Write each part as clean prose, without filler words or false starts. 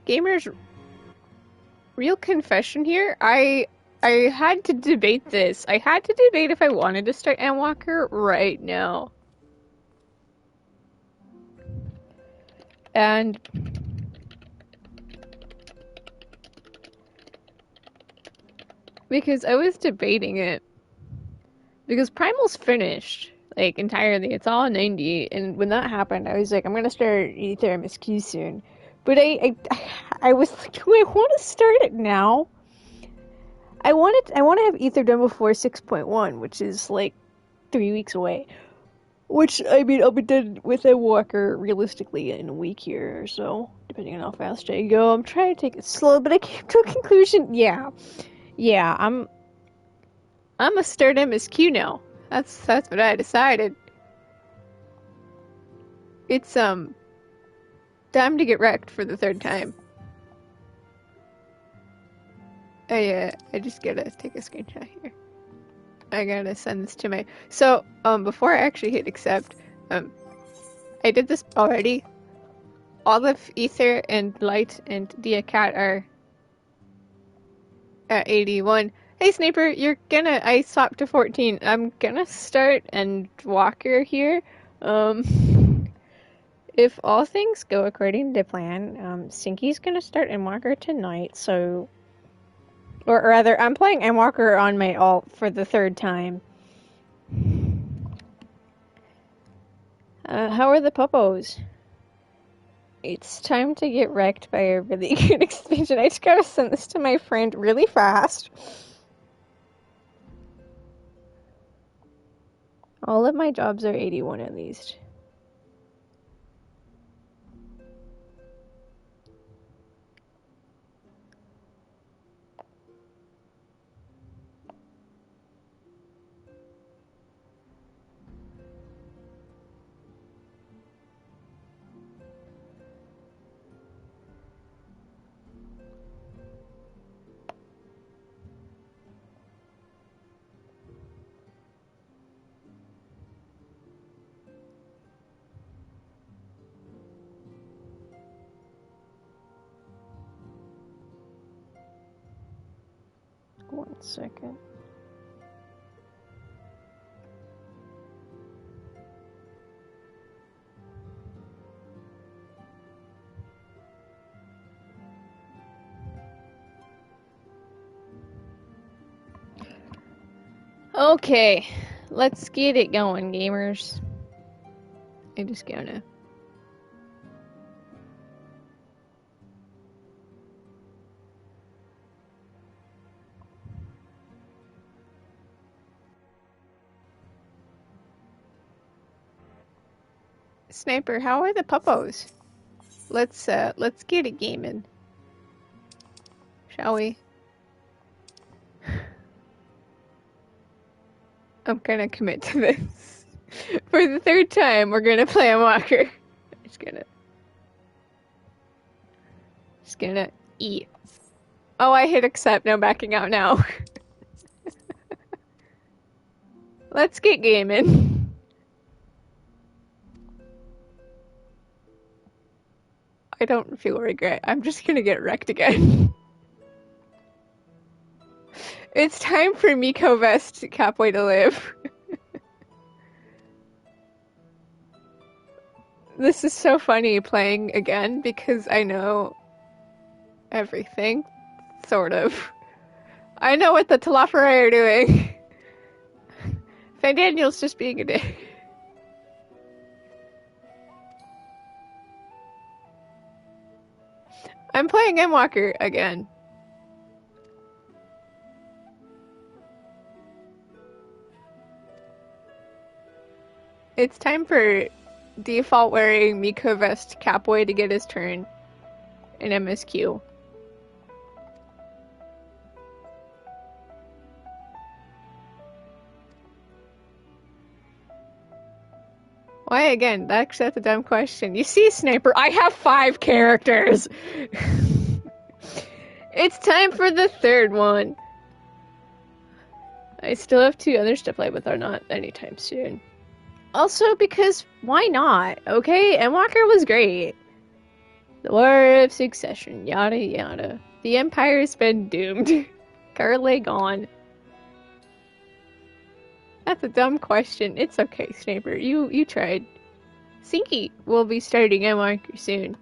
Gamers, real confession here. I had to debate this. I had to debate if I wanted to start Endwalker right now. And because I was debating it. Because Primal's finished, like, entirely. It's all 90, and when that happened, I was like, I'm gonna start Aether MSQ soon. But I was like, do I want to start it now? I want to have Aether done before 6.1, which is, like, 3 weeks away. Which, I mean, I'll be done with a walker realistically in a week here or so, depending on how fast I go. I'm trying to take it slow, but I came to a conclusion. Yeah, I'm a start MSQ now. That's what I decided. It's time to get wrecked for the third time. I just gotta take a screenshot here. I gotta send this to my. So before I actually hit accept, I did this already. All of Aether and Light and Diacat are at 81. Hey Sniper, I swapped to 14. I'm gonna start Endwalker here. If all things go according to plan, Stinky's gonna start Endwalker tonight, so... Or rather, I'm playing Endwalker on my alt for the third time. How are the puppos? It's time to get wrecked by a really good expansion. I just gotta send this to my friend really fast. All of my jobs are 81 at least. One second. Okay, let's get it going, gamers. I just gotta... Sniper, how are the puppos? Let's get it gaming. Shall we? I'm gonna commit to this. For the third time, we're gonna play Endwalker. Just gonna eat. Oh, I hit accept, no backing out now. Let's get gaming. I don't feel regret. I'm just gonna get wrecked again. It's time for Miko Vest Capway to live. This is so funny playing again because I know everything. Sort of. I know what the Telophori are doing. Fan Daniel's just being a dick. I'm playing Endwalker again. It's time for default wearing Miko Vest Capway to get his turn in MSQ. Why again? That's a dumb question. You see, Sniper, I have 5 characters! It's time for the third one. I still have 2 others to play with, or not anytime soon. Also, because why not? Okay, Endwalker was great. The War of Succession, yada yada. The Empire's been doomed. Carly gone. That's a dumb question. It's okay, Sniper. You tried. Sinky will be starting a marker soon.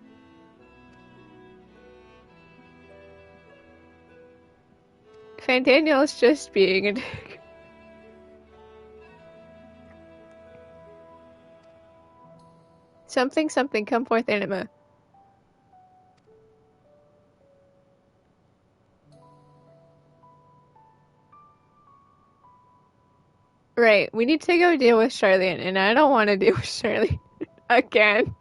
Fandaniel's just being a dick. Something, come forth, Anima. Right, we need to go deal with Charlene, and I don't want to deal with Charlene again.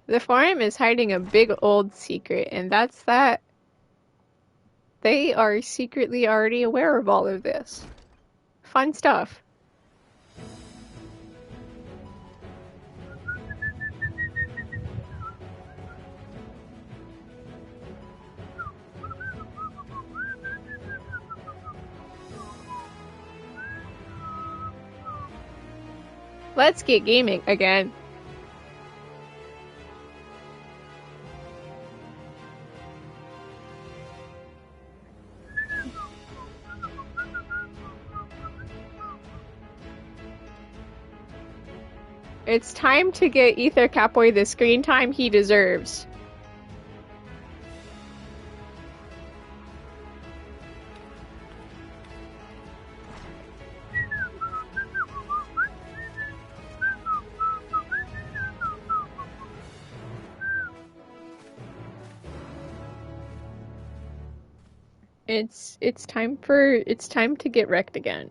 The forum is hiding a big old secret, and that's that they are secretly already aware of all of this. Fun stuff. Let's get gaming again. It's time to get Aether Catboy the screen time he deserves. It's time to get wrecked again.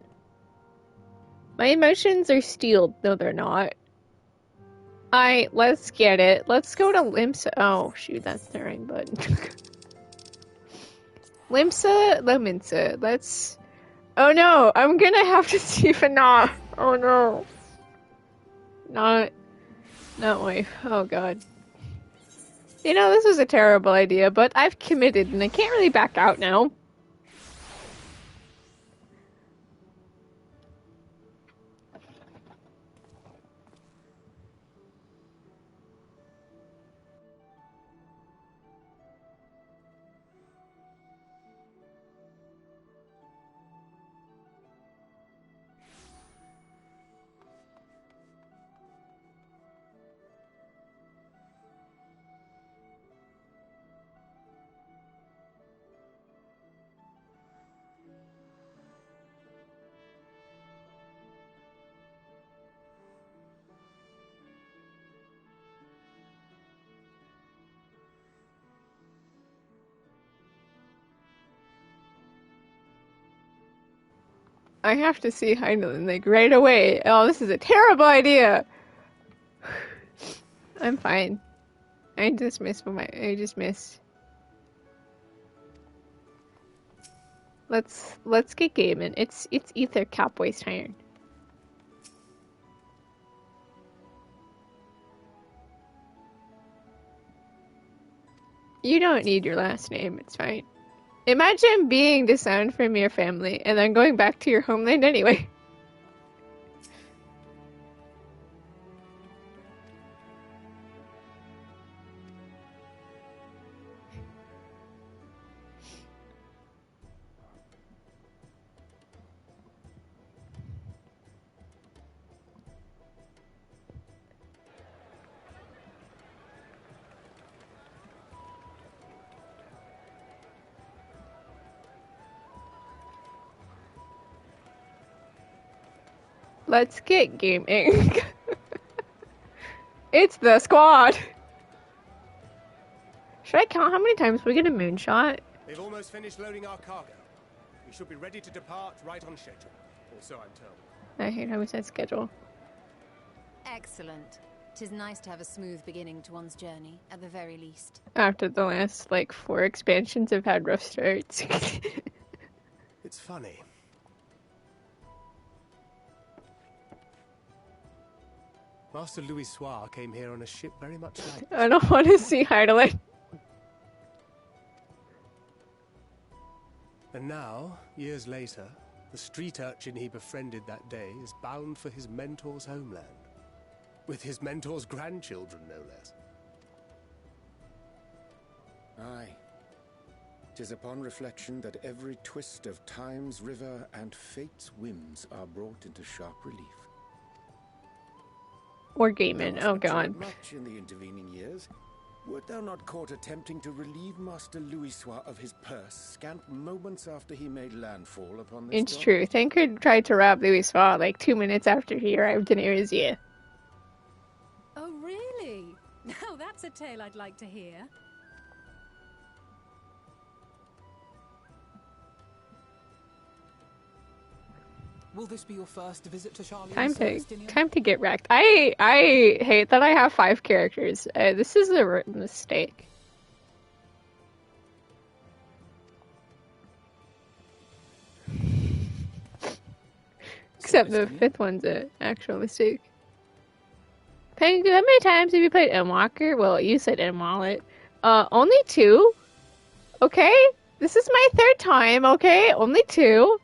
My emotions are steeled. No, they're not. Let's get it. Let's go to Limsa. Oh, shoot, that's the right button. Limsa, Lominsa. Let's... Oh no, I'm gonna have to see Fana. Oh no. Not wife. Oh god. You know, this was a terrible idea, but I've committed and I can't really back out now. I have to see Heinlein, like, right away. Oh, this is a terrible idea! I'm fine. I just miss. Let's get gaming. It's Aether Catboy's turn. You don't need your last name, it's fine. Imagine being disowned from your family and then going back to your homeland anyway. Let's get gaming. It's the squad! Should I count how many times we get a moonshot? They've almost finished loading our cargo. We should be ready to depart right on schedule. Or so I'm told. I hate how we said schedule. Excellent. 'Tis nice to have a smooth beginning to one's journey, at the very least. After the last, like, 4 expansions have had rough starts. It's funny. Master Louis Soir came here on a ship very much like this. I don't want to see Heidelin. And now, years later, The street urchin he befriended that day is bound for his mentor's homeland. With his mentor's grandchildren, no less. Aye. 'Tis upon reflection that every twist of time's river and fate's whims are brought into sharp relief. Or gaming. Thou Oh hast matured god. much in the intervening years. Wert thou not caught attempting to relieve Master Louisoix of his purse scant moments after he made landfall upon this It's dock? true. Tancred tried to rob Louisoix like 2 minutes after he arrived in Erizia. Oh, really? Now that's a tale I'd like to hear. Will this be your first visit to Charlie? Time to get wrecked. I hate that I have 5 characters. This is a mistake. Except the 5th one's an actual mistake. Pengu, how many times have you played Endwalker? Well, you said Endwallet. Only 2? Okay? This is my 3rd time, okay? Only 2?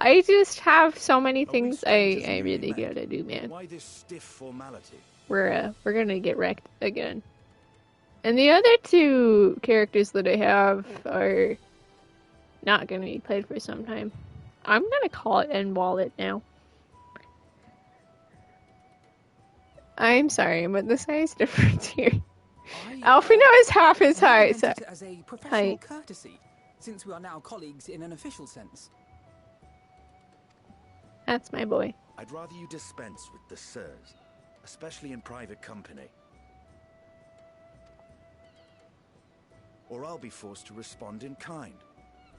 I just have so many things I really gotta do, man. Why this stiff formality? We're gonna get wrecked again. And the other 2 characters that I have are not gonna be played for some time. I'm gonna call it Endwallet now. I'm sorry, but the size difference here. Alfino is half his height. So, as a professional courtesy, since we are now colleagues in an official sense. That's my boy. I'd rather you dispense with the sirs, especially in private company. Or I'll be forced to respond in kind,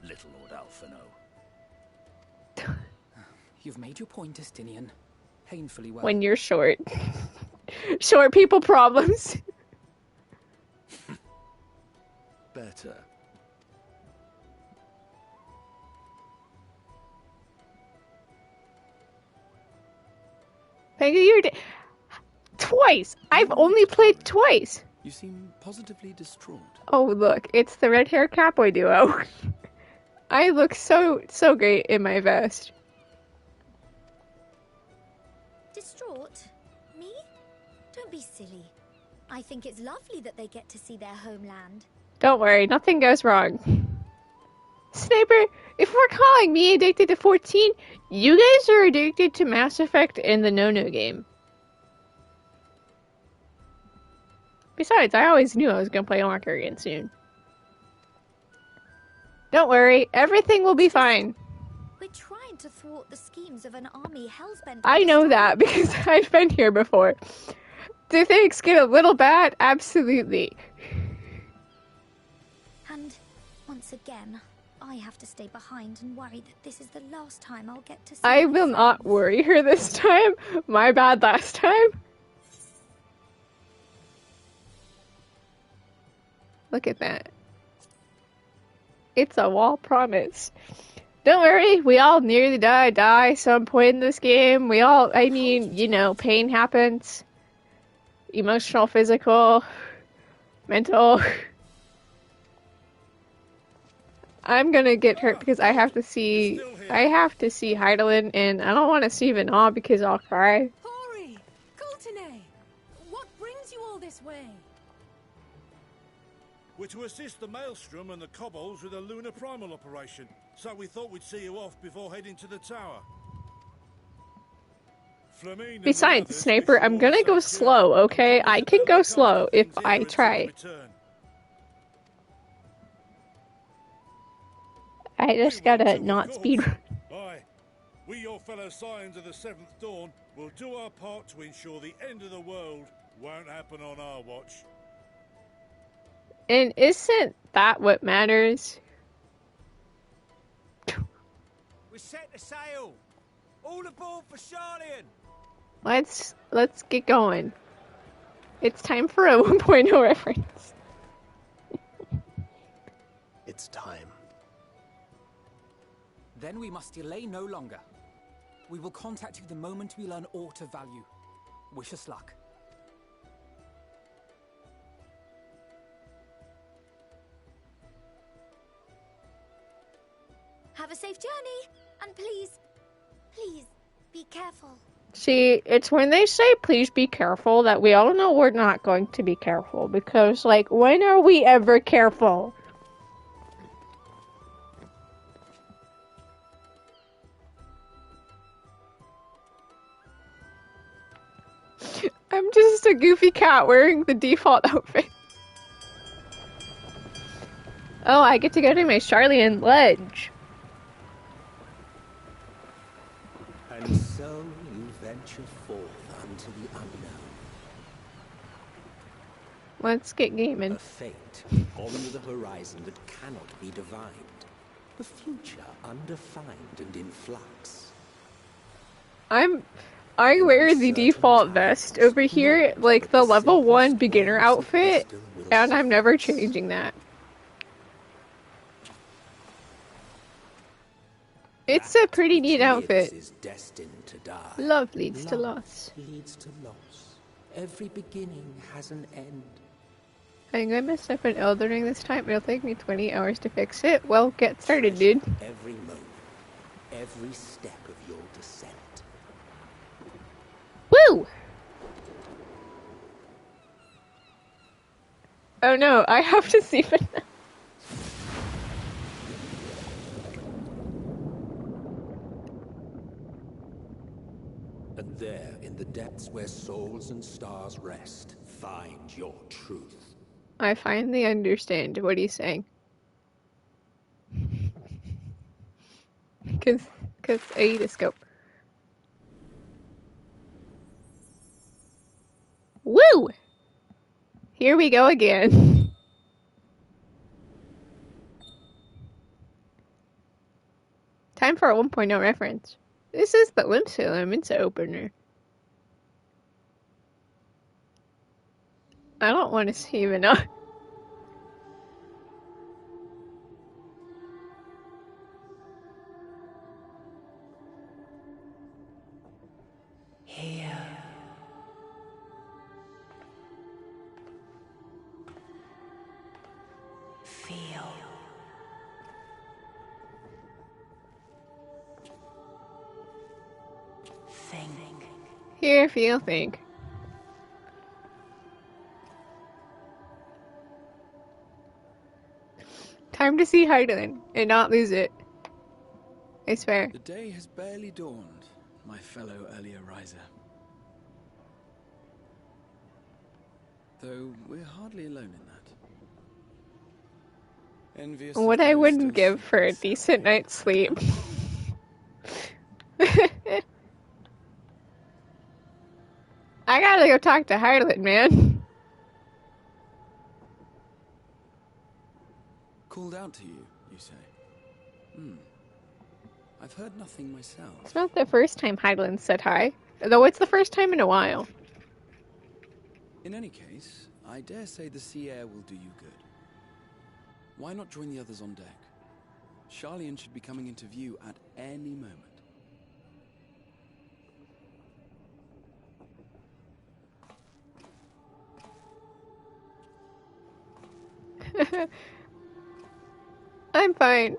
little Lord Alphino. You've made your point, Estinian. Painfully well. When you're short. Short people problems. Better. Twice! I've only played twice! You seem positively distraught. Oh, look, it's the red hair cowboy duo. I look so great in my vest. Distraught? Me? Don't be silly. I think it's lovely that they get to see their homeland. Don't worry, nothing goes wrong. Sniper, if we're calling me addicted to 14, you guys are addicted to Mass Effect and the No-No game. Besides, I always knew I was gonna play Walker again soon. Don't worry, everything will be fine. We're trying to thwart the schemes of an army hellsbent. I know that because I've been here before. Do things get a little bad? Absolutely. And once again, I have to stay behind and worry that this is the last time I'll get to see I my will not friends. worry her this time. My bad last time. Look at that. It's a wall promise. Don't worry, we all nearly die some point in this game. We all, I mean, you know, pain happens. Emotional, physical, mental. I'm gonna get hurt because I have to see Heidelin, and I don't want to see Vinal because I'll cry. Hori! Coulternay! What brings you all this way? We're to assist the Maelstrom and the Kobolds with a lunar primal operation, so we thought we'd see you off before heading to the tower. Flamine and Besides, the others Sniper, wish you I'm all gonna safe go journey. slow, okay? I can go slow if I Until try. you return. I just gotta not speed run. Aye. We, your fellow Scions of the Seventh Dawn, will do our part to ensure the end of the world won't happen on our watch. And isn't that what matters? We set the sail. All aboard for Charlian. Let's get going. It's time for a 1.0 reference. It's time. Then we must delay no longer. We will contact you the moment we learn aught of value. Wish us luck. Have a safe journey. And please, please, be careful. See, it's when they say please be careful that we all know we're not going to be careful. Because, like, when are we ever careful? I'm just a goofy cat wearing the default outfit. Oh, I get to go to my Charlian ledge. And so you venture forth unto the unknown. Let's get gaming. A fate on the horizon that cannot be divined. The future undefined and in flux. I wear the default vest over here, like the level 1 beginner outfit, and I'm never changing that. It's a pretty neat outfit. Is destined to die. Love leads to loss. Leads to loss. Every beginning has an end. I think I messed up in Elden Ring this time. It'll take me 20 hours to fix it. Well, get started, dude. Every moment, every step of your descent. Woo! Oh no, I have to see it now. And there, in the depths where souls and stars rest, find your truth. I finally understand what he's saying. Cause I need a scope. Woo! Here we go again. Time for a 1.0 reference. This is the Limp Elements opener. I don't want to see even up. Here. Feel. Think. Here, feel, think. Time to see Hydaelyn and not lose it. I swear. The day has barely dawned, my fellow earlier riser. Though we're hardly alone in that. Envious What I wouldn't give for a decent night's sleep. I gotta go talk to Hydaelyn, man. Called out to you, you say? I've heard nothing myself. It's not the first time Hydaelyn said hi, though it's the first time in a while. In any case, I dare say the sea air will do you good. Why not join the others on deck? Charlian should be coming into view at any moment. I'm fine.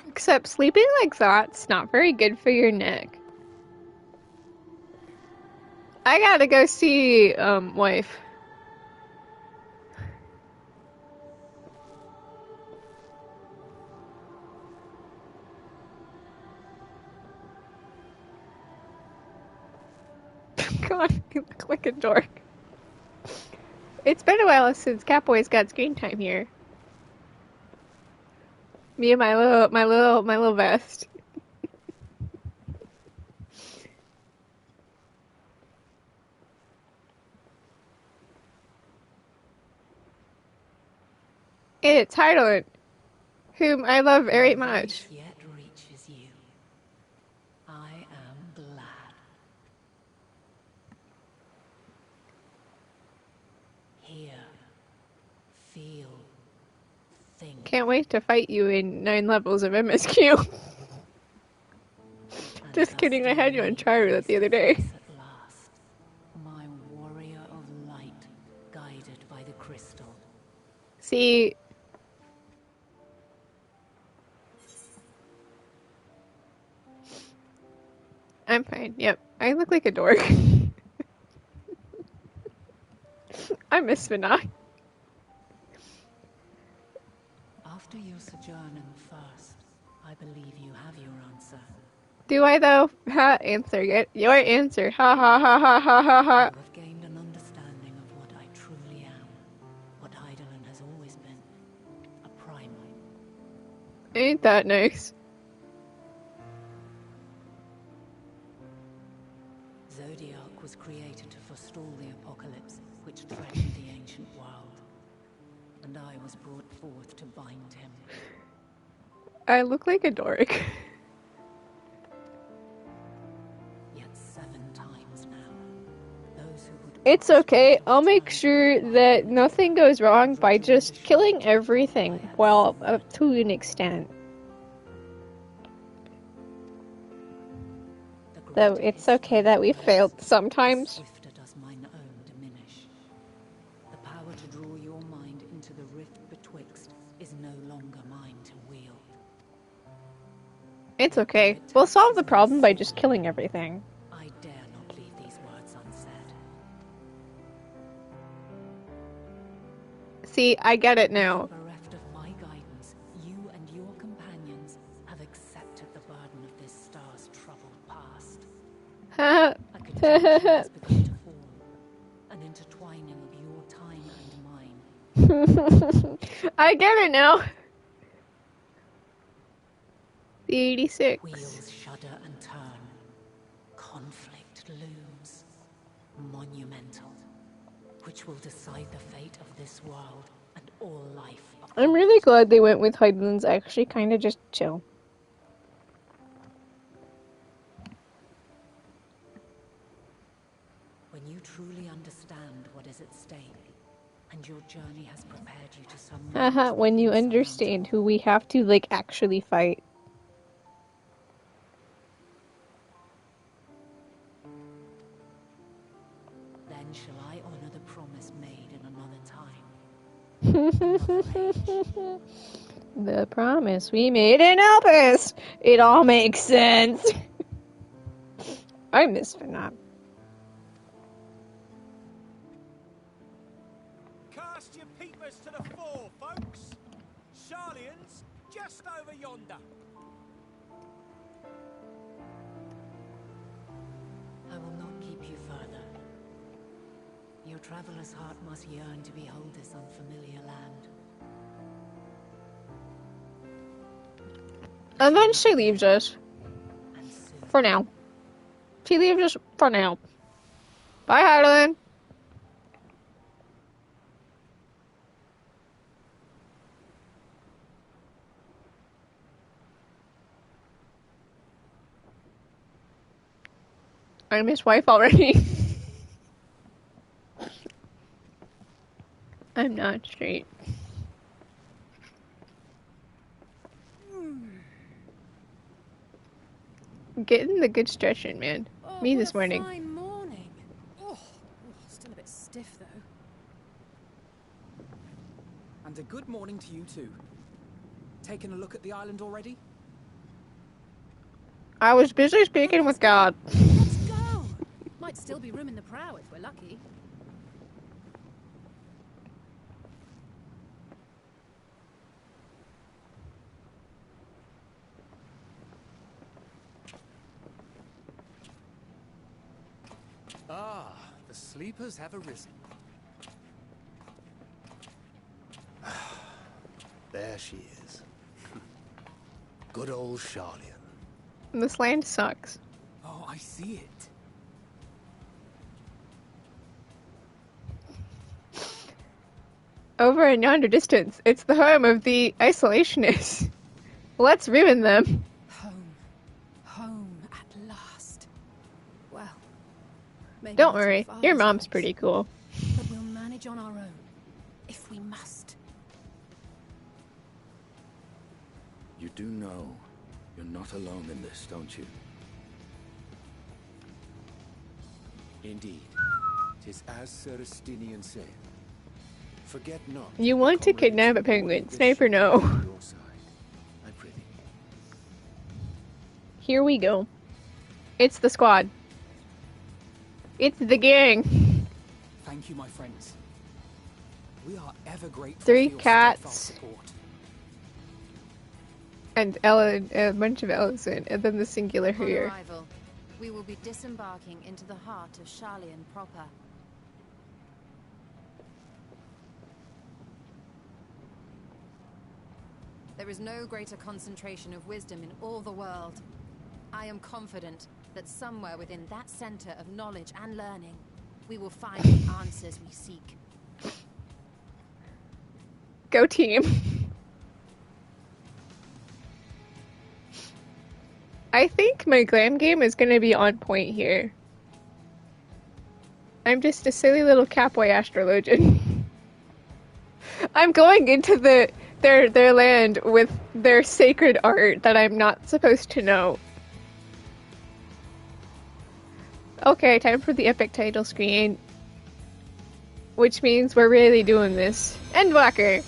Except sleeping like that's not very good for your neck. I gotta go see, wife. God, you look like a dork. It's been a while since Catboy's got screen time here. Me and my little vest. It's Hydaelyn, whom I love very much. Yet reaches you. I am glad. Hear, feel, think. Can't wait to fight you in 9 levels of MSQ. Just kidding, I had you on Charu that the other day. At last, my warrior of light, guided by the crystal. See, I'm fine. Yep. I look like a dork. I miss Vinay. After your sojourn in the First, I believe you have your answer. Do I though? Ha, answer. Get your answer. Ha ha ha ha ha ha ha. You have gained an understanding of what I truly am. What Eidolon has always been. A primal. Ain't that nice? Zodiark was created to forestall the apocalypse, which threatened the ancient world. And I was brought forth to bind him. I look like a dork. Yet 7 times now, those who would... It's okay. I'll make sure that nothing goes wrong by just killing everything. Well, to an extent. Though it's okay that we failed sometimes. Swifter does mine own diminish. The power to draw your mind into the rift betwixt is no longer mine to wield. It's okay. We'll solve the problem by just killing everything. I dare not leave these words unsaid. See, I get it now. Bereft of my guidance, you and your companions have accepted the burden of this star's troubled past. Ha A conjunction has begun to form, an intertwining of your time and mine. I get it now. The 86. Wheels shudder and turn. Conflict looms. Monumental. Which will decide the fate of this world and all life. I'm really glad they went with Heidelman's actually kind of just chill. When you truly understand what is at stake, and your journey has prepared you to some... Haha, when you understand who we have to, like, actually fight. Then shall I honor the promise made in another time. The promise we made in Elpis! It all makes sense! I miss Vinay. Cast your peepers to the fore, folks. Sharlian's just over yonder. I will not keep you further. Your traveler's heart must yearn to behold this unfamiliar land. And then she leaves us. For now. She leaves us for now. Bye, Heidelin. I miss wife already. I'm not straight. Getting the good stretch in, man. Me this morning. Fine morning. Oh, still a bit stiff though. And a good morning to you too. Taking a look at the island already? I was busy speaking with God. Let's go. Might still be room in the prow if we're lucky. Ah, the sleepers have arisen. There she is. Good old Sharlian. This land sucks. Oh, I see it. Over in yonder distance, it's the home of the isolationists. Let's ruin them. Home at last. Well, maybe Don't not in worry, Father's your mom's house, pretty cool. but we'll manage on our own, if we must. You do know you're not alone in this, don't you? Indeed. 'Tis as Sir Estinian said. Forget not. You want to kidnap a penguin, sniper no. Your side, I prithee. Here we go. It's the squad. It's the gang. Thank you, my friends. We are ever grateful 3 for your cats. steadfast support. And Ella, a bunch of Ellison, and then the singular Upon here. arrival, we will be disembarking into the heart of Sharlayan proper. There is no greater concentration of wisdom in all the world. I am confident that somewhere within that center of knowledge and learning, we will find the answers we seek. Go team. I think my glam game is gonna be on point here. I'm just a silly little Capway astrologian. I'm going into their land with their sacred art that I'm not supposed to know. Okay, time for the epic title screen. Which means we're really doing this. Endwalker!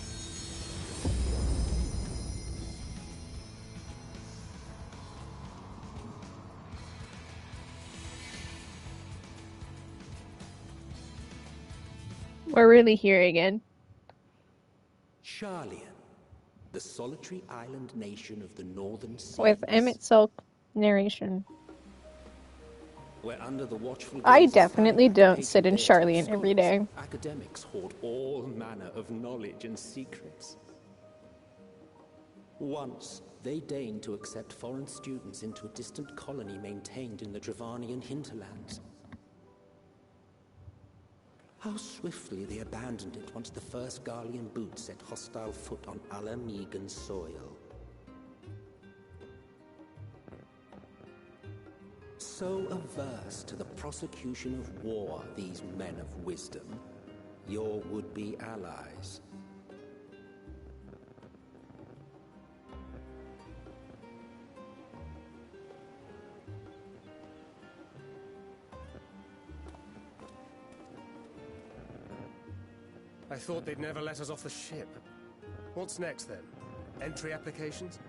We're really here again. Sharlayan, the solitary island nation of the northern seas. With Emmett Silk narration. Where under the watchful I gaze of definitely Fang, don't patron sit in deities, Sharlayan every day. scholars, academics hoard all manner of knowledge and secrets. Once, they deigned to accept foreign students into a distant colony maintained in the Dravanian hinterlands. How swiftly they abandoned it once the first Garlean boot set hostile foot on Alamegan soil. So averse to the prosecution of war, these men of wisdom, your would-be allies. I thought they'd never let us off the ship. What's next, then? Entry applications?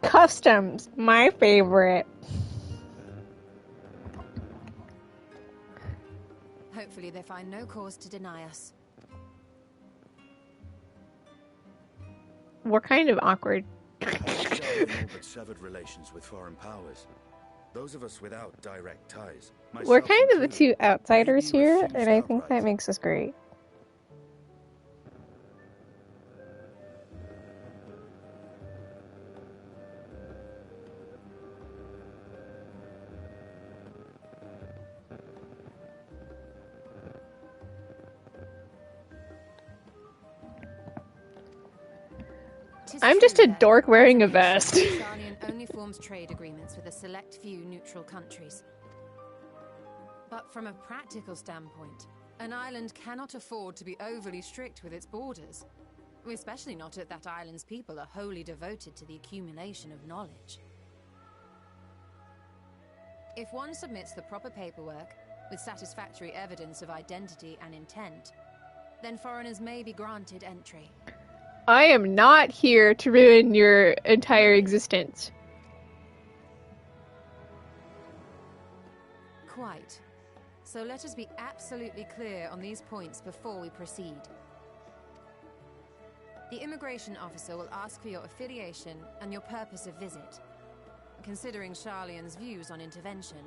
Customs, my favorite. Hopefully they find no cause to deny us. We're kind of awkward. But severed relations with foreign powers. Those of us without direct ties. We're kind of the two outsiders maybe here, refused and I think outright. that makes us great. I'm just a dork wearing a vest. Sharlayan only forms trade agreements with a select few neutral countries. But from a practical standpoint, an island cannot afford to be overly strict with its borders, especially not if that island's people are wholly devoted to the accumulation of knowledge. If one submits the proper paperwork with satisfactory evidence of identity and intent, then foreigners may be granted entry. I am not here to ruin your entire existence. Quite. So let us be absolutely clear on these points before we proceed. The immigration officer will ask for your affiliation and your purpose of visit. Considering Sharlayan's views on intervention,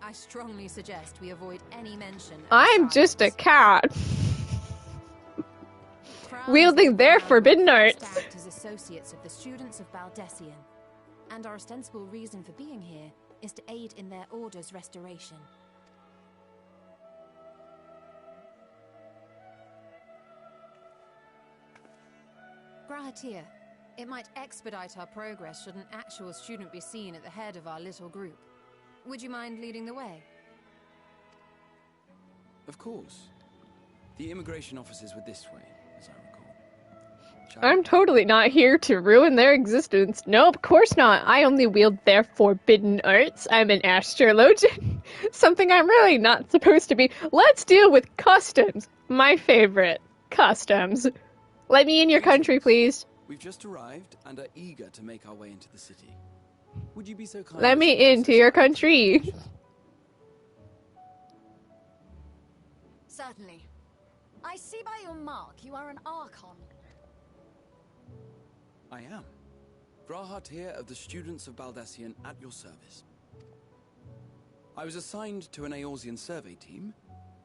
I strongly suggest we avoid any mention of I'm just a cat. Wielding their forbidden arts. Act as associates of the students of Baldessian, and our ostensible reason for being here is to aid in their order's restoration. Grahatir, it might expedite our progress should an actual student be seen at the head of our little group. Would you mind leading the way? Of course. The immigration officers were this way, as I recall. I'm totally not here to ruin their existence. No, of course not. I only wield their forbidden arts. I'm an astrologian. Something I'm really not supposed to be. Let's deal with customs. My favorite. Customs. Let me in your country, please. We've just arrived and are eager to make our way into the city. Would you be so kind? Let as me to process into your my country. application? Certainly. I see by your mark you are an Archon. I am. Grahat here of the Students of Baldessian at your service. I was assigned to an Eorzean survey team,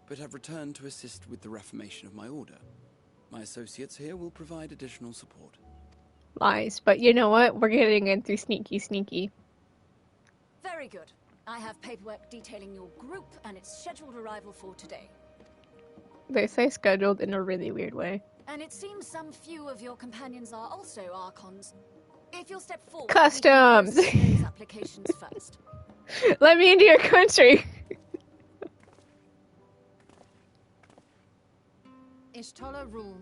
but have returned to assist with the reformation of my order. My associates here will provide additional support. Lies, but you know what? We're getting in through sneaky. Very good. I have paperwork detailing your group and its scheduled arrival for today. They say scheduled in a really weird way. And it seems some few of your companions are also Archons. If you'll step forward, Customs! we can raise applications first. Let me into your country! Ishtola rule.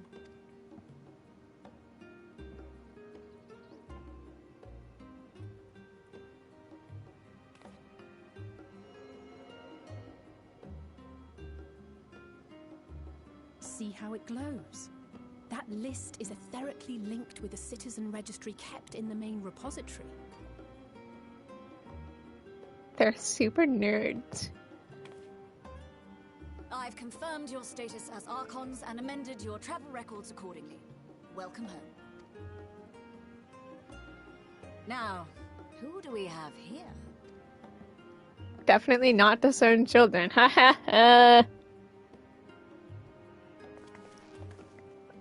See how it glows. That list is etherically linked with a citizen registry kept in the main repository. They're super nerds. I've confirmed your status as Archons and amended your travel records accordingly. Welcome home. Now, who do we have here? Definitely not disowned children. Ha ha ha.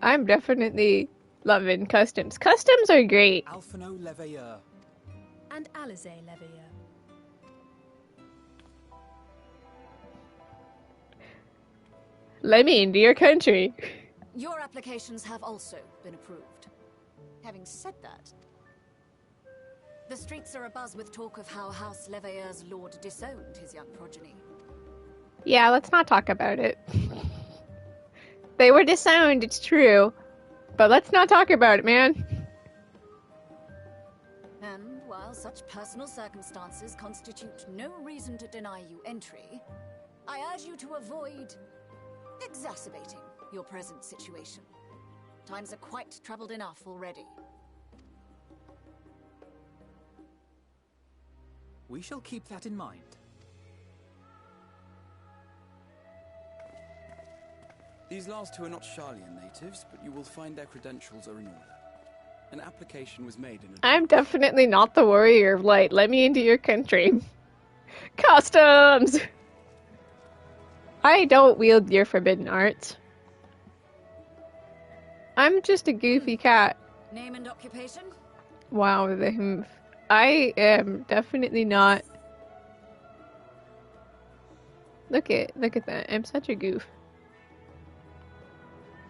I'm definitely loving customs. Customs are great. Alphino Leveilleur. And Alize Leveilleur. Let me into your country. Your applications have also been approved. Having said that, the streets are abuzz with talk of how House Leveilleur's lord disowned his young progeny. Yeah, let's not talk about it. They were disowned, it's true. But let's not talk about it, man. And while such personal circumstances constitute no reason to deny you entry, I urge you to avoid exacerbating your present situation. Times are quite troubled enough already. We shall keep that in mind. These last two are not Sharlayan natives, but you will find their credentials are in order. An application was made in advance. I'm definitely not the warrior of light. Let me into your country. Customs! I don't wield your forbidden arts. I'm just a goofy cat. Name and occupation? Wow, I am definitely not. Look at that. I'm such a goof.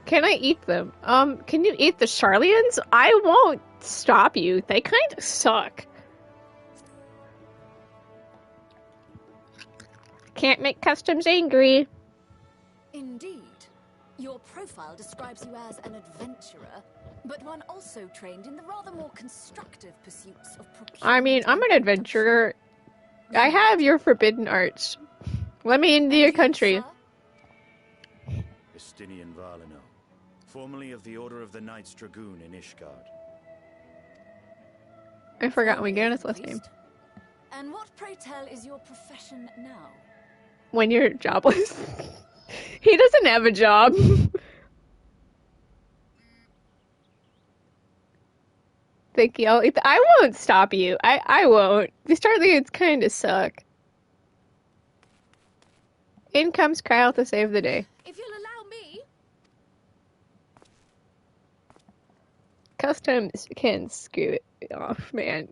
Can I eat them? Can you eat the Sharlayans? I won't stop you. They kind of suck. Can't make customs angry. Indeed. Your profile describes you as an adventurer, but one also trained in the rather more constructive pursuits of procurement. I mean, I'm an adventurer. I have your forbidden arts. Let me into your country. Estinian Valino, formerly of the Order of the Knights Dragoon in Ishgard. I forgot Miguel's last name. And what, pray tell, is your profession now? When you're jobless. He doesn't have a job. Thank you. I won't stop you. I won't. These Sharlayans kind of suck. In comes Kyle to save the day. If you'll allow me. Customs can screw it off, man.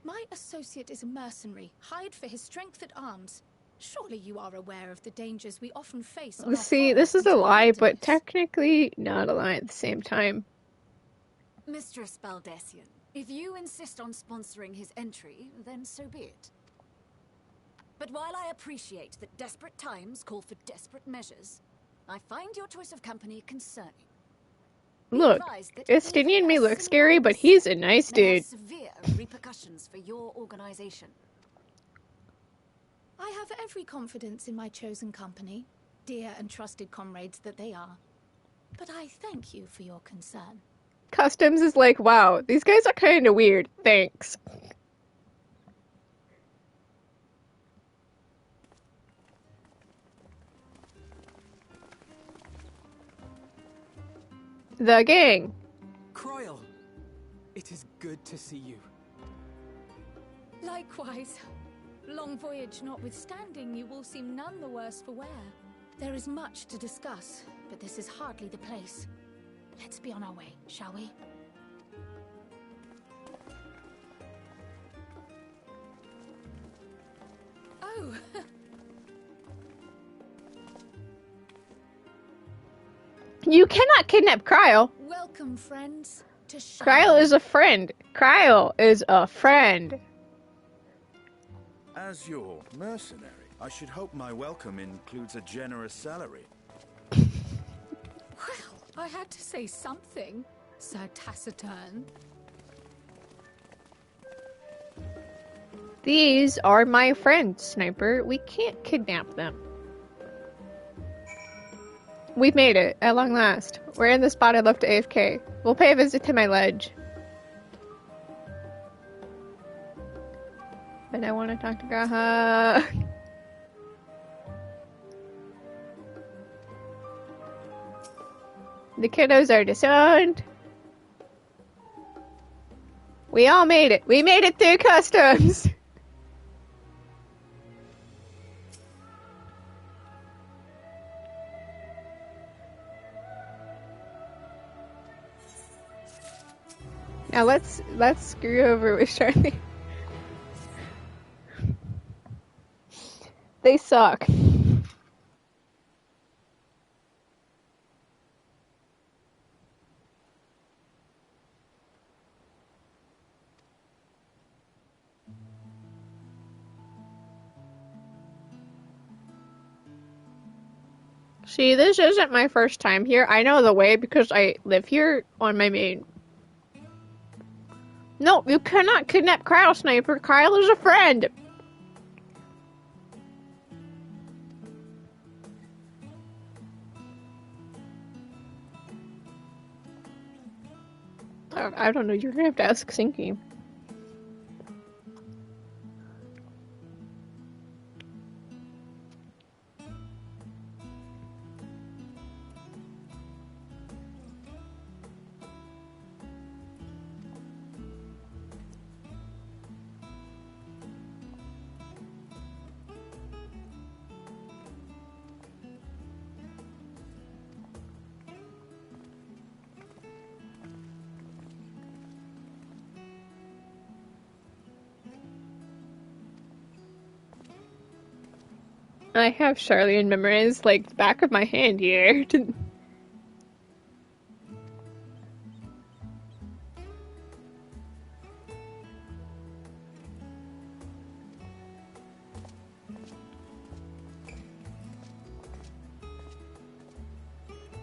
My associate is a mercenary, hired for his strength at arms. Surely you are aware of the dangers we often face on our See, this is a lie, but technically not a lie at the same time. Mistress Baldessian, if you insist on sponsoring his entry, then so be it. But while I appreciate that desperate times call for desperate measures, I find your choice of company concerning. Look, Estinian may look scary, but he's a nice dude. Severe repercussions for your organization. I have every confidence in my chosen company, dear and trusted comrades that they are. But I thank you for your concern. Customs is like, wow, these guys are kind of weird. Thanks. The gang. Croyle, it is good to see you. Likewise. Long voyage notwithstanding, you all seem none the worse for wear. There is much to discuss, but this is hardly the place. Let's be on our way, shall we? Oh! You cannot kidnap Cryle. Welcome, friends, to Cryle is a friend. Cryle is a friend. As your mercenary, I should hope my welcome includes a generous salary. Well, I had to say something, Sir Taciturn. These are my friends, Sniper. We can't kidnap them. We've made it, at long last. We're in the spot I left to AFK. We'll pay a visit to my ledge. But I want to talk to Graha. The kiddos are disowned. We all made it. We made it through customs. Now let's screw over with Charlie. They suck. See, this isn't my first time here. I know the way because I live here on my main. No, you cannot kidnap Cryle, Sniper. Cryle is a friend. I don't know. You're gonna have to ask Sinky. I have Charlene memorized like the back of my hand here.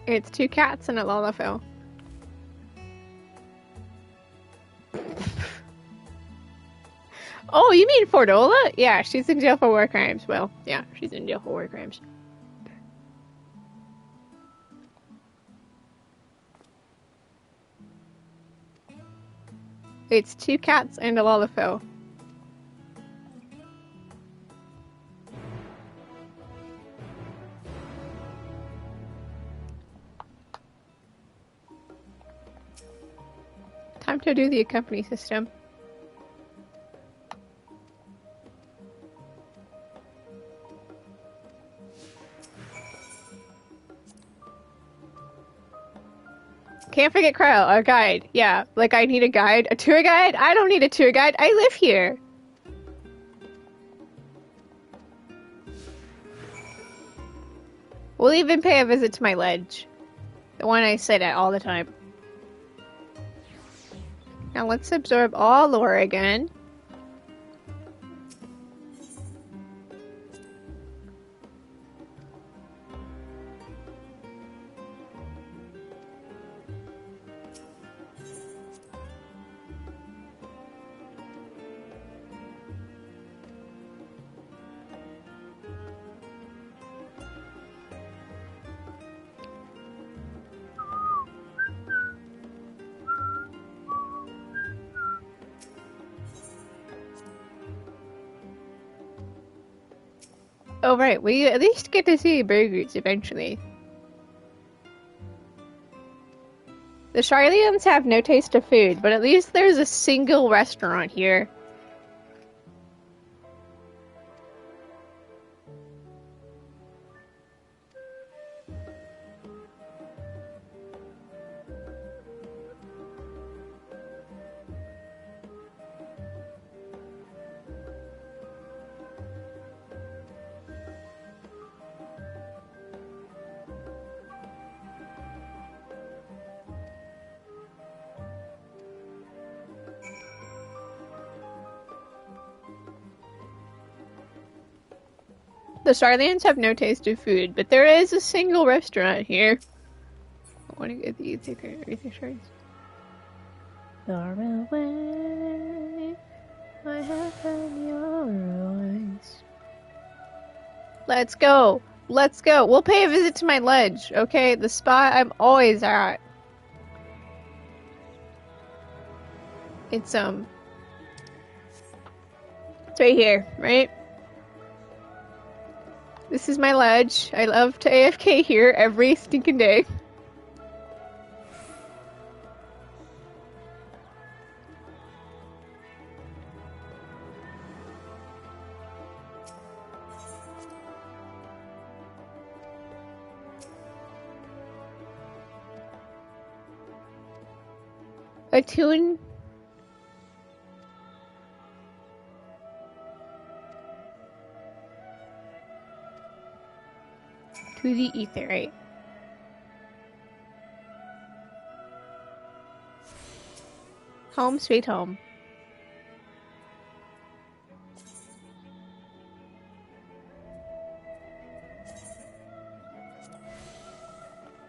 It's 2 cats and a Lalafell. Oh, you mean Fordola? Yeah, she's in jail for war crimes. Well, yeah, she's in jail for war crimes. It's 2 cats and a Lalafell. Time to do the accompany system. Can't forget Cryle, a guide. Yeah, like I need a guide. A tour guide? I don't need a tour guide. I live here. We'll even pay a visit to my ledge. The one I sit at all the time. Now let's absorb all lore again. Oh, right. We at least get to see burgers eventually. The Charlians have no taste of food, but at least there's a single restaurant here. The Charlians have no taste of food, but there is a single restaurant here. I want to get the Aether shards. Far away, I have found your eyes. Let's go! Let's go! We'll pay a visit to my ledge, okay? The spot I'm always at. It's right here, right? This is my ledge. I love to AFK here every stinking day. Attune to the Aetherite. Home sweet home.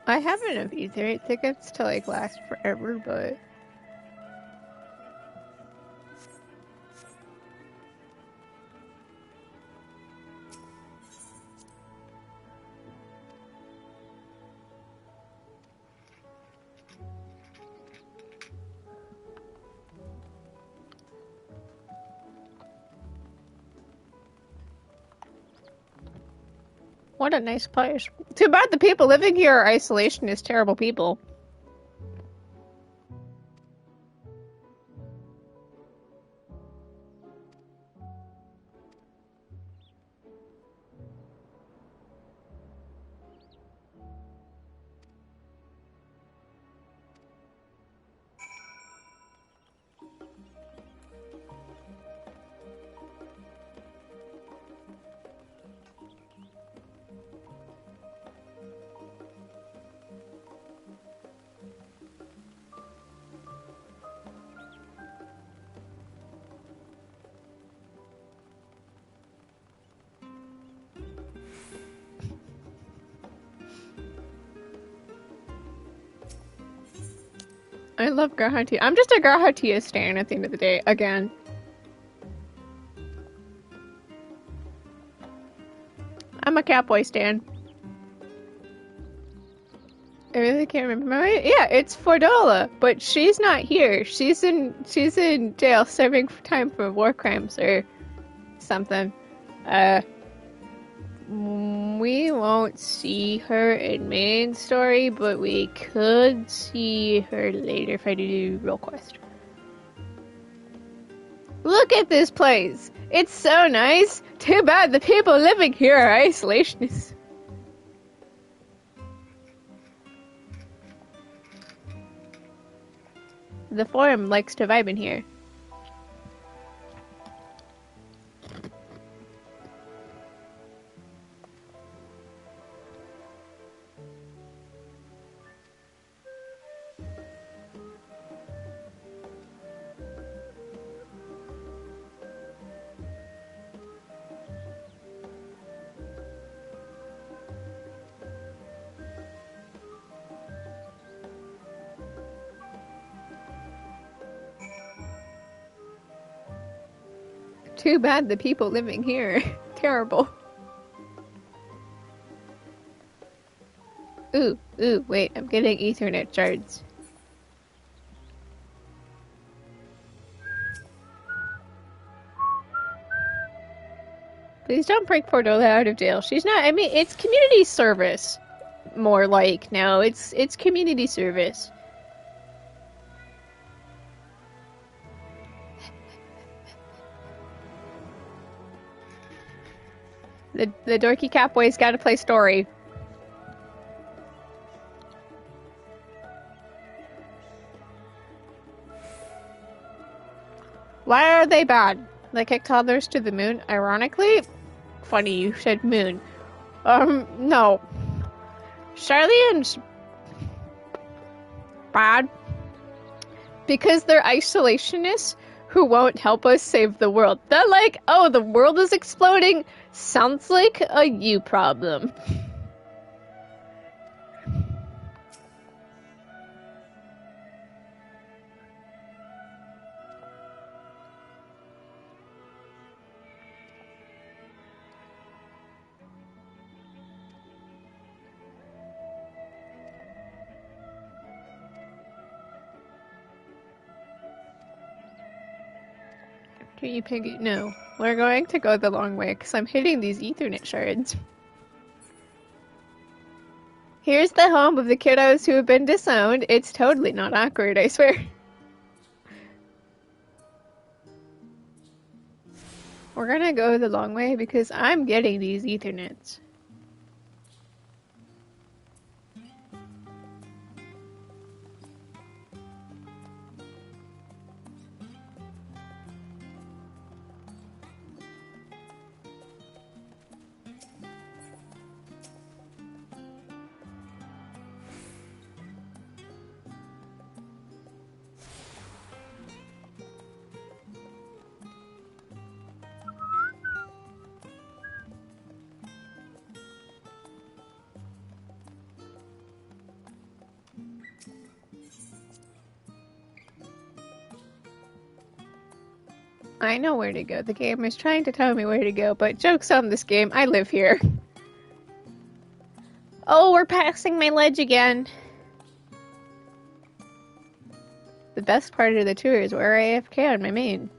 I have enough Aetherite tickets to like last forever, but what a nice place. Too bad the people living here are isolationist, terrible people. I love Grahatia. I'm just a Grahatia stan at the end of the day, again. I'm a Catboy stan. I really can't remember my yeah, it's Fordola, but she's not here. She's in jail serving time for war crimes or something. We won't see her in main story, but we could see her later if I do real quest. Look at this place! It's so nice! Too bad the people living here are isolationists. The forum likes to vibe in here. Too bad the people living here are terrible. Ooh, wait, I'm getting Ethernet shards. Please don't break Portola out of jail. She's not. I mean, it's community service. More like no, it's community service. The dorky cat boy's got to play story. Why are they bad? They kick toddlers to the moon. Ironically, funny you said moon. No. Charlian's bad because they're isolationists who won't help us save the world. They're like, oh, the world is exploding. Sounds like a you problem. You piggy. No. We're going to go the long way because I'm hitting these Ethernet shards. Here's the home of the kiddos who have been disowned. It's totally not awkward, I swear. We're gonna go the long way because I'm getting these Ethernets. I know where to go. The game is trying to tell me where to go, but joke's on this game. I live here. Oh, we're passing my ledge again. The best part of the tour is where I AFK on my main.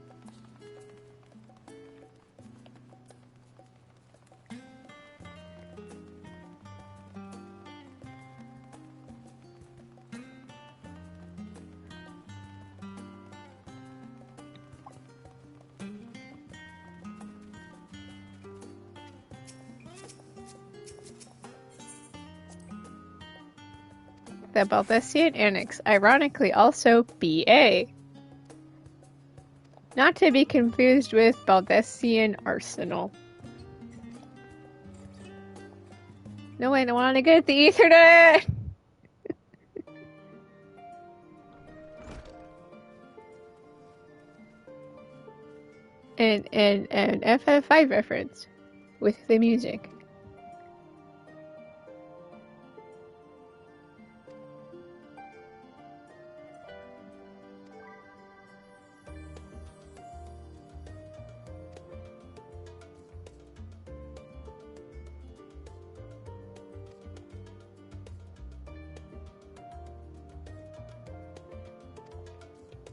The Baldessian Annex, ironically also BA. Not to be confused with Baldessian Arsenal. No, I don't want to get the Ethernet! and FF5 reference with the music.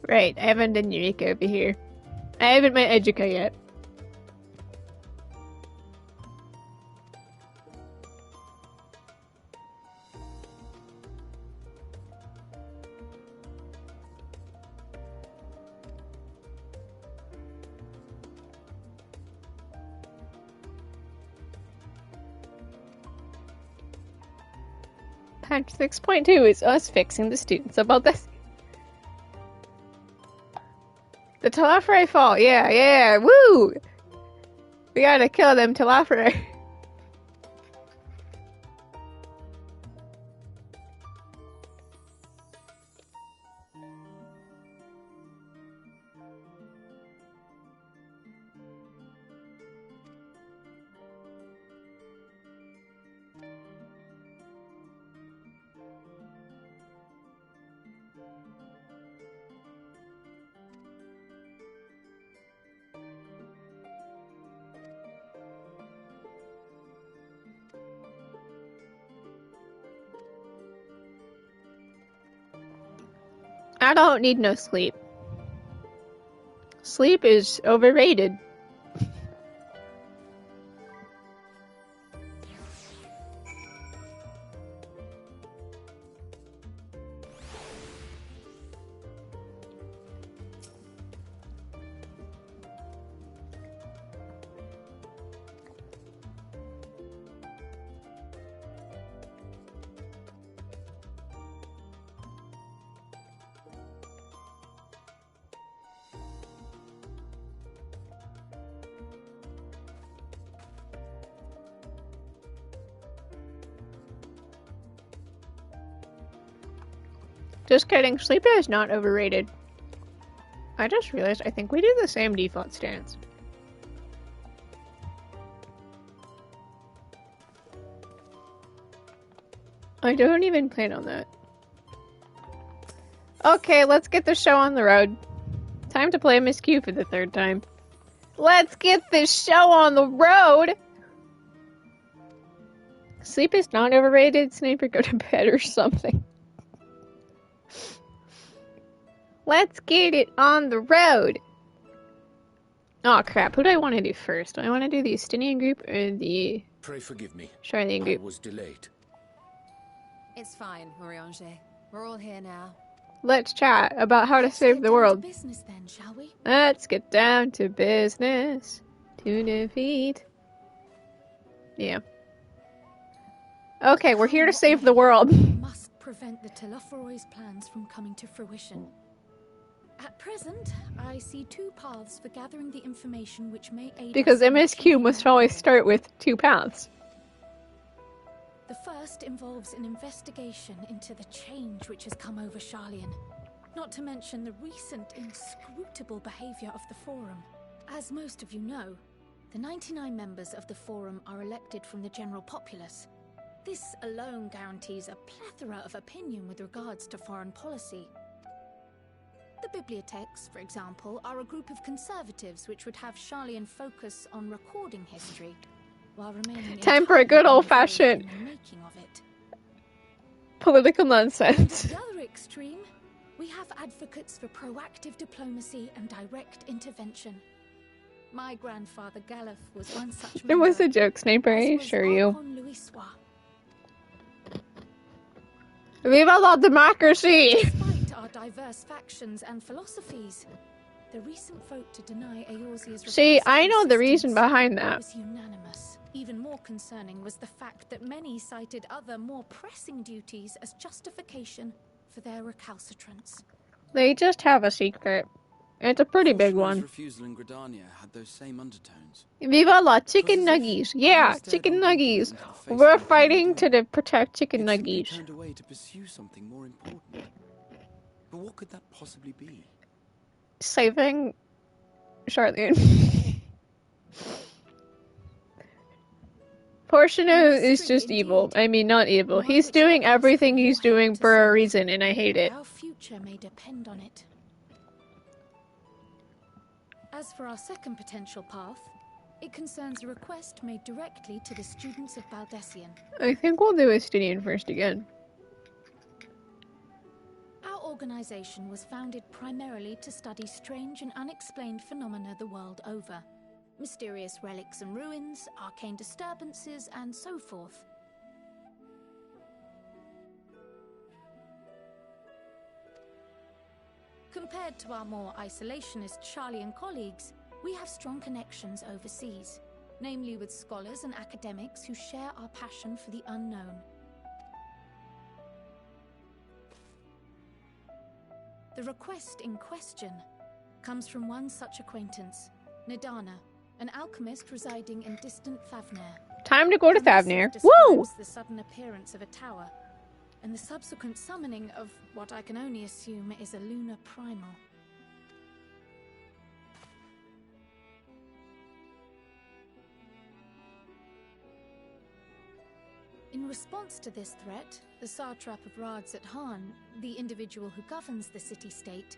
Right, I haven't done Eureka over here. I haven't met Educa yet. Patch 6.2 is us fixing the students about this. The Telafri fall, yeah, woo! We gotta kill them Telafri. I don't need no sleep. Sleep is overrated. Just kidding. Sleep is not overrated. I just realized I think we do the same default stance. I don't even plan on that. Okay, let's get the show on the road. Time to play Miss Q for the third time. Let's get this show on the road! Sleep is not overrated. Sniper, go to bed or something. Let's get it on the road! Oh crap, who do I want to do first? Do I want to do the Estinian group or the... Pray forgive me. Charlian group? I was delayed. It's fine, Moriange. We're all here now. Let's chat about how to save the world. Business then, shall we? Let's get down to business. To defeat. Yeah. Okay, we're here to save the world. Must prevent the Telophoroid's plans from coming to fruition. At present, I see two paths for gathering the information which may aid Because us in MSQ achieving must our always goal. start with two paths. The first involves an investigation into the change which has come over Charlian, not to mention the recent inscrutable behavior of the Forum. As most of you know, the 99 members of the Forum are elected from the general populace. This alone guarantees a plethora of opinion with regards to foreign policy. The bibliotheques, for example, are a group of conservatives which would have Charlian focus on recording history, while remaining Time for a good old-fashioned making of it. political nonsense. At the other extreme, we have advocates for proactive diplomacy and direct intervention. My grandfather Galef was one such It was member, a joke, Sniper, I assure you. Archon Louisois. Viva la democracy! Despite our diverse factions and philosophies, the recent vote to deny Eorzea's See, request I for know the reason assistance behind that. was unanimous. Even more concerning was the fact that many cited other, more pressing duties as justification for their recalcitrance. They just have a secret. It's a pretty big Fortuna's one. refusal in Gridania had those same undertones. Viva la chicken nuggies! Yeah, chicken nuggies! We're fighting to protect chicken It simply nuggies. turned away to pursue something more important. But what could that possibly be? Saving Charlian. Fortuno is just evil. I mean, not evil. He's doing everything he's doing for a reason, and I hate it. Our future may depend on it. As for our second potential path, it concerns a request made directly to the students of Baldessian. I think we'll do Estinian first again. Our organization was founded primarily to study strange and unexplained phenomena the world over. Mysterious relics and ruins, arcane disturbances, and so forth. Compared to our more isolationist Charlian colleagues, we have strong connections overseas, namely with scholars and academics who share our passion for the unknown. The request in question comes from one such acquaintance, Nidana, an alchemist residing in distant Thavnair. Time to go to Thavnair. Woo! Woo! The sudden appearance of a tower, and the subsequent summoning of what I can only assume is a lunar primal. In response to this threat, the satrap of Rads at Han, the individual who governs the city-state,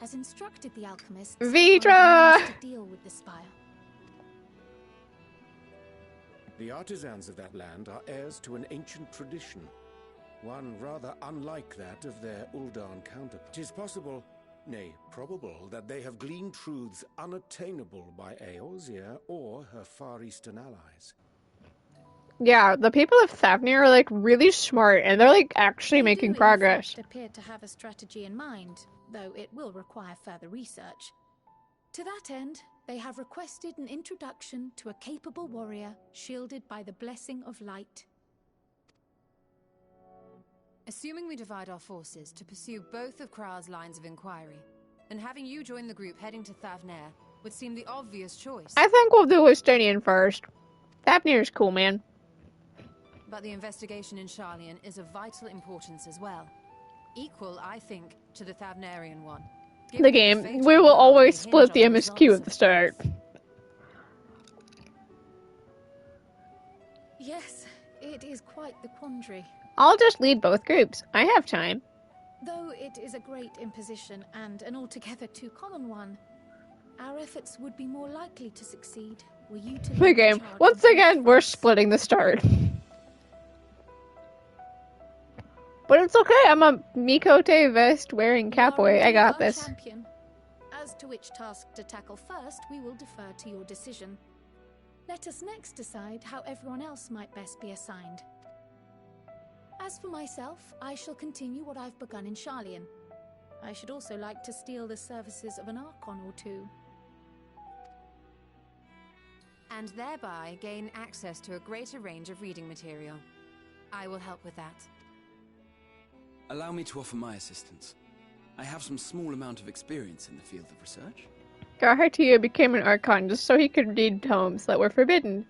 has instructed the alchemists Vidra! to deal with the spire. The artisans of that land are heirs to an ancient tradition, one rather unlike that of their Uldan counterpart. It is possible, nay, probable, that they have gleaned truths unattainable by Eorzea or her Far Eastern allies. Yeah, the people of Thavnair are like really smart, and they're like actually making They do, progress. in fact, appear to have a strategy in mind, though it will require further research. To that end, they have requested an introduction to a capable warrior shielded by the blessing of light. Assuming we divide our forces to pursue both of Krar's lines of inquiry, then having you join the group heading to Thavnair would seem the obvious choice. I think we'll do Estinian first. Thavnair's cool, man. But the investigation in Charlian is of vital importance as well. Equal, I think, to the Thavnarian one. The game. We will always split the MSQ at the start. Yes, it is quite the quandary. I'll just lead both groups. I have time. Though it is a great imposition and an altogether too common one, our efforts would be more likely to succeed were you to The game. Once again, we're splitting the start. But it's okay, I'm a Mikote vest wearing Catboy. I got this. Champion. As to which task to tackle first, we will defer to your decision. Let us next decide how everyone else might best be assigned. As for myself, I shall continue what I've begun in Sharlayan. I should also like to steal the services of an Archon or two. And thereby gain access to a greater range of reading material. I will help with that. Allow me to offer my assistance. I have some small amount of experience in the field of research. Garhartia became an Archon just so he could read tomes that were forbidden.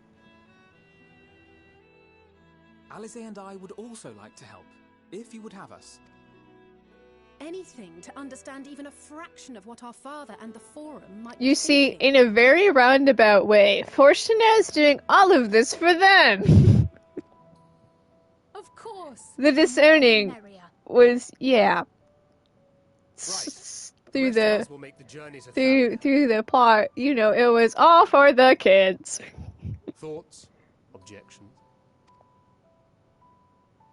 LII and I would also like to help, if you would have us. Anything to understand even a fraction of what our father and the Forum might You see, in a very roundabout way, Fortuna is doing all of this for them. Of course. The disowning was, yeah. Through the plot, you know, it was all for the kids. Thoughts? Objections?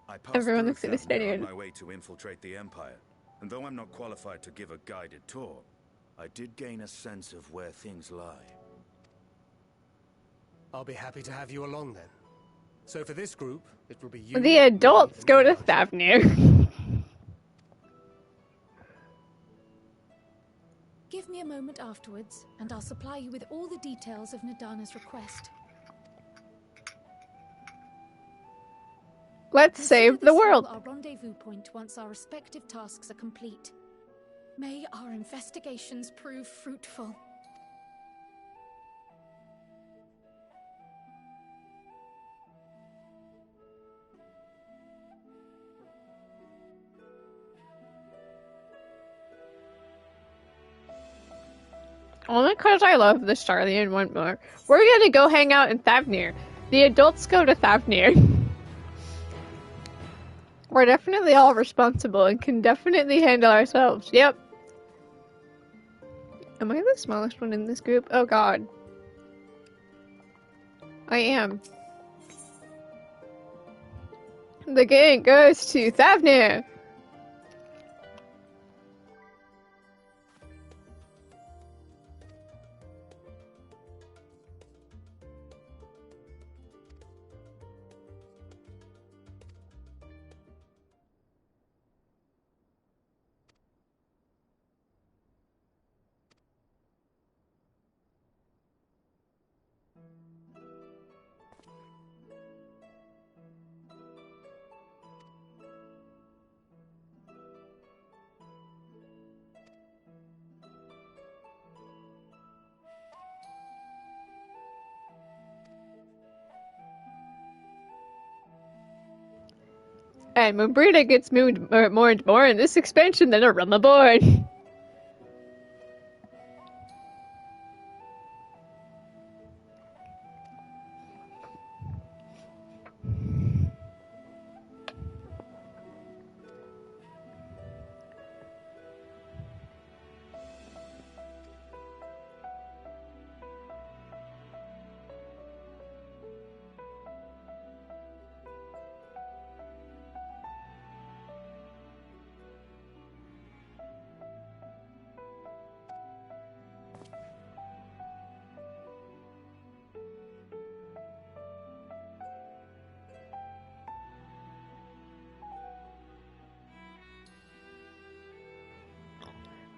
I passed Everyone through looks at the Thavnir stadium. on my way to infiltrate the Empire, and though I'm not qualified to give a guided tour, I did gain a sense of where things lie. I'll be happy to have you along then. So for this group, it will be you. The adults go to Thavnir. Give me a moment afterwards, and I'll supply you with all the details of Nadana's request. Let's save the world. Our rendezvous point once our respective tasks are complete. May our investigations prove fruitful. Only because I love the Sharlayan one more. We're gonna go hang out in Thavnir. The adults go to Thavnir. We're definitely all responsible and can definitely handle ourselves. Yep. Am I the smallest one in this group? Oh god. I am. The gang goes to Thavnir. And when Brita gets moved more and more in this expansion, then I'll run the board.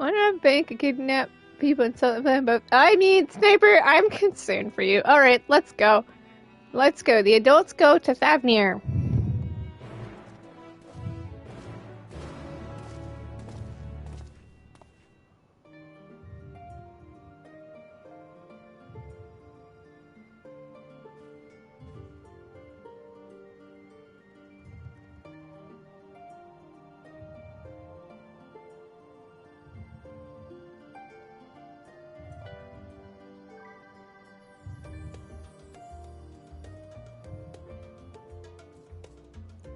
Why not bank and kidnap people and sell them? But I mean, Sniper, I'm concerned for you. Alright, let's go. Let's go. The adults go to Thavnir.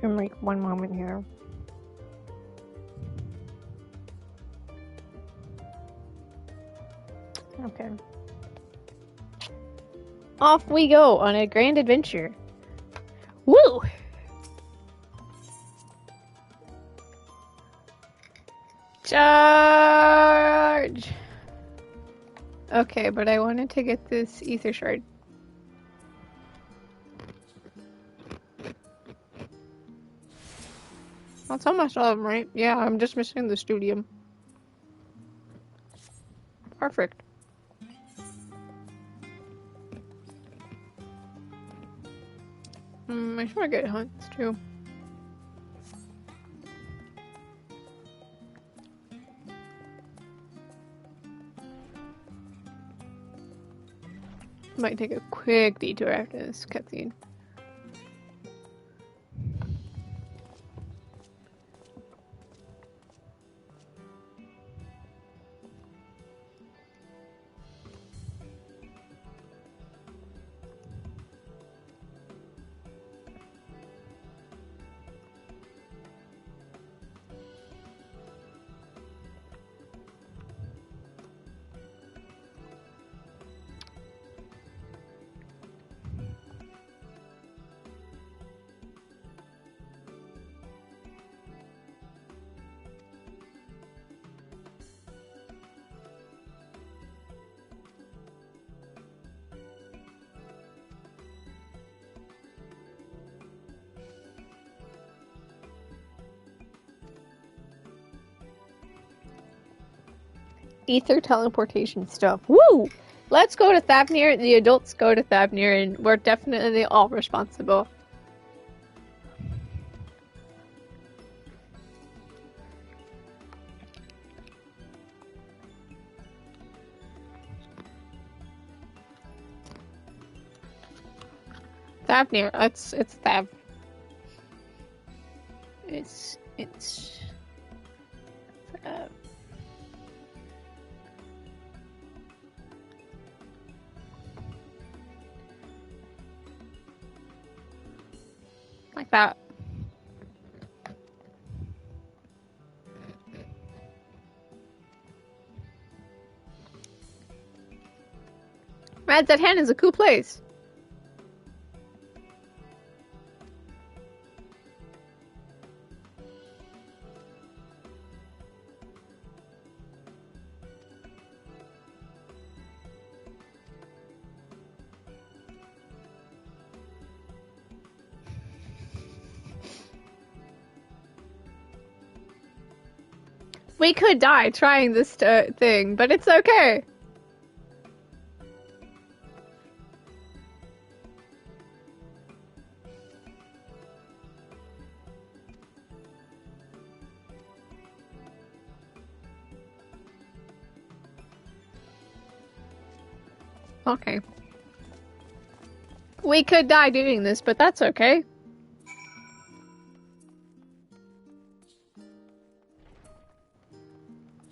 in like one moment here. Okay. Off we go on a grand adventure. Woo! Charge! Okay, but I wanted to get this Aether shard. That's almost all of them, right? Yeah, I'm just missing the studium. Perfect. I just want to get hunts too. Might take a quick detour after this cutscene. Aether teleportation stuff. Woo! Let's go to Thavnir. The adults go to Thavnir, and we're definitely all responsible. Thavnir. It's Thav. It's like that. Rad's at Hand is a cool place. We could die trying this thing, but it's okay. Okay. We could die doing this, but that's okay.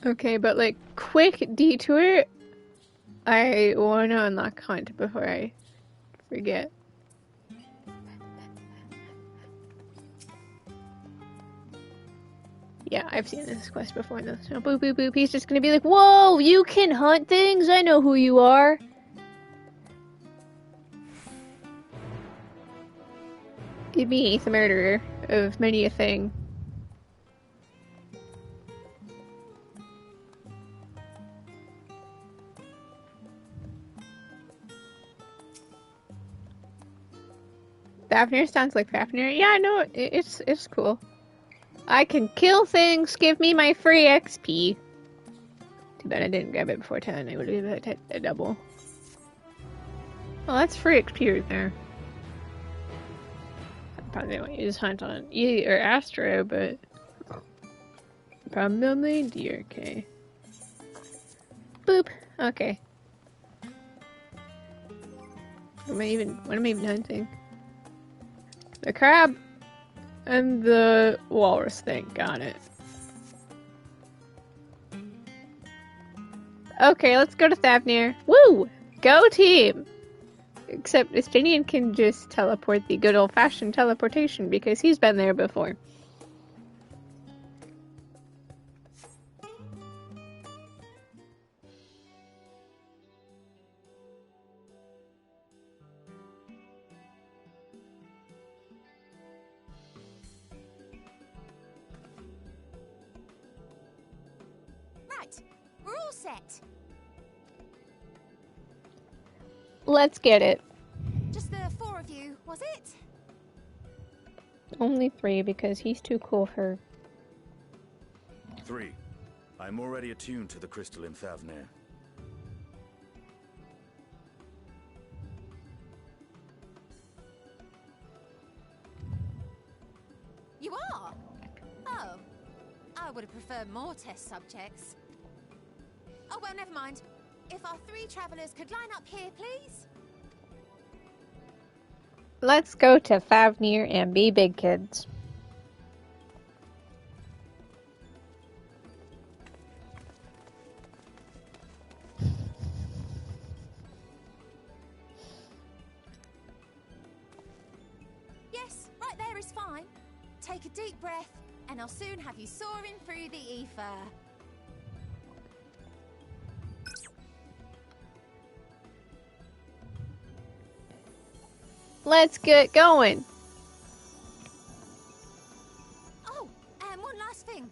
Okay, but like, quick detour. I wanna unlock Hunt before I forget. Yeah, I've seen this quest before though. So boop boop boop, he's just gonna be like, whoa, you can hunt things? I know who you are. It be the murderer of many a thing. Fafnir sounds like Fafnir. Yeah, I know, it's cool. I can kill things, give me my free XP. Too bad I didn't grab it before 10, I would have had a double. Well, that's free XP right there. I probably won't use Hunt on E or Astro, but probably DRK. Boop. Okay. What am I even hunting? The crab and the walrus thing. Got it. Okay, let's go to Thavnir. Woo! Go team! Except Estinian can just teleport the good old-fashioned teleportation because he's been there before. Right, we're all set. Let's get it. Just the 4 of you, was it? Only 3 because he's too cool for... 3. I'm already attuned to the crystal in Thavnir. You are? Oh. I would have preferred more test subjects. Oh, well, never mind. If our 3 travelers could line up here, please. Let's go to Thavnir and be big kids. Yes, right there is fine. Take a deep breath, and I'll soon have you soaring through the ether. Let's get going. Oh, and one last thing.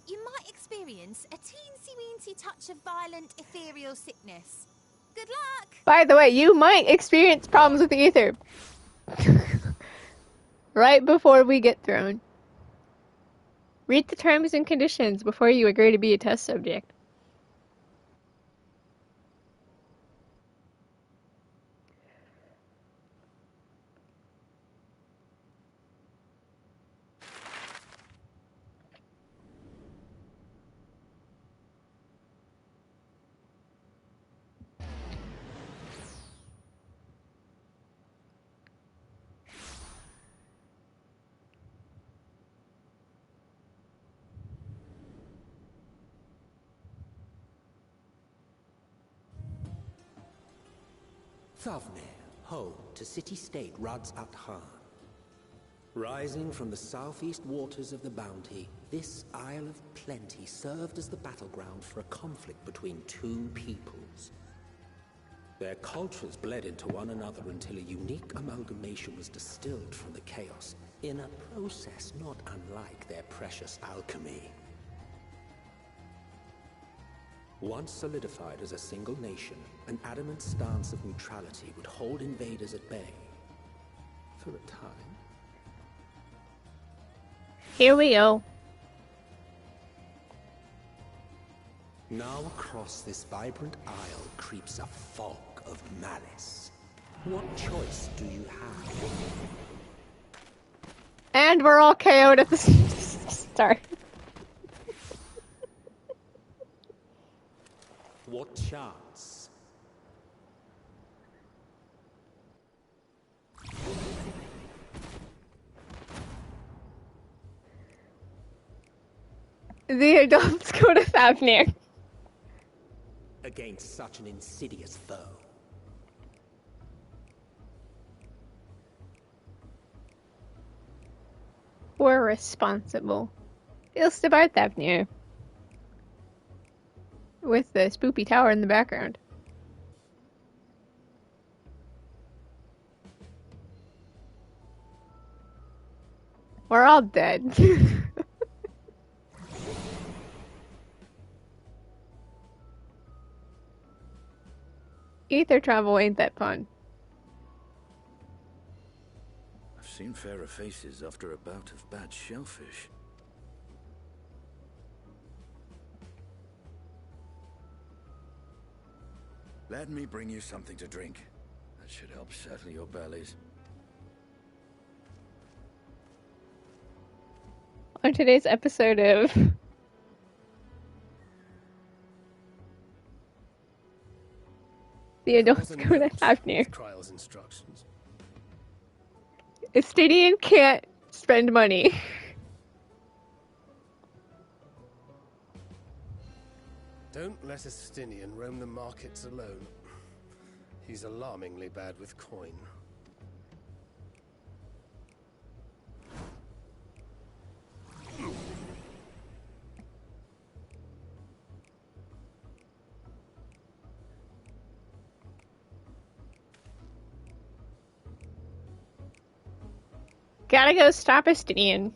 You might experience a teensy-weensy touch of violent ethereal sickness. Good luck! By the way, you might experience problems with the ether. Right before we get thrown. Read the terms and conditions before you agree to be a test subject. Thavnir, home to city-state Rads Athan. Rising from the southeast waters of the Bounty, this Isle of Plenty served as the battleground for a conflict between 2 peoples. Their cultures bled into one another until a unique amalgamation was distilled from the chaos, in a process not unlike their precious alchemy. Once solidified as a single nation, an adamant stance of neutrality would hold invaders at bay. For a time. Here we go. Now across this vibrant isle creeps a fog of malice. What choice do you have? And we're all KO'd at the start. What chance? The adults go to Thavnir. Against such an insidious foe. We're responsible. Feels about Thavnir. With the spoopy tower in the background. We're all dead. Ether travel ain't that fun. I've seen fairer faces after a bout of bad shellfish. Let me bring you something to drink. That should help settle your bellies. On today's episode of The adults go to Thavnir. Kryle's instructions. Estadian can't spend money. Don't let a Stinian roam the markets alone. He's alarmingly bad with coin. Gotta go stop Estinian.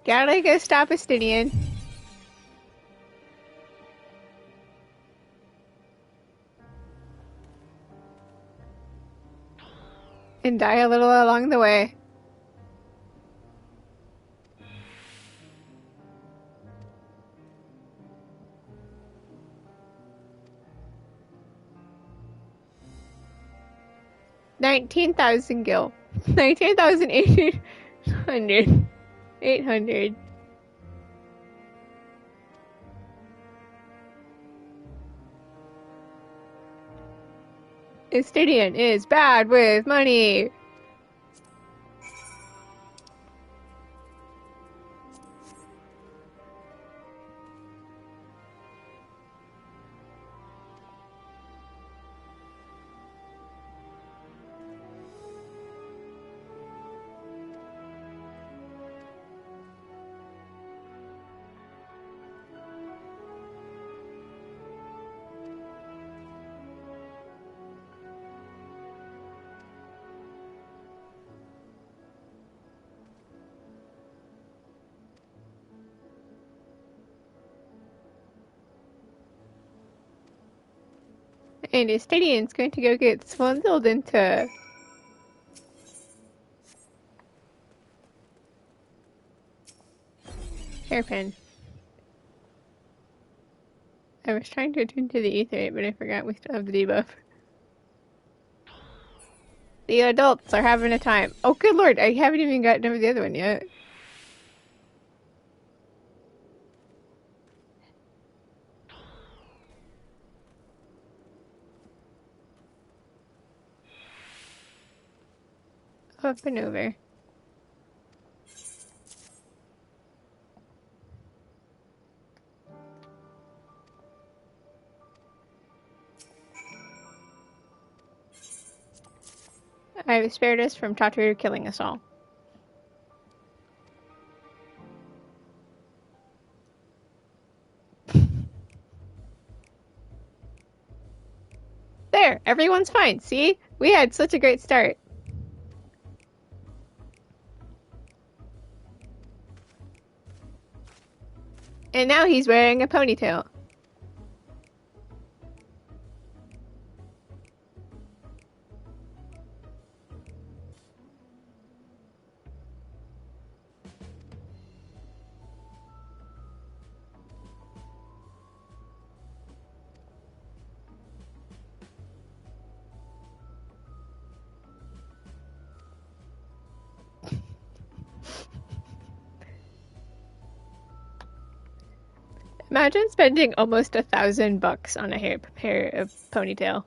Gotta go stop Estinian. And die a little along the way. $19,000 gil. 19,800. 800. Estinian is bad with money. And Estinian's going to go get swindled into hairpin. I was trying to attune to the Aether, but I forgot we still have the debuff. The adults are having a time. Oh, good lord, I haven't even gotten over the other one yet. Up and over. I have spared us from Tatu killing us all. There, everyone's fine. See? We had such a great start. And now he's wearing a ponytail. Imagine spending almost $1,000 on a hair of ponytail.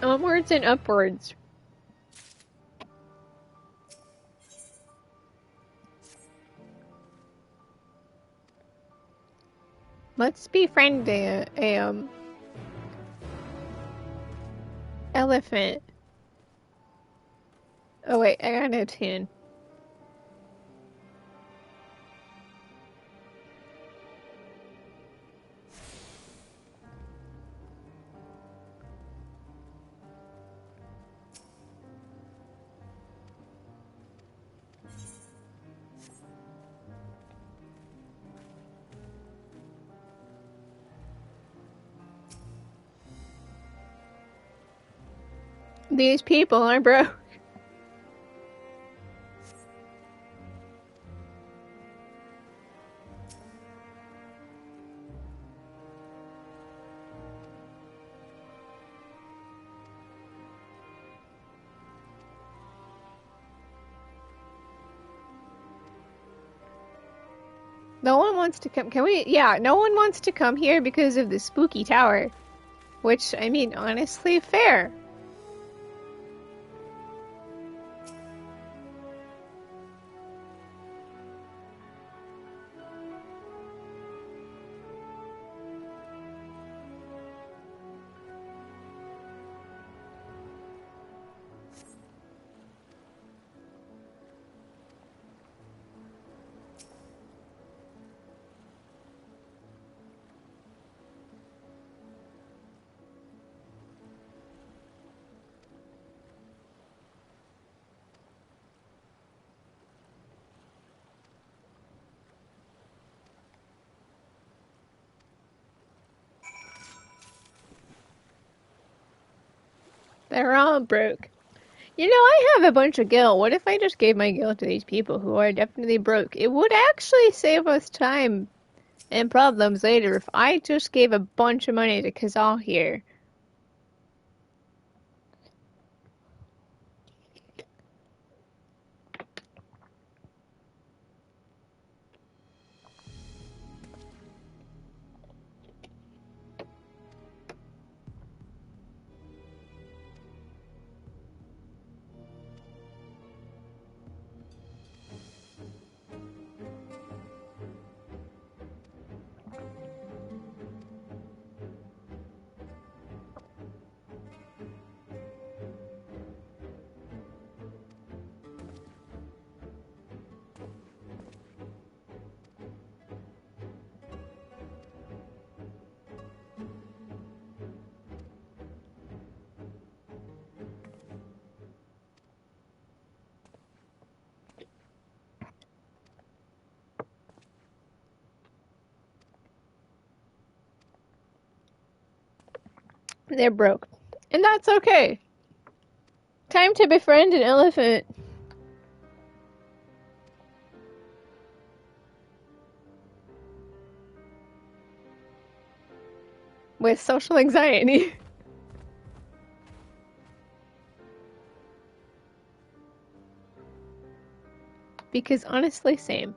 Onwards and upwards. Let's befriend elephant. Oh wait, I got a tune. These people are broke. No one wants to come. Can we? Yeah, no one wants to come here because of the spooky tower. Which, I mean, honestly, fair. They're all broke. You know, I have a bunch of gil. What if I just gave my gil to these people who are definitely broke? It would actually save us time and problems later if I just gave a bunch of money to Kazal here. They're broke. And that's okay. Time to befriend an elephant. With social anxiety. Because honestly, same.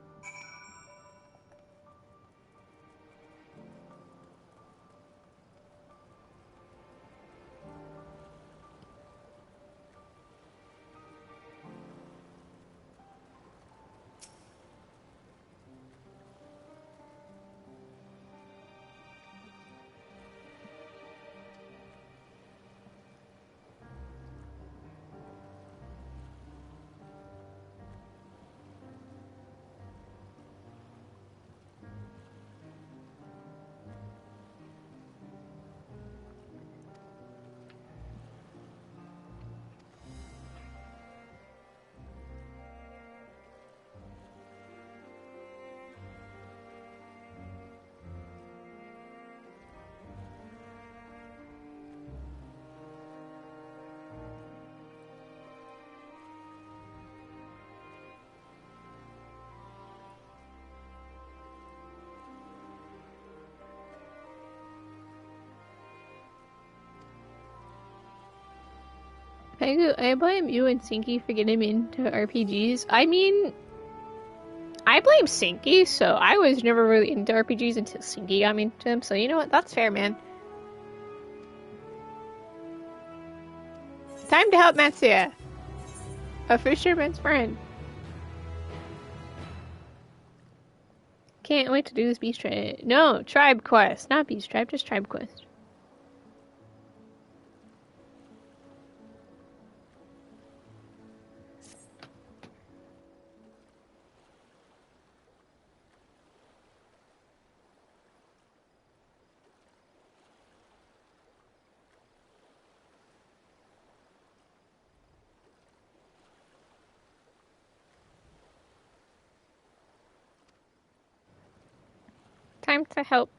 I blame you and Sinky for getting me into RPGs. I mean, I blame Sinky, so I was never really into RPGs until Sinky got me into them, so you know what? That's fair, man. Time to help Matsuya. A fisherman's friend. Can't wait to do this beast tribe. No, tribe quest. Not beast tribe, just tribe quest. Time to help.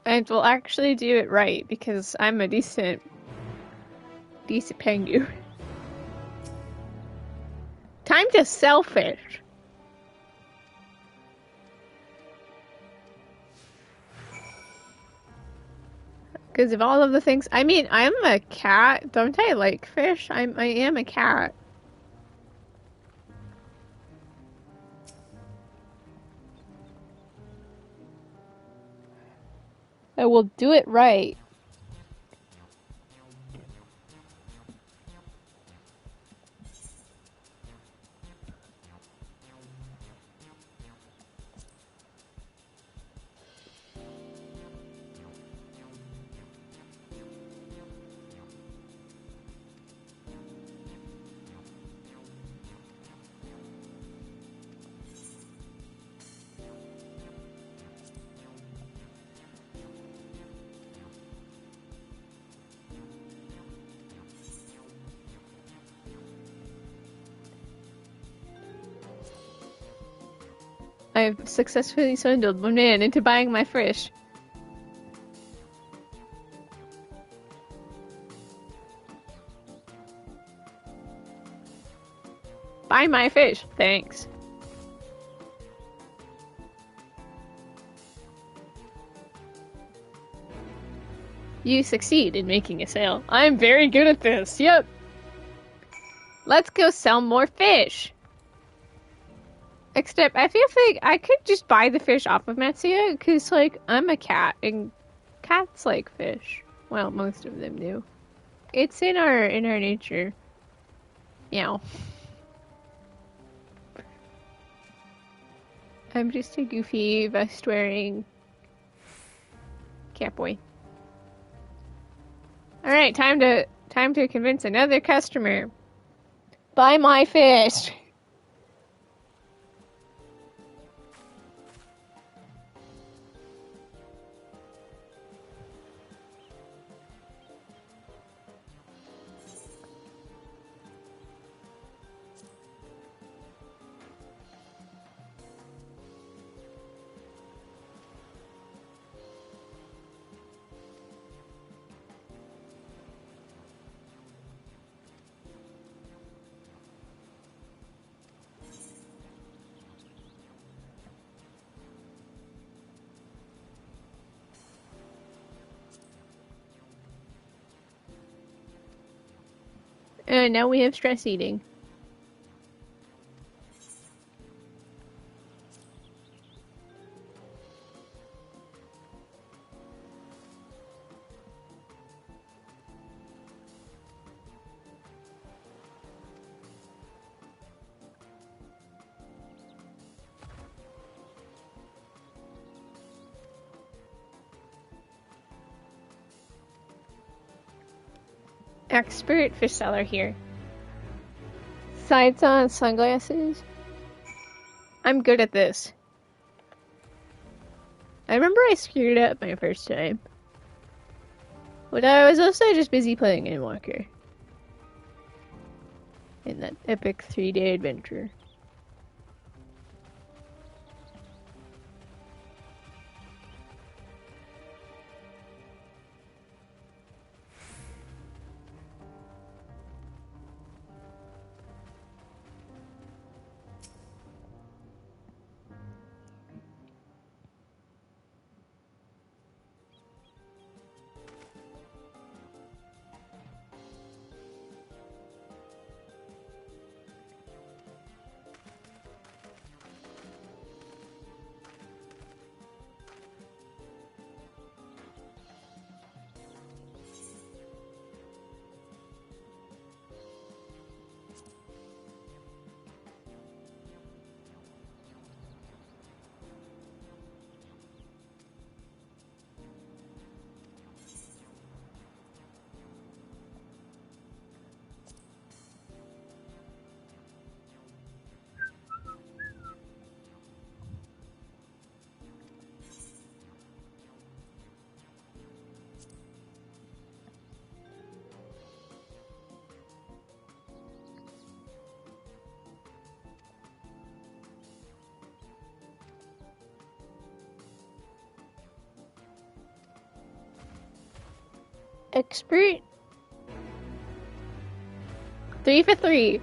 And we'll actually do it right because I'm a decent pengu. Time to sell fish. Because of all of the things, I mean, I'm a cat. Don't I like fish? I am a cat. I will do it right. I've successfully swindled one man into buying my fish. Buy my fish, thanks. You succeed in making a sale. I'm very good at this, yep. Let's go sell more fish. Except, I feel like I could just buy the fish off of Matsuya, because, like, I'm a cat, and cats like fish. Well, most of them do. It's in our nature. Meow. I'm just a goofy, vest-wearing cat boy. Alright, time to convince another customer. Buy my fish! And now we have stress eating. Expert fish seller here. Sights on, sunglasses. I'm good at this. I remember I screwed up my first time. But I was also just busy playing Endwalker. In that epic 3-day adventure. Expert. 3 for 3.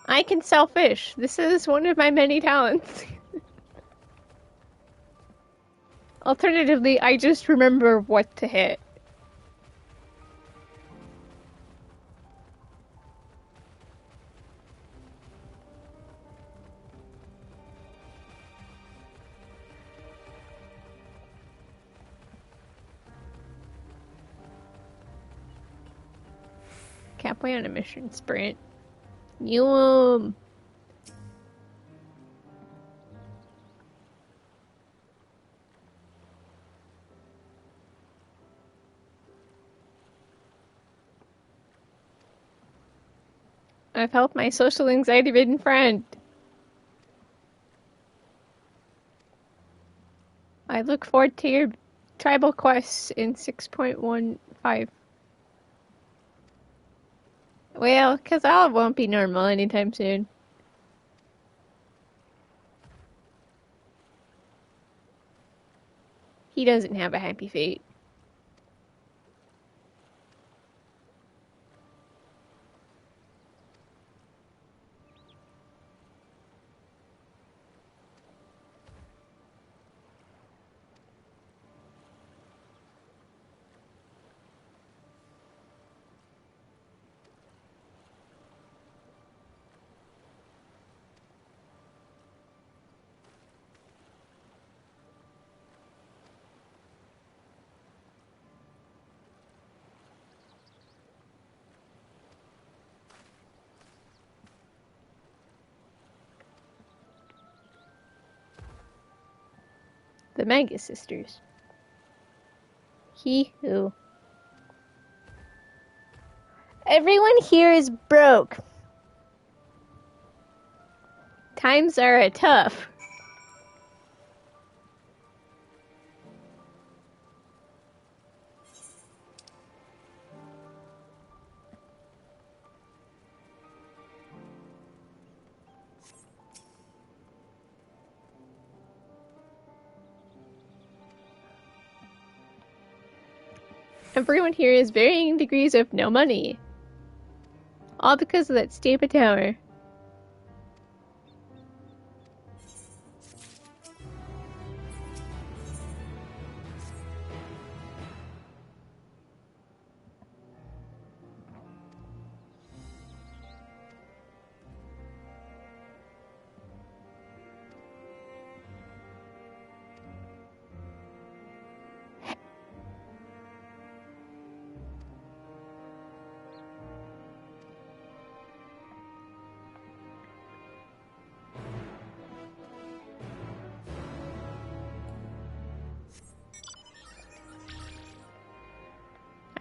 I can sell fish. This is one of my many talents. Alternatively, I just remember what to hit. Catboy on a mission sprint. Yum. I've helped my social anxiety-ridden friend. I look forward to your tribal quests in 6.15. Well, cause I won't be normal anytime soon. He doesn't have a happy fate. The Mega Sisters. Hee-hoo. Everyone here is broke. Times are tough. Everyone here is varying degrees of no money. All because of that stupid tower.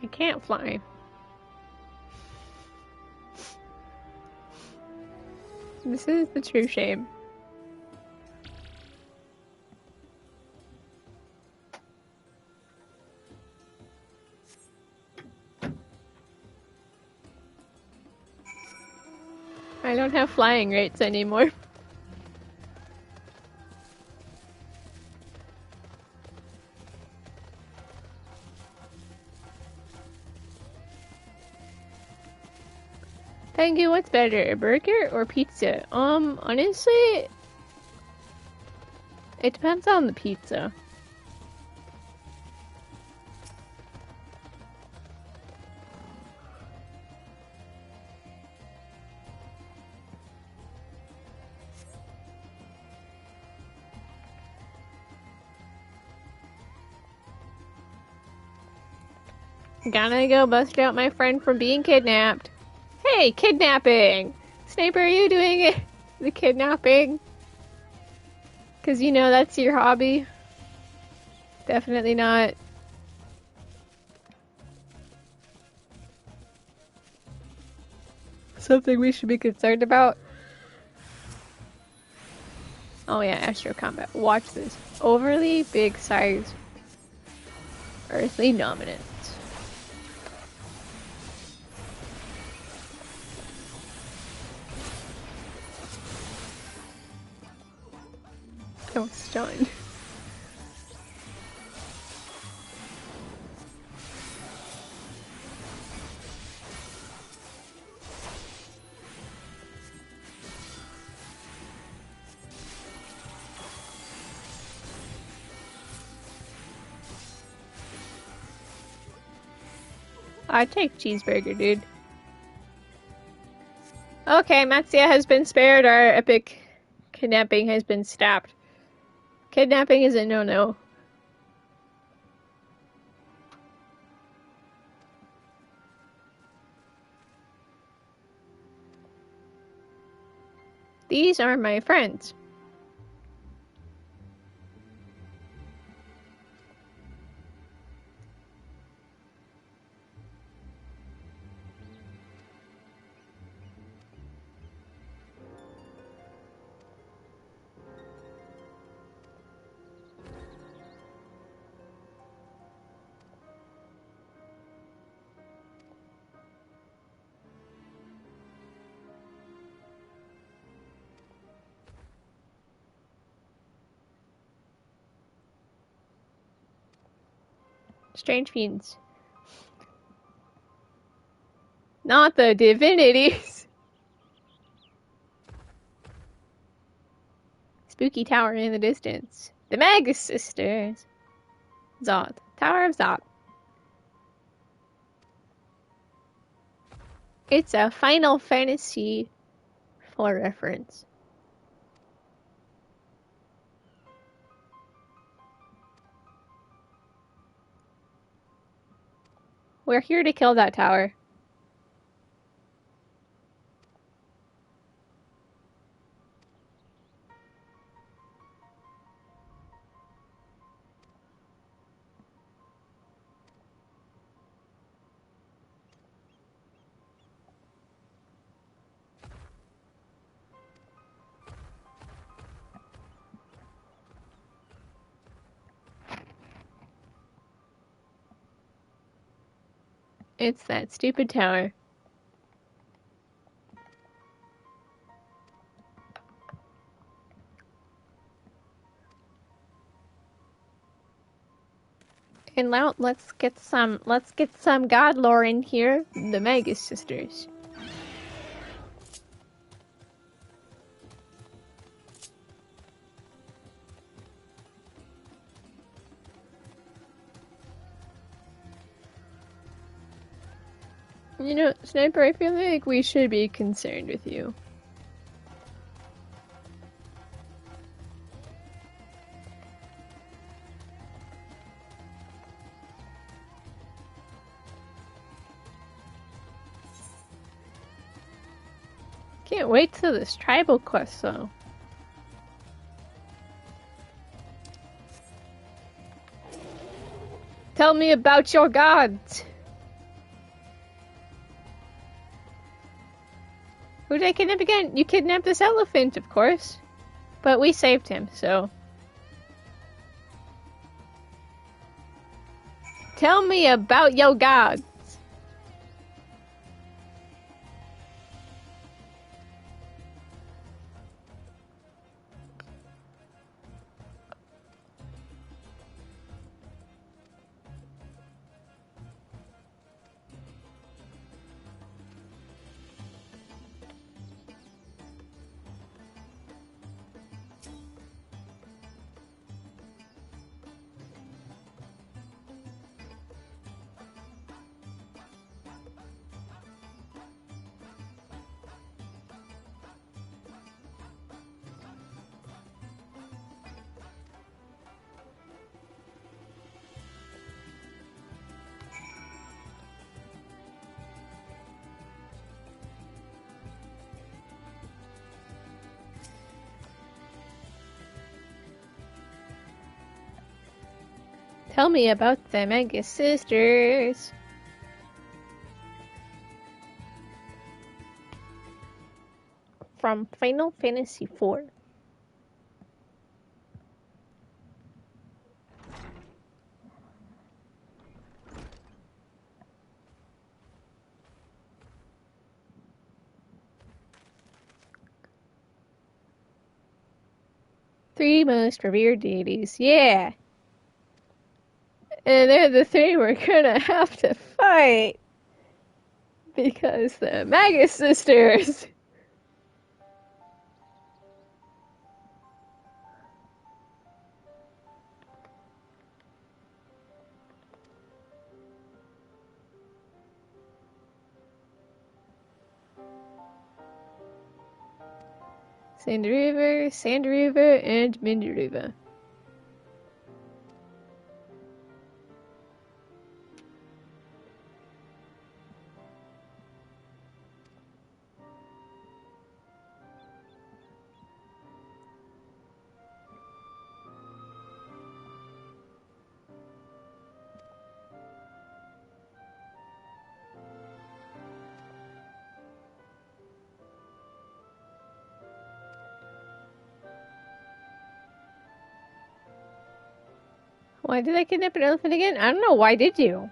I can't fly. This is the true shame. I don't have flying rates anymore. Thank you, what's better, a burger or pizza? Honestly, it depends on the pizza. Gotta go bust out my friend from being kidnapped. Hey, kidnapping! Sniper, are you doing it? The kidnapping? Cause you know that's your hobby? Definitely not. Something we should be concerned about? Oh yeah, Astro Combat. Watch this. Overly big size earthly dominance. almost done. I'd take cheeseburger, dude. Okay, Matsuya has been spared. Our epic kidnapping has been stopped. Kidnapping is a no-no. These are my friends. Strange fiends. Not the divinities. Spooky tower in the distance. The Magus Sisters. Zod. Tower of Zod. It's a Final Fantasy for reference. We're here to kill that tower. It's that stupid tower. And now let's get some god lore in here. The Magus Sisters. You know, Sniper, I feel like we should be concerned with you. Can't wait till this tribal quest, though. Tell me about your gods! Who did I kidnap again? You kidnapped this elephant, of course. But we saved him, so... Tell me about your gods! Tell me about the Magus Sisters. From Final Fantasy IV. 3 most revered deities. Yeah. And they're the 3 we're gonna have to fight. Because the Magus sisters. Sand River, and Mind River. Why did I kidnap an elephant again? I don't know. Why did you?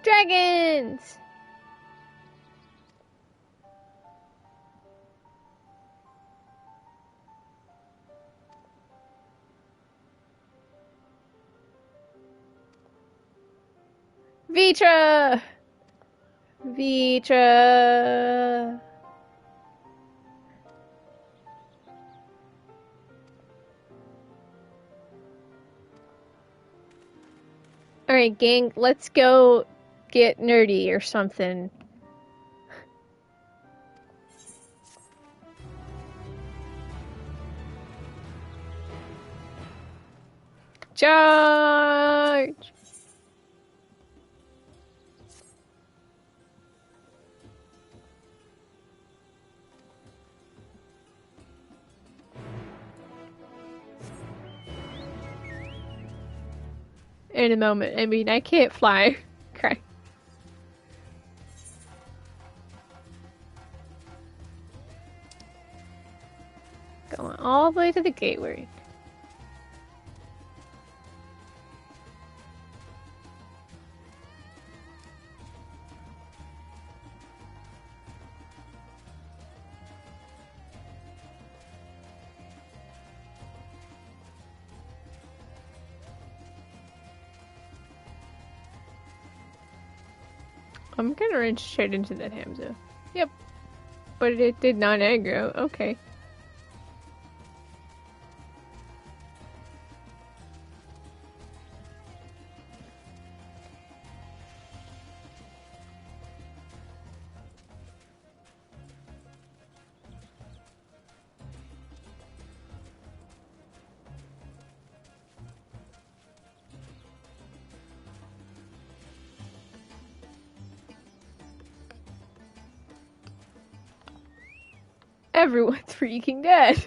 Dragons! Vitra! Vitra! Alright, gang, let's go get nerdy or something. Charge! In a moment. I mean, I can't fly. Okay. Going all the way to the gateway. I'm gonna run straight into that Hamza. Yep. But it did not aggro. Okay. Everyone's freaking dead.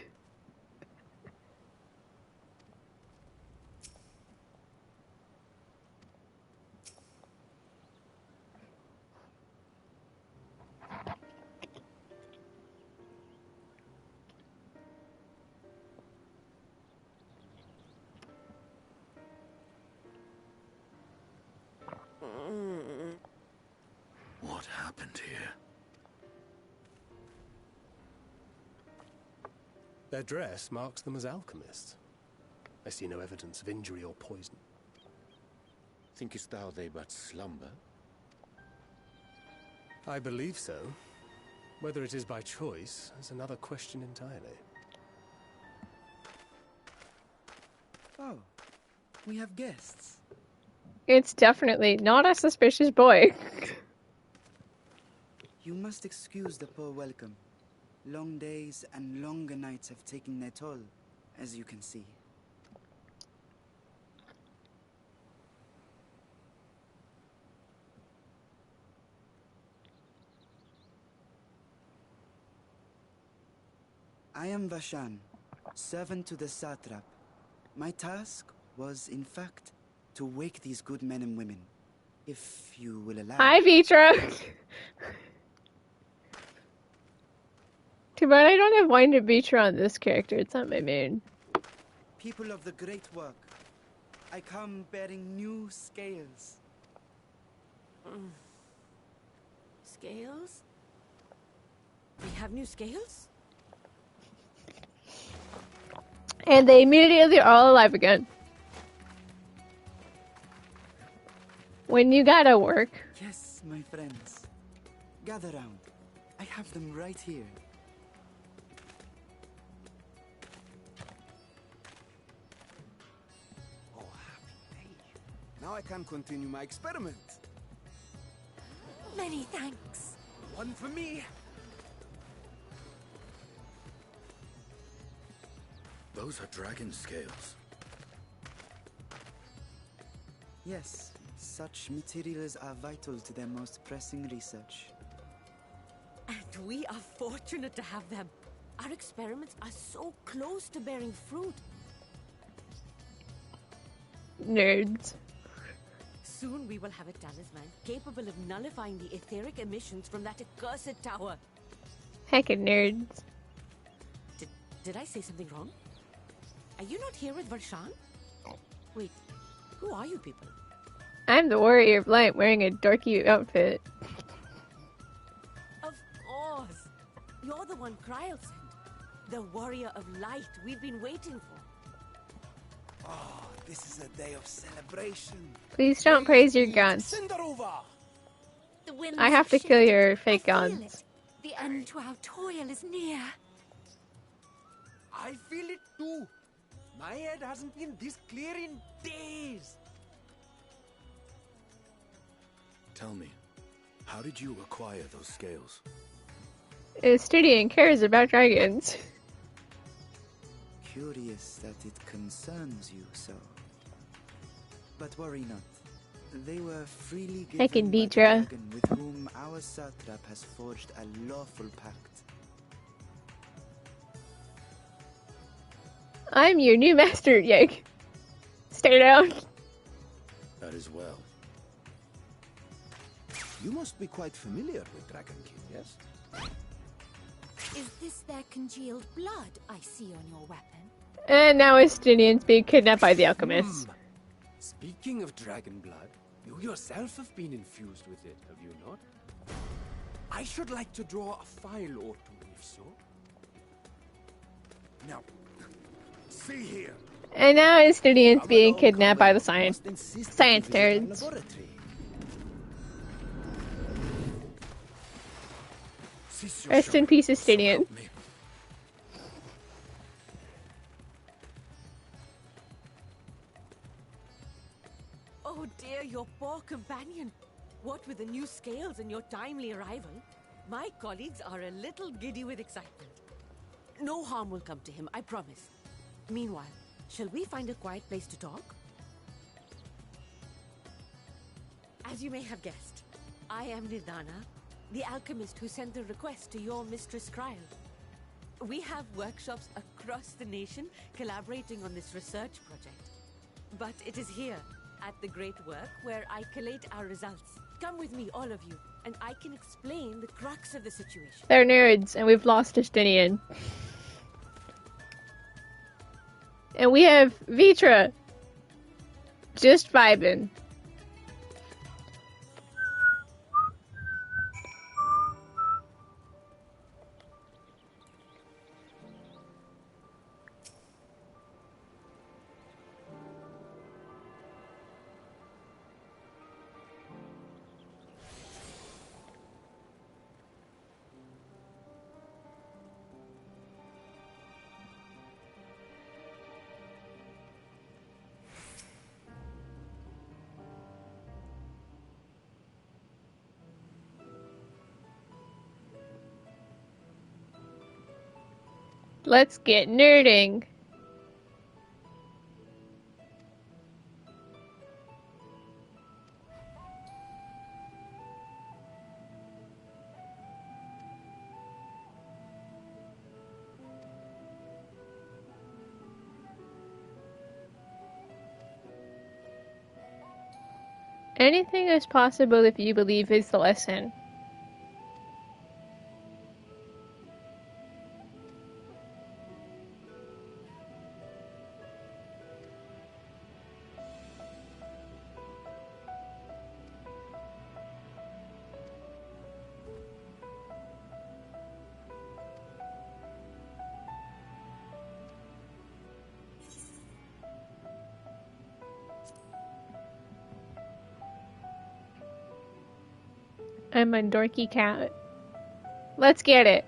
What happened here? Their dress marks them as alchemists. I see no evidence of injury or poison. Thinkest thou they but slumber? I believe so. Whether it is by choice is another question entirely. Oh, we have guests. It's definitely not a suspicious boy. You must excuse the poor welcome. Long days and longer nights have taken their toll, as you can see. I am Vashan, servant to the satrap. My task was, in fact, to wake these good men and women, if you will allow. Hi, Vitra! Too bad I don't have Wind of Vitra on this character. It's not my main. People of the great work, I come bearing new scales. Scales? We have new scales? And they immediately are all alive again. When you gotta work. Yes, my friends. Gather round. I have them right here. Oh, happy day. Now I can continue my experiment. Many thanks. One for me. Those are dragon scales. Yes, such materials are vital to their most pressing research. And we are fortunate to have them. Our experiments are so close to bearing fruit. Nerds. Soon we will have a talisman capable of nullifying the etheric emissions from that accursed tower. Heckin' nerds. Did I say something wrong? Are you not here with Varshan? Wait, who are you people? I'm the Warrior of Light wearing a dorky outfit. Of course! You're the one Kryl sent. The Warrior of Light we've been waiting for. Oh, this is a day of celebration. Please don't praise your guns. Send her over. The winds I have to kill your fake guns. The end to our toil is near. I feel it too. My head hasn't been this clear in days. Tell me, how did you acquire those scales? Stydian cares about dragons. Curious that it concerns you so. But worry not. They were freely given by the dragon with whom our satrap has forged a lawful pact. I'm your new master, Yeg. Stay down. That is well. You must be quite familiar with Dragon King, yes? Is this their congealed blood I see on your weapon? And now Stydian's being kidnapped by the alchemists. Speaking of dragon blood, you yourself have been infused with it, have you not? I should like to draw a file or two, if so. Now, see here. And now Stydian's being kidnapped by the science nerds. Rest in peace, Stydian. Oh dear, your poor companion. What with the new scales and your timely arrival, my colleagues are a little giddy with excitement. No harm will come to him, I promise. Meanwhile, shall we find a quiet place to talk? As you may have guessed, I am Nidana, the alchemist who sent the request to your Mistress Kryl. We have workshops across the nation collaborating on this research project. But it is here, at the Great Work, where I collate our results. Come with me, all of you, and I can explain the crux of the situation. They're nerds, and we've lost Stydian. And we have Vitra. Just vibing. Let's get nerding. Anything is possible if you believe is the lesson. I'm a dorky cat. Let's get it.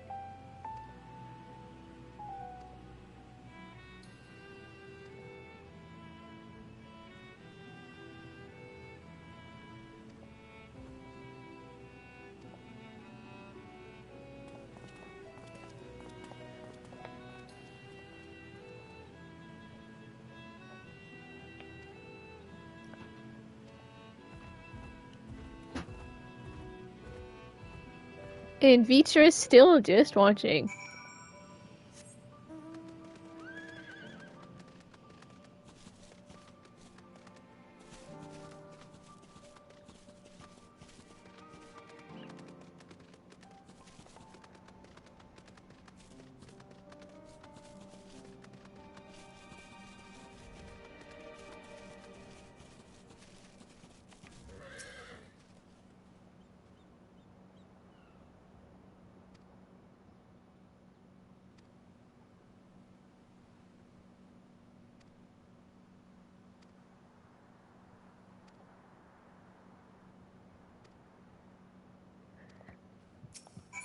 And Vitra is still just watching.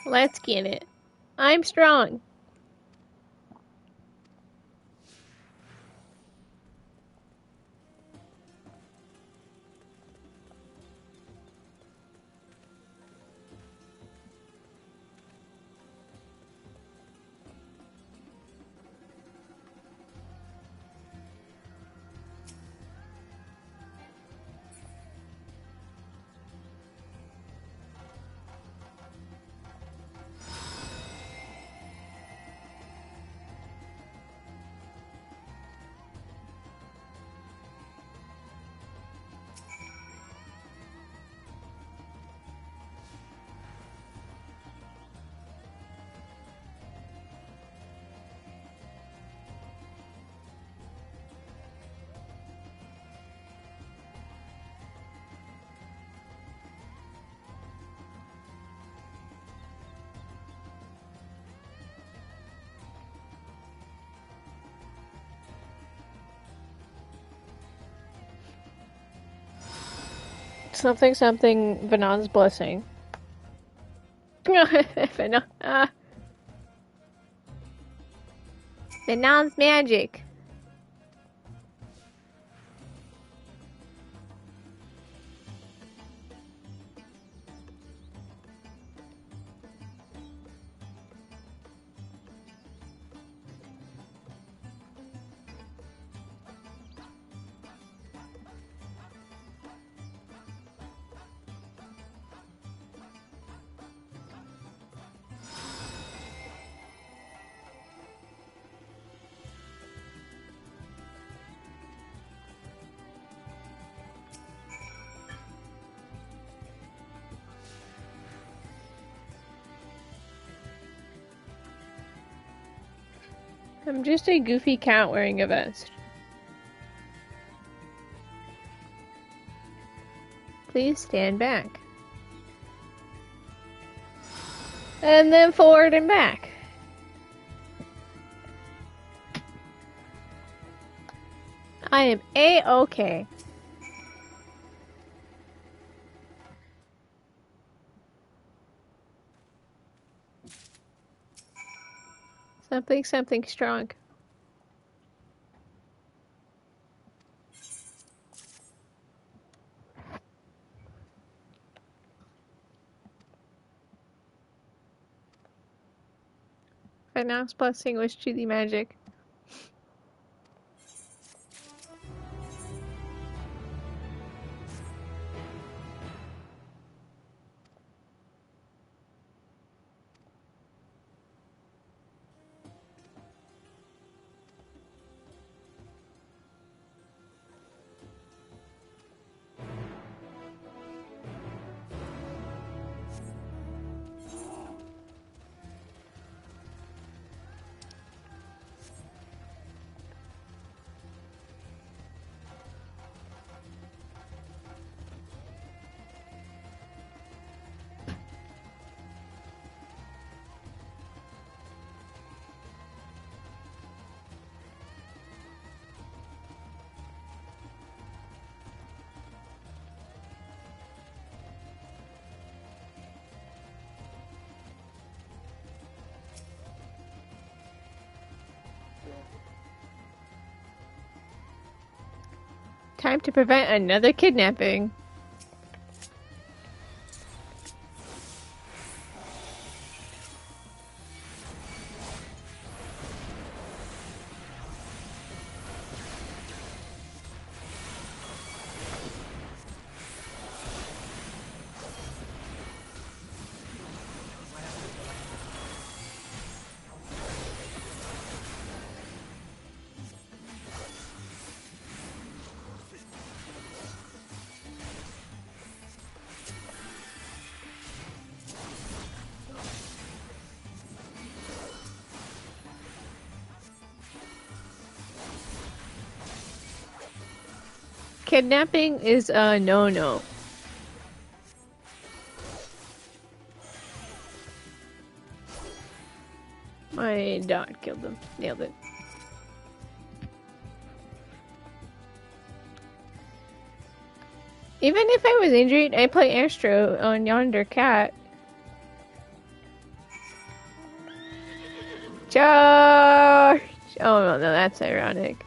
Let's get it. I'm strong. Something something Vanon's blessing. Vanon's magic. I'm just a goofy cat wearing a vest. Please stand back. And then forward and back. I am A-okay. Something something strong. Vanon's blessing was truly magic. Time to prevent another kidnapping. Kidnapping is a no-no. My dog killed them. Nailed it. Even if I was injured, I play Astro on Yonder Cat. Charge! Oh no, that's ironic.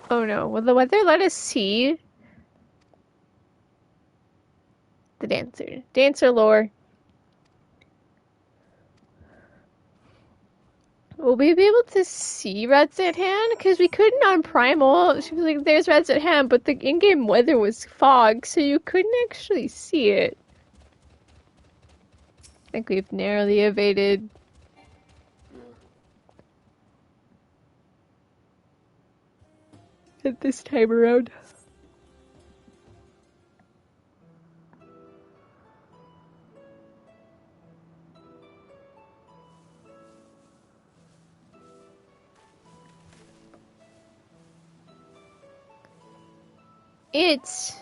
Oh no, will the weather let us see the dancer? Dancer lore. Will we be able to see Reds at Hand? Because we couldn't on Primal. She was like, there's Reds at Hand, but the in-game weather was fog, so you couldn't actually see it. I think we've narrowly evaded. At this time around. It's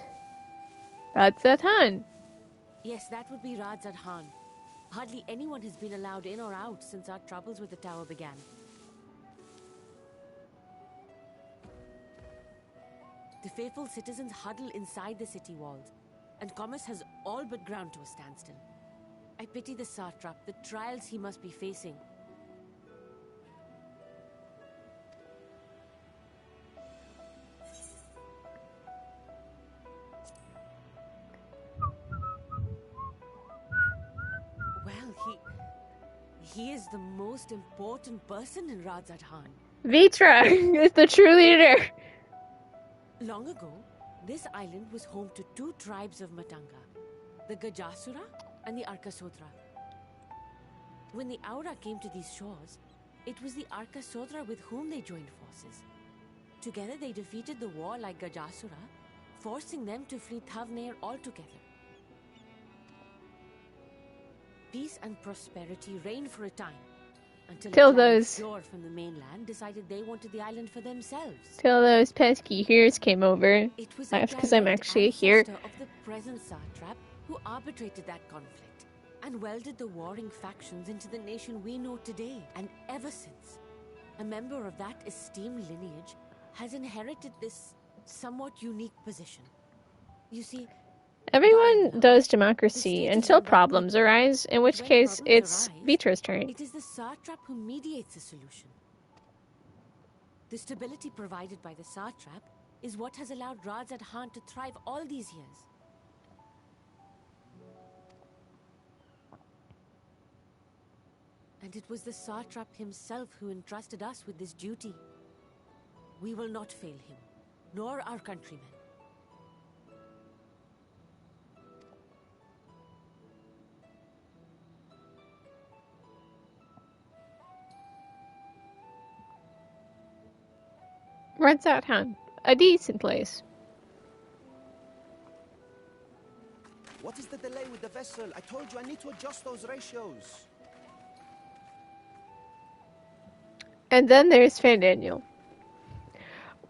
Radzatan. Yes, that would be Radzatan. Hardly anyone has been allowed in or out since our troubles with the tower began. The faithful citizens huddle inside the city walls, and commerce has all but ground to a standstill. I pity the satrap, the trials he must be facing. Well, he is the most important person in Radzatan. Vitra is the true leader. Long ago, this island was home to two tribes of Matanga, the Gajasura and the Arkasodra. When the Aura came to these shores, it was the Arkasodra with whom they joined forces. Together they defeated the warlike Gajasura, forcing them to flee Thavnair altogether. Peace and prosperity reigned for a time, until those pure from the mainland decided they wanted the island for themselves. Till those pesky hears came over. That's because I'm actually here. Of the present satrap who arbitrated that conflict and welded the warring factions into the nation we know today. And ever since, a member of that esteemed lineage has inherited this somewhat unique position. You see, everyone does democracy until problems arise, in which case it's Vitra's turn. It is the satrap who mediates the solution. The stability provided by the satrap is what has allowed Radzatan to thrive all these years. And it was the satrap himself who entrusted us with this duty. We will not fail him, nor our countrymen. Radzatan, a decent place. What is the delay with the vessel? I told you I need to adjust those ratios. And then there's Fandaniel.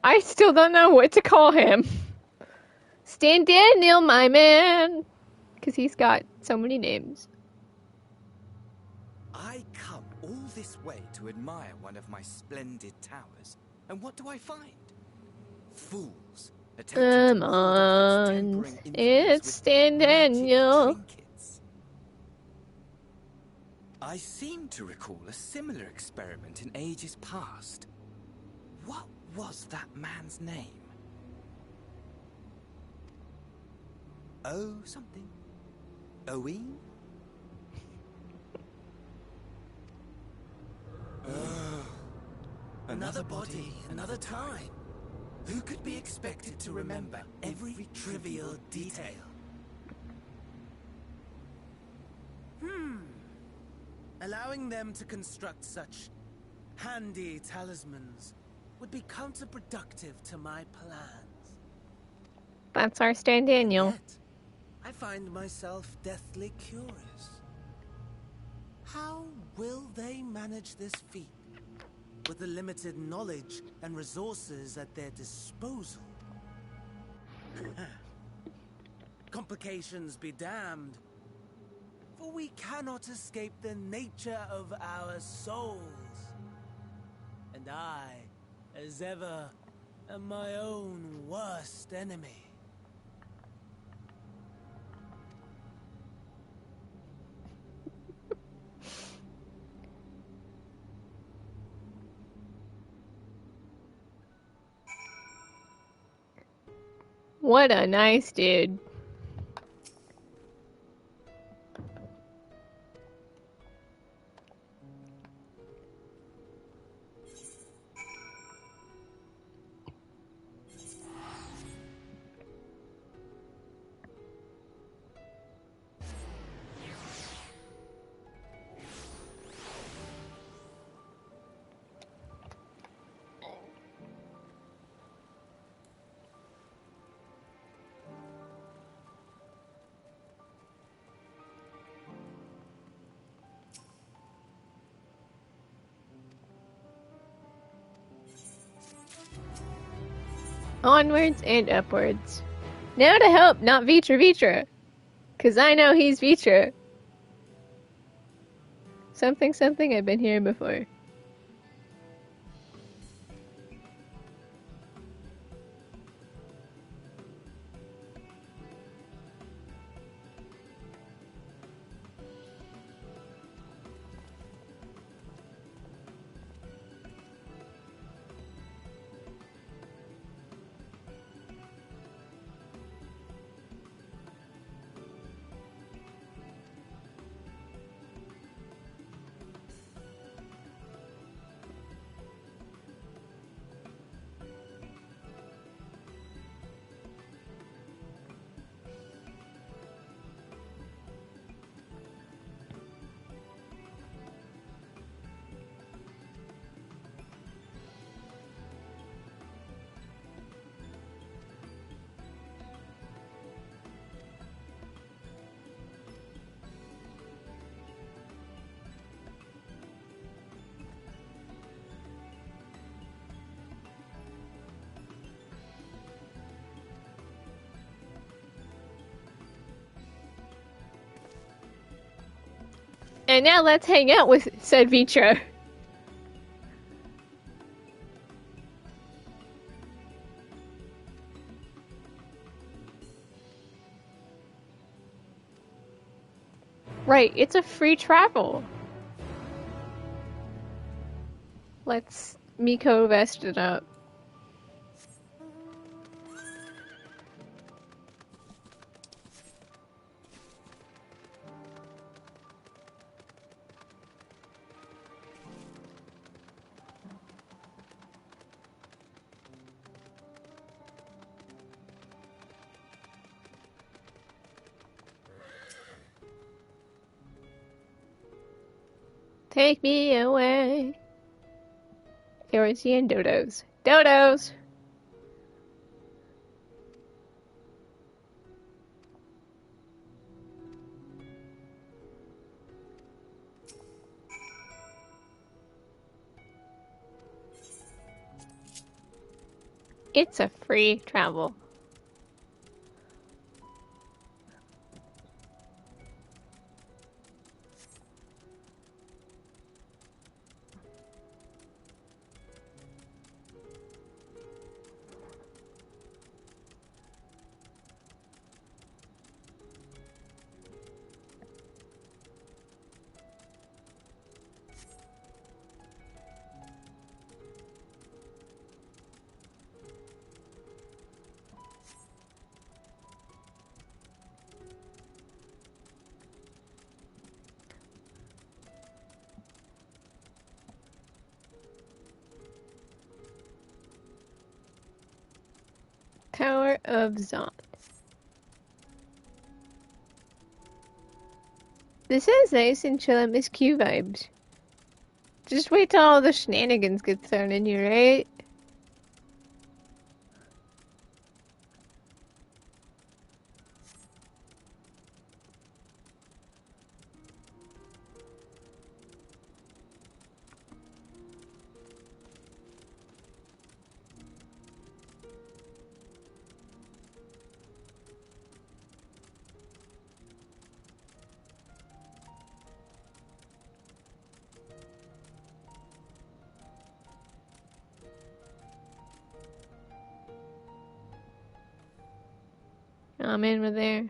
I still don't know what to call him. Stan Daniel, my man. Because he's got so many names. I come all this way to admire one of my splendid towers, and what do I find? Fools attempting to ward off its tempering influence it's with magic Daniel. trinkets. I seem to recall a similar experiment in ages past. What was that man's name? Oh, something. Owen? Another body, another time. Who could be expected to remember every trivial detail? Allowing them to construct such handy talismans would be counterproductive to my plans. That's our Stan Daniel. I find myself deathly curious. How will they manage this feat with the limited knowledge and resources at their disposal? Complications be damned, for we cannot escape the nature of our souls. And I, as ever, am my own worst enemy. What a nice dude. Onwards and upwards. Now to help, not Vitra Vitra. 'Cause I know he's Vitra. Something, something, I've been here before. And now let's hang out with said Vitra. Right, it's a free travel. Let's Miko vest it up. Take me away. Erisy and Dodos. Dodos! It's a free travel. Tower of Zon. This is nice and chill at Miss Q vibes. Just wait till all the shenanigans get thrown in you, right? Oh man, we're there.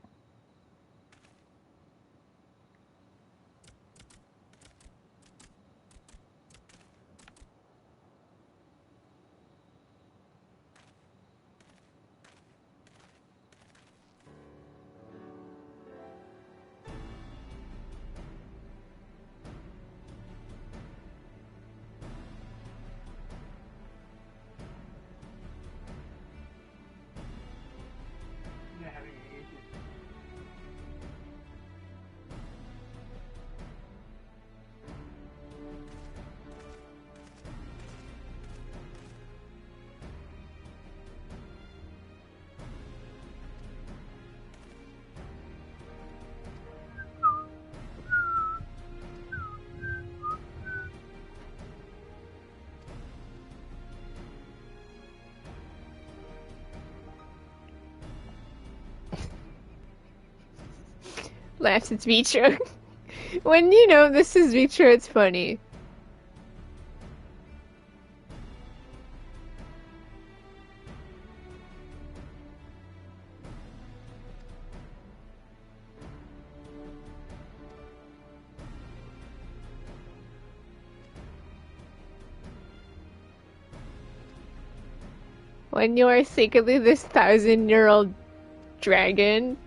Laughs, it's Vitra. When you know this is Vitra, it's funny. When you are secretly this 1,000-year-old dragon.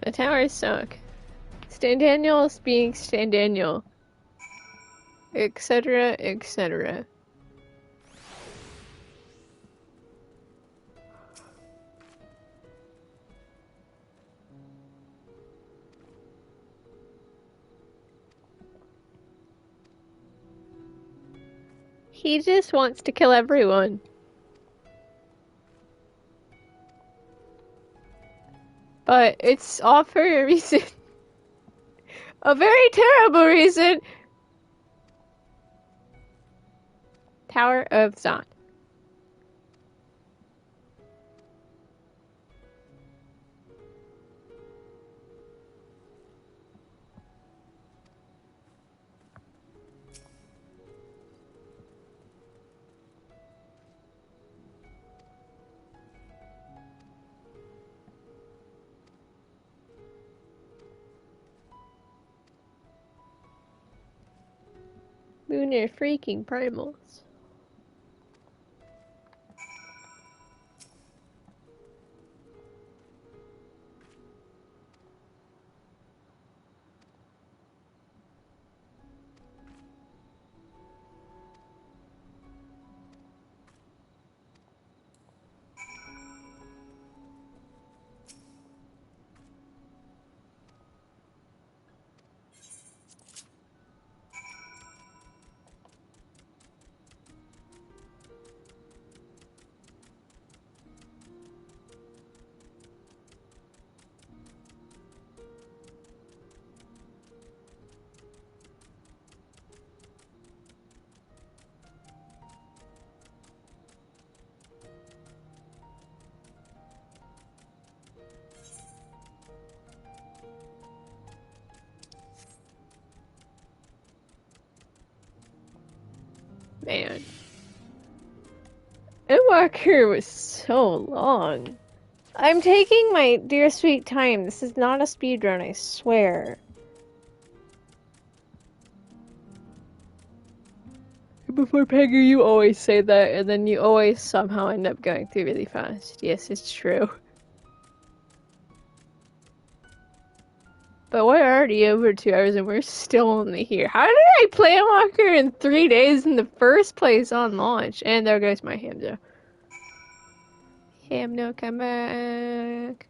The towers suck. Stan Daniel's being Stan Daniel. Etc., etc. He just wants to kill everyone. But it's all for a reason. A very terrible reason. Tower of Zon. Lunar freaking primals. Man. Endwalker was so long. I'm taking my dear sweet time. This is not a speedrun, I swear. Before Peggy, you always say that, and then you always somehow end up going through really fast. Yes, it's true. But we're already over 2 hours and we're still only here. How did I play Walker in 3 days in the first place on launch? And there goes my Hamza. Hamza, come back.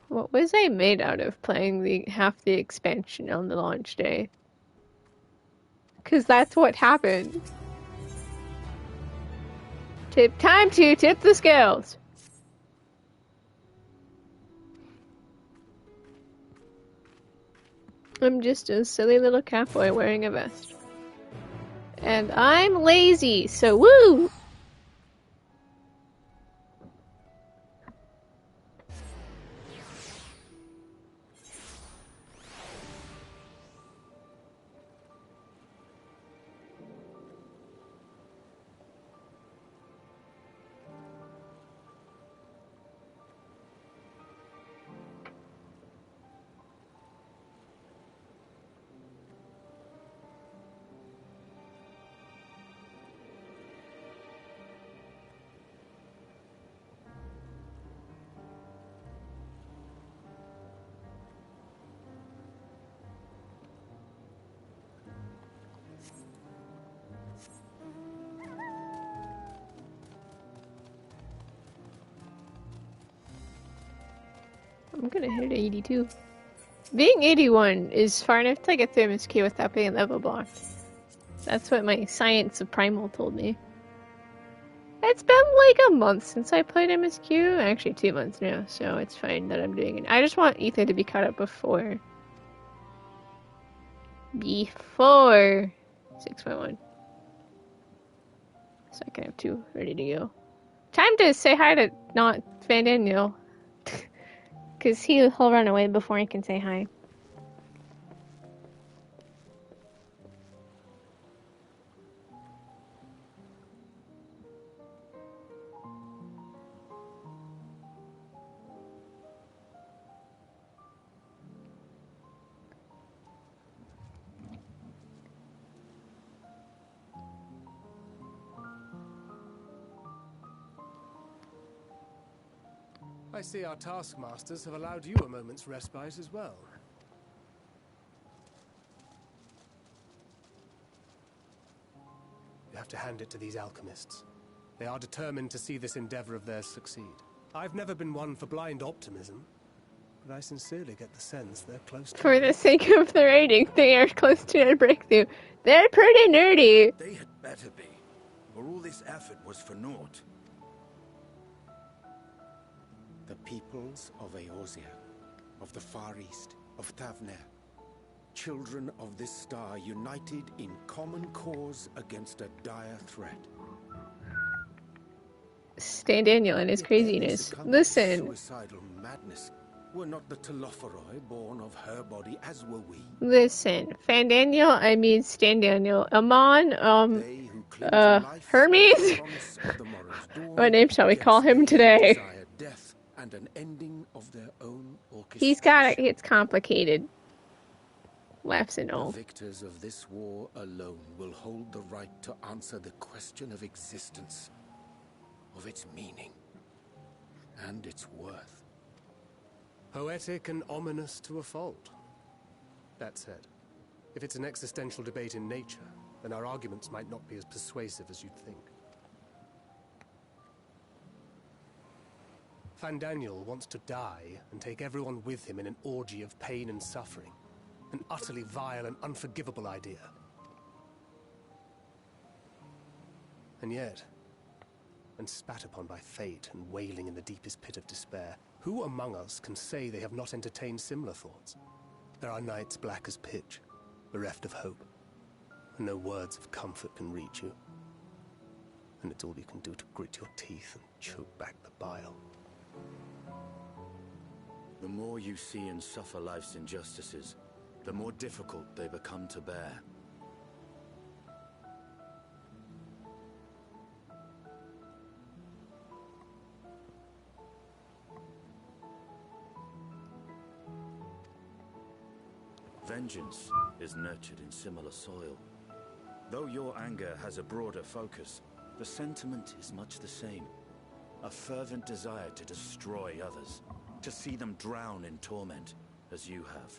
What was I made out of playing half the expansion on the launch day? Because that's what happened. Time to tip the scales. I'm just a silly little catboy wearing a vest. And I'm lazy, so woo! I'm gonna hit 82. Being 81 is far enough to get through MSQ without being level blocked. That's what my Science of Primal told me. It's been like a month since I played MSQ. Actually, 2 months now, so it's fine that I'm doing it. I just want Aether to be caught up before 6.1. So I can have 2 ready to go. Time to say hi to not Van Daniel. Because he'll run away before he can say hi. I see our taskmasters have allowed you a moment's respite as well. You have to hand it to these alchemists. They are determined to see this endeavor of theirs succeed. I've never been one for blind optimism, but I sincerely get the sense they're close to For the sake of the rating, they are close to a breakthrough. They're pretty nerdy. They had better be, or all this effort was for naught. The peoples of Eorzea, of the Far East, of Thavner, children of this star united in common cause against a dire threat. Stan Daniel and his craziness. Listen. Suicidal madness. Were not the Telophoroi born of her body, as were we? Listen. Fan Daniel, I mean Stan Daniel. Amon, Hermes? What name shall we call him today? Death and an ending of their own orchestration. He's got it. It's complicated. Laughs and all. The victors of this war alone will hold the right to answer the question of existence, of its meaning, and its worth. Poetic and ominous to a fault. That said, if it's an existential debate in nature, then our arguments might not be as persuasive as you'd think. Fandaniel wants to die and take everyone with him in an orgy of pain and suffering. An utterly vile and unforgivable idea. And yet, when spat upon by fate and wailing in the deepest pit of despair, who among us can say they have not entertained similar thoughts? There are nights black as pitch, bereft of hope, and no words of comfort can reach you. And it's all you can do to grit your teeth and choke back the bile. The more you see and suffer life's injustices, the more difficult they become to bear. Vengeance is nurtured in similar soil. Though your anger has a broader focus, the sentiment is much the same. A fervent desire to destroy others, to see them drown in torment, as you have.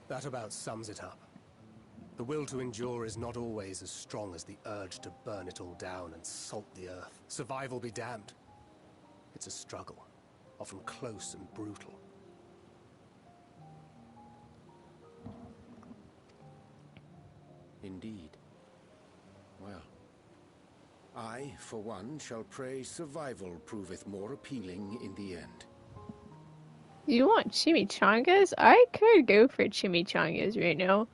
That about sums it up. The will to endure is not always as strong as the urge to burn it all down and salt the earth. Survival be damned. It's a struggle, often close and brutal. Indeed. Well, I, for one, shall pray survival proveth more appealing in the end. You want chimichangas? I could go for chimichangas right now.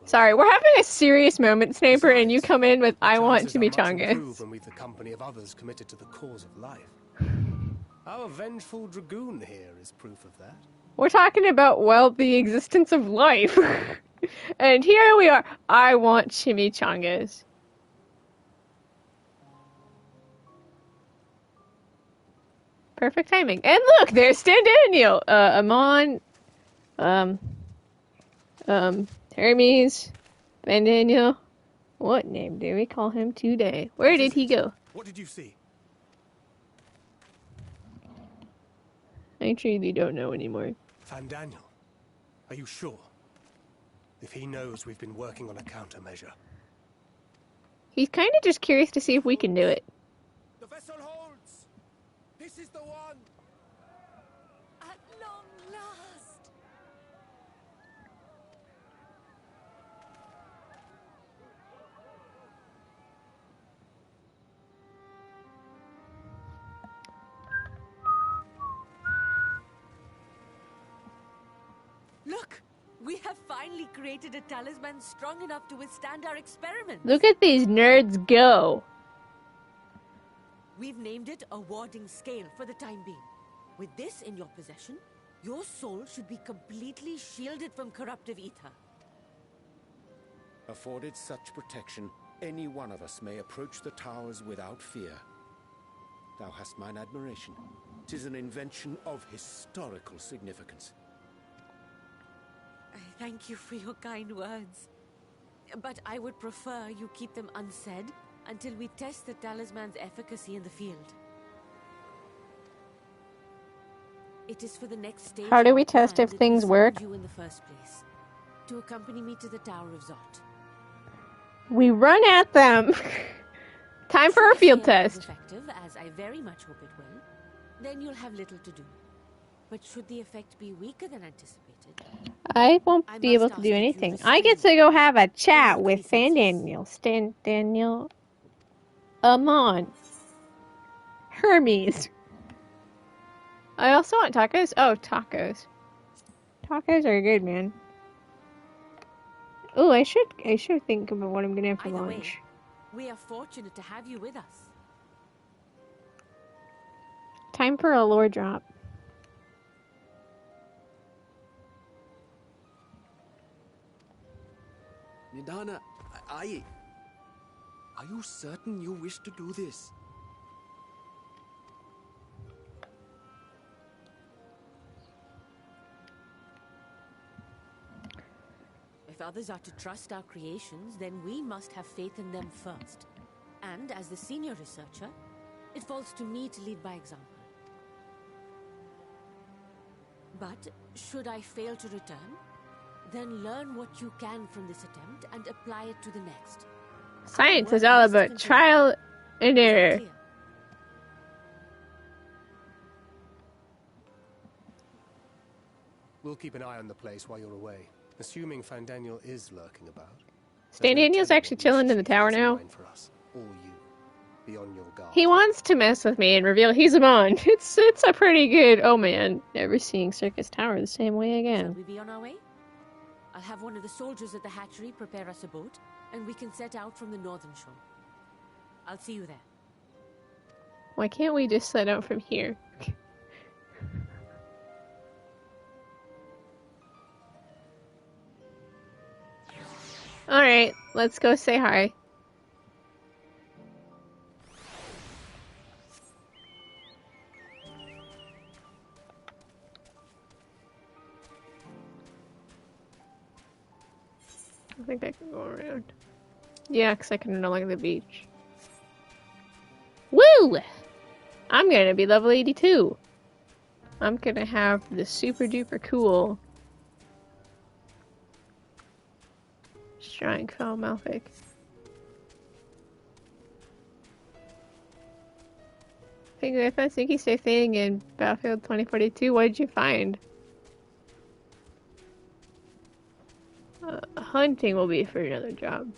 Sorry, we're having a serious moment, Sniper, and you come in with "I want chimichangas." When we've the company of others committed to the cause of life. Our vengeful dragoon here is proof of that. We're talking about, well, the existence of life. And here we are. I want chimichangas. Perfect timing. And look, there's Stan Daniel. Amon. Hermes. Van Daniel. What name do we call him today? Where did he go? What did you see? I truly don't know anymore. Van Daniel, are you sure? If he knows we've been working on a countermeasure. He's kind of just curious to see if we can do it. The vessel holds! This is the one! At long last! Look! We have finally created a talisman strong enough to withstand our experiments. Look at these nerds go. We've named it a warding scale for the time being. With this in your possession, your soul should be completely shielded from corruptive ether. Afforded such protection, any one of us may approach the towers without fear. Thou hast mine admiration. 'Tis an invention of historical significance. I thank you for your kind words. But I would prefer you keep them unsaid until we test the talisman's efficacy in the field. It is for the next stage. How do we test if things work? You in the first place, to accompany me to the Tower of Zot. We run at them. Time for a field test. Effective, as I very much hope it will, then you'll have little to do. But should the effect be weaker than anticipated, I won't be able to do anything. I get to go have a chat with Fan Daniel, Stan Daniel, Amon, Hermes. I also want tacos. Oh, tacos. Tacos are good, man. Oh, I should think about what I'm gonna have for lunch. We are fortunate to have you with us. Time for a lore drop. Nidana, are you certain you wish to do this? If others are to trust our creations, then we must have faith in them first. And as the senior researcher, it falls to me to lead by example. But should I fail to return, then learn what you can from this attempt and apply it to the next. Science is all about trial and error. We'll keep an eye on the place while you're away, assuming Fan Daniel is lurking about. Stan Daniel's actually chilling in the tower now. For us, or you, be on your guard. He wants to mess with me and reveal he's Amon. It's a pretty good. Oh man, never seeing Circus Tower the same way again. Shall we be on our way? I'll have one of the soldiers at the hatchery prepare us a boat, and we can set out from the northern shore. I'll see you there. Why can't we just set out from here? Alright, let's go say hi. I think I can go around. Yeah, because I can no longer the beach. Woo! I'm gonna be level 82. I'm gonna have the super duper cool Shrine Fell Malfic. Think if I think he's thing in Battlefield 2042, what did you find? Hunting will be for another job.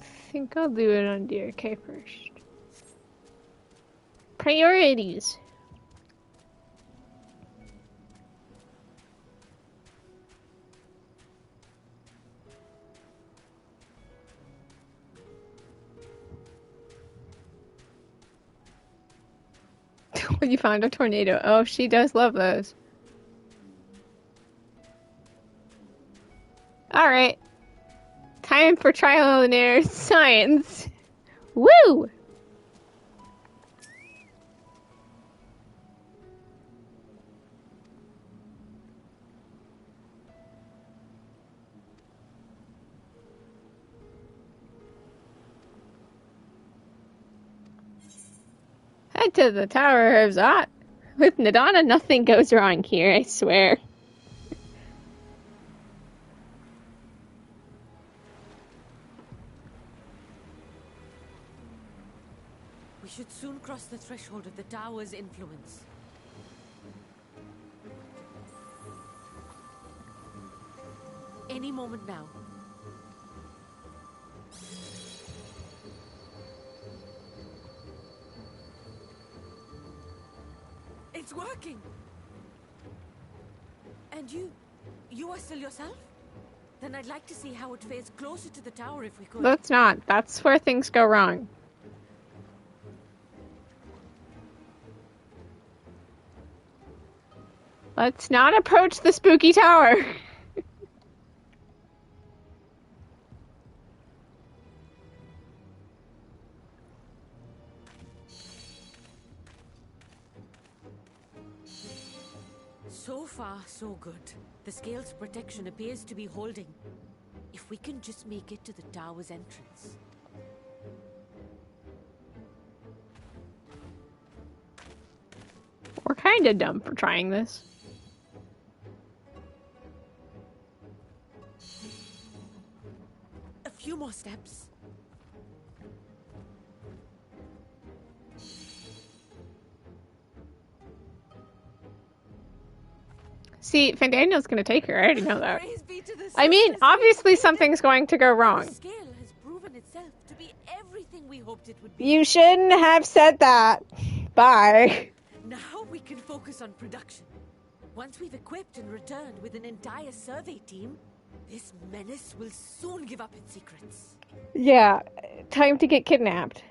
I think I'll do it on DRK first. Priorities. When you found a tornado. Oh, she does love those. Alright. Time for trial and error science. Woo! Head to the Tower of Zot. With Nadana, nothing goes wrong here, I swear. We should soon cross the threshold of the tower's influence. Any moment now. It's working! And you are still yourself? Then I'd like to see how it fares closer to the tower if we could. Let's not. That's where things go wrong. Let's not approach the spooky tower. So far, so good. The scale's protection appears to be holding. If we can just make it to the tower's entrance. We're kinda dumb for trying this. A few more steps. See, Fandaniel's gonna take her. I already know that. I mean, obviously something's going to go wrong. The scale has proven itself to be everything we hoped it would be. You shouldn't have said that. Bye. Now we can focus on production. Once we've equipped and returned with an entire survey team, this menace will soon give up its secrets. Yeah, time to get kidnapped.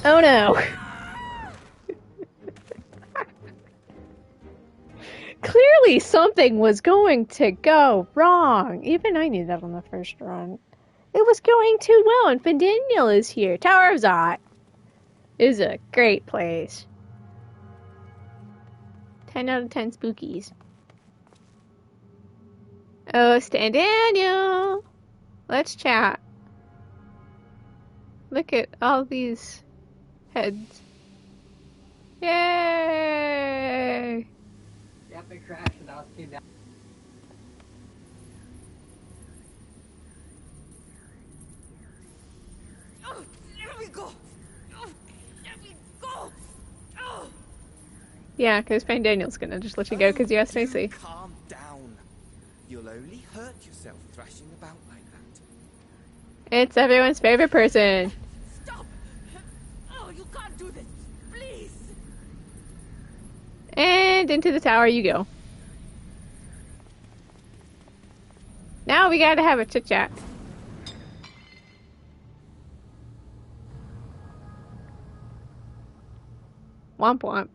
Oh no. Clearly something was going to go wrong. Even I knew that on the first run. It was going too well, and Fandaniel is here. Tower of Zot is a great place. 10 out of 10 spookies. Oh, Fandaniel! Let's chat. Look at all these heads. Yay! Yep, it crashed and I was came down. Oh, there we go! Oh, there we go! Oh. Yeah, because Fandaniel's gonna just let you go because you asked nicely. Calm down. You'll only hurt yourself thrashing about like that. It's everyone's favorite person. Stop! Oh, you can't do this! Please! And into the tower you go. Now we gotta have a chit-chat. Womp womp.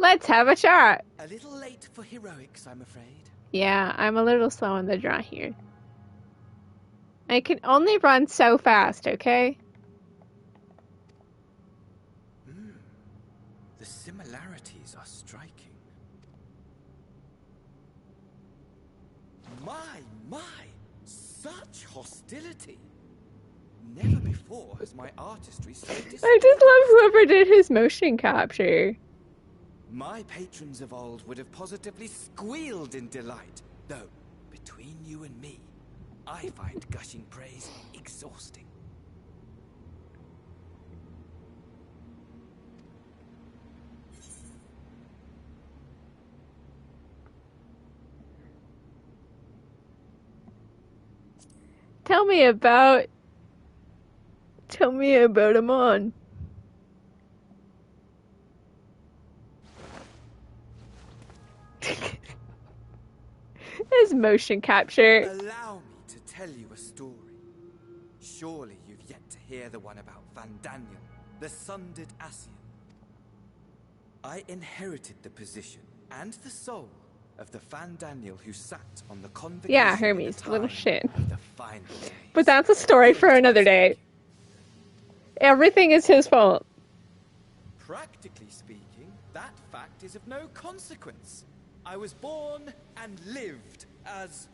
Let's have a shot. A little late for heroics, I'm afraid. Yeah, I'm a little slow on the draw here. I can only run so fast, okay? The similarities are striking. My! Such hostility! Never before has my artistry so displayed. I just love whoever did his motion capture. My patrons of old would have positively squealed in delight, though, between you and me, I find gushing praise exhausting. Tell me about Amon. His motion capture. Allow me to tell you a story. Surely you've yet to hear the one about Van Daniel, the sundered Ascian. I inherited the position and the soul of the Van Daniel who sat on the convocation. Yeah, Hermes, little shit. Of the final days. But that's a story for another day. Everything is his fault. Practically speaking, that fact is of no consequence. I was born and lived as,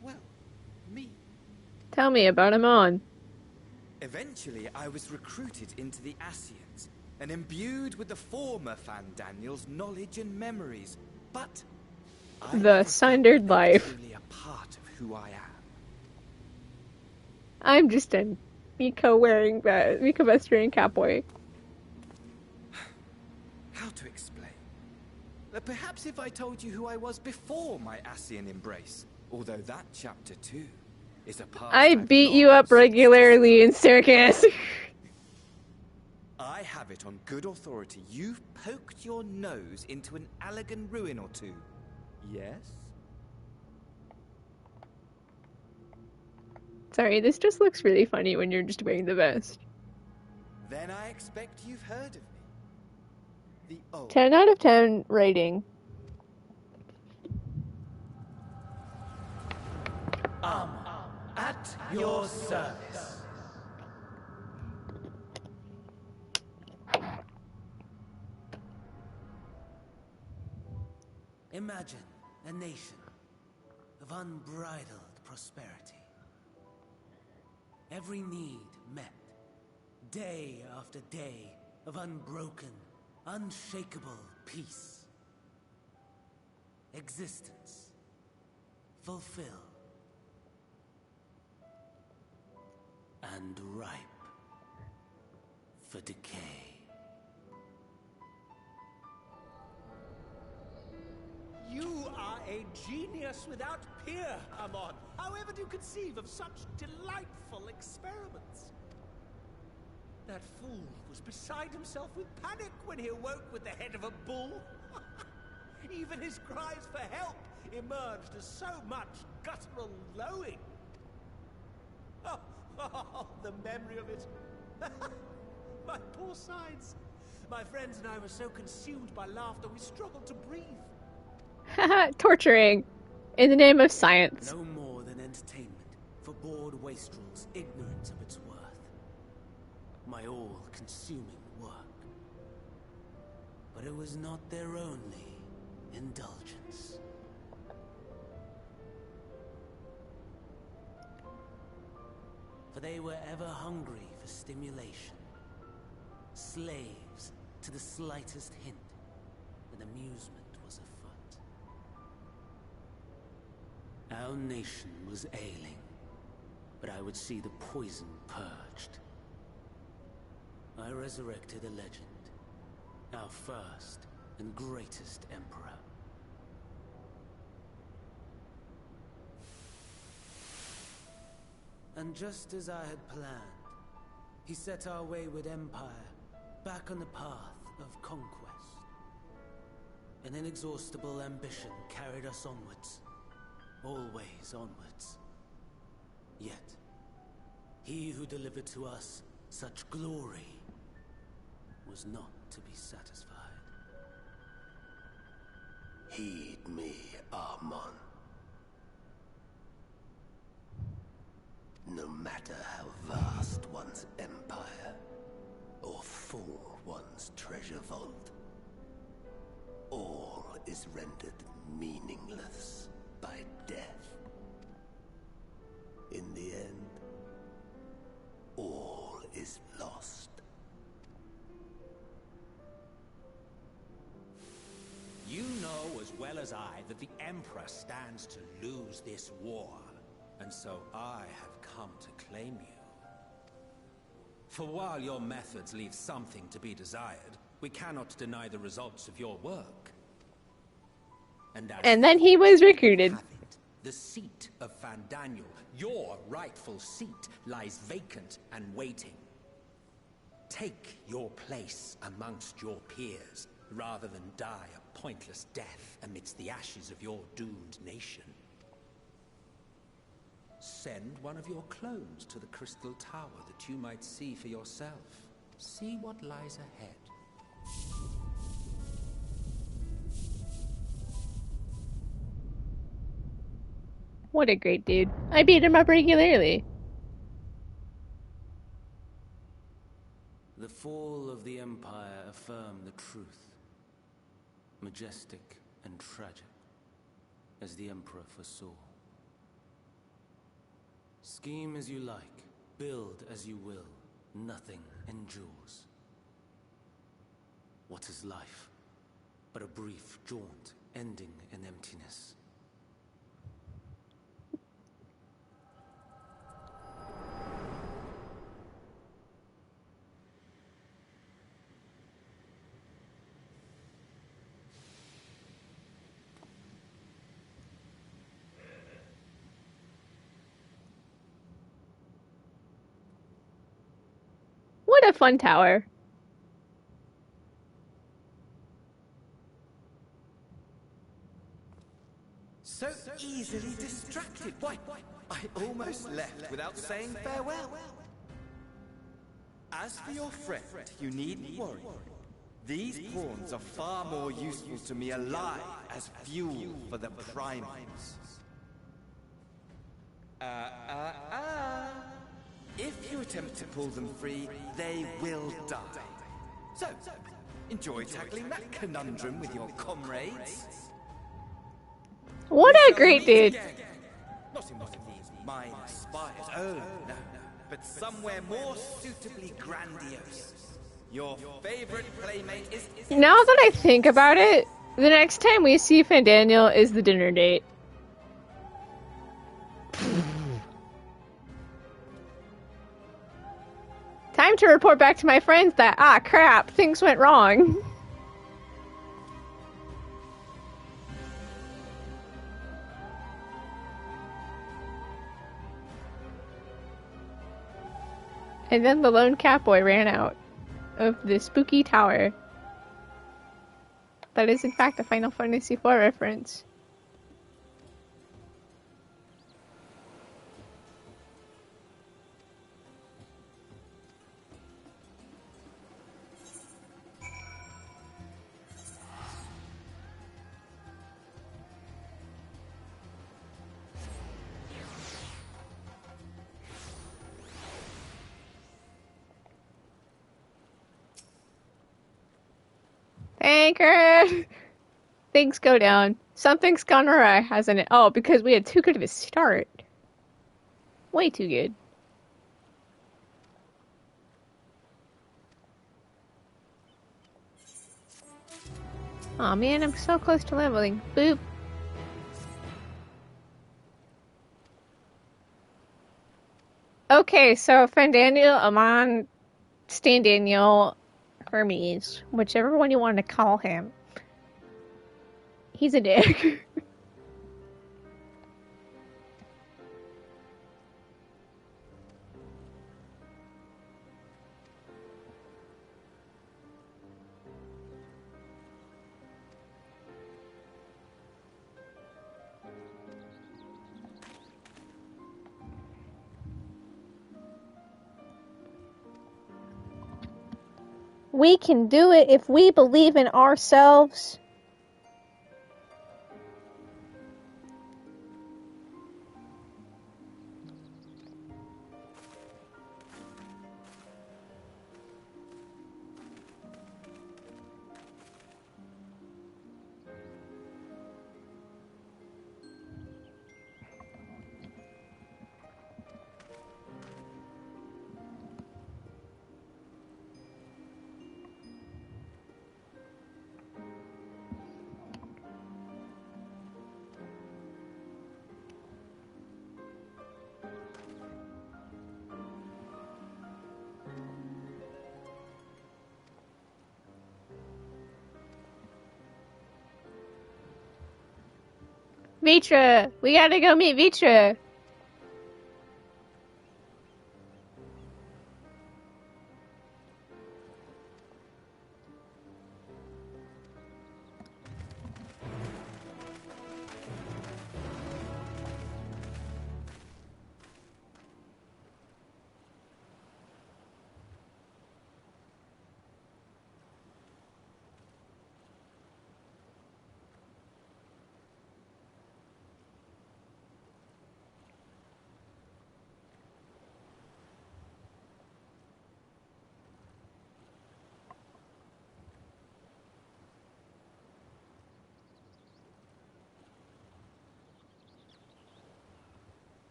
well, me. Tell me about Amon. Eventually, I was recruited into the Ascians and imbued with the former Van Daniel's knowledge and memories. But the sundered life. Truly a part of who I am. I'm just a Miko vest wearing cowboy. How to explain? Perhaps if I told you who I was before my Ascian embrace, although that chapter too is a part. I beat you up regularly in circus. I have it on good authority. You've poked your nose into an Allegan ruin or two. Yes? Sorry, this just looks really funny when you're just wearing the vest. Then I expect you've heard of me. The old 10 out of 10 rating. At your service. Imagine a nation of unbridled prosperity. Every need met, day after day of unbroken, unshakable peace. Existence fulfilled and ripe for decay. You are a genius without peer, Amon. However do you conceive of such delightful experiments? That fool was beside himself with panic when he awoke with the head of a bull. Even his cries for help emerged as so much guttural lowing. Oh, the memory of it. My poor sides. My friends and I were so consumed by laughter we struggled to breathe. Torturing. In the name of science. No more than entertainment for bored wastrels ignorant of its worth. My all-consuming work. But it was not their only indulgence. For they were ever hungry for stimulation. Slaves to the slightest hint that amusement was afoot. Our nation was ailing, but I would see the poison purged. I resurrected a legend, our first and greatest emperor. And just as I had planned, he set our wayward empire back on the path of conquest. An inexhaustible ambition carried us onwards, always onwards. Yet, he who delivered to us such glory was not to be satisfied. Heed me, Armon. No matter how vast one's empire, or full one's treasure vault, all is rendered meaningless by death. In the end, all is lost. You know as well as I that the Emperor stands to lose this war, and so I have come to claim you. For while your methods leave something to be desired, we cannot deny the results of your work. And then he was recruited. The seat of Fandaniel, your rightful seat, lies vacant and waiting. Take your place amongst your peers, rather than die a pointless death amidst the ashes of your doomed nation. Send one of your clones to the Crystal Tower that you might see for yourself. See what lies ahead. What a great dude. I beat him up regularly. The fall of the Empire affirmed the truth. Majestic and tragic, as the Emperor foresaw. Scheme as you like, build as you will, nothing endures. What is life but a brief jaunt ending in emptiness? What a fun tower. So easily distracted. Why, I almost left without saying farewell. As for your friend, you needn't worry. These pawns are far more useful to me alive as fuel for the primals. If you attempt to pull them free, they will die. So, enjoy tackling that conundrum with your comrades. What a great dude. Not in one of these minor spires, oh no, but somewhere more suitably grandiose. Your favorite playmate is... Now that I think about it, the next time we see Fandaniel is the dinner date. Time to report back to my friends that, crap, things went wrong. And then the lone catboy ran out of the spooky tower. That is in fact a Final Fantasy IV reference. Anchor! Things go down. Something's gone awry, hasn't it? Oh, because we had too good of a start. Way too good. Aw, man, I'm so close to leveling. Boop. Okay, so Fandaniel, Amon, Standaniel, Hermes, whichever one you want to call him. He's a dick. We can do it if we believe in ourselves. Vitra! We gotta go meet Vitra!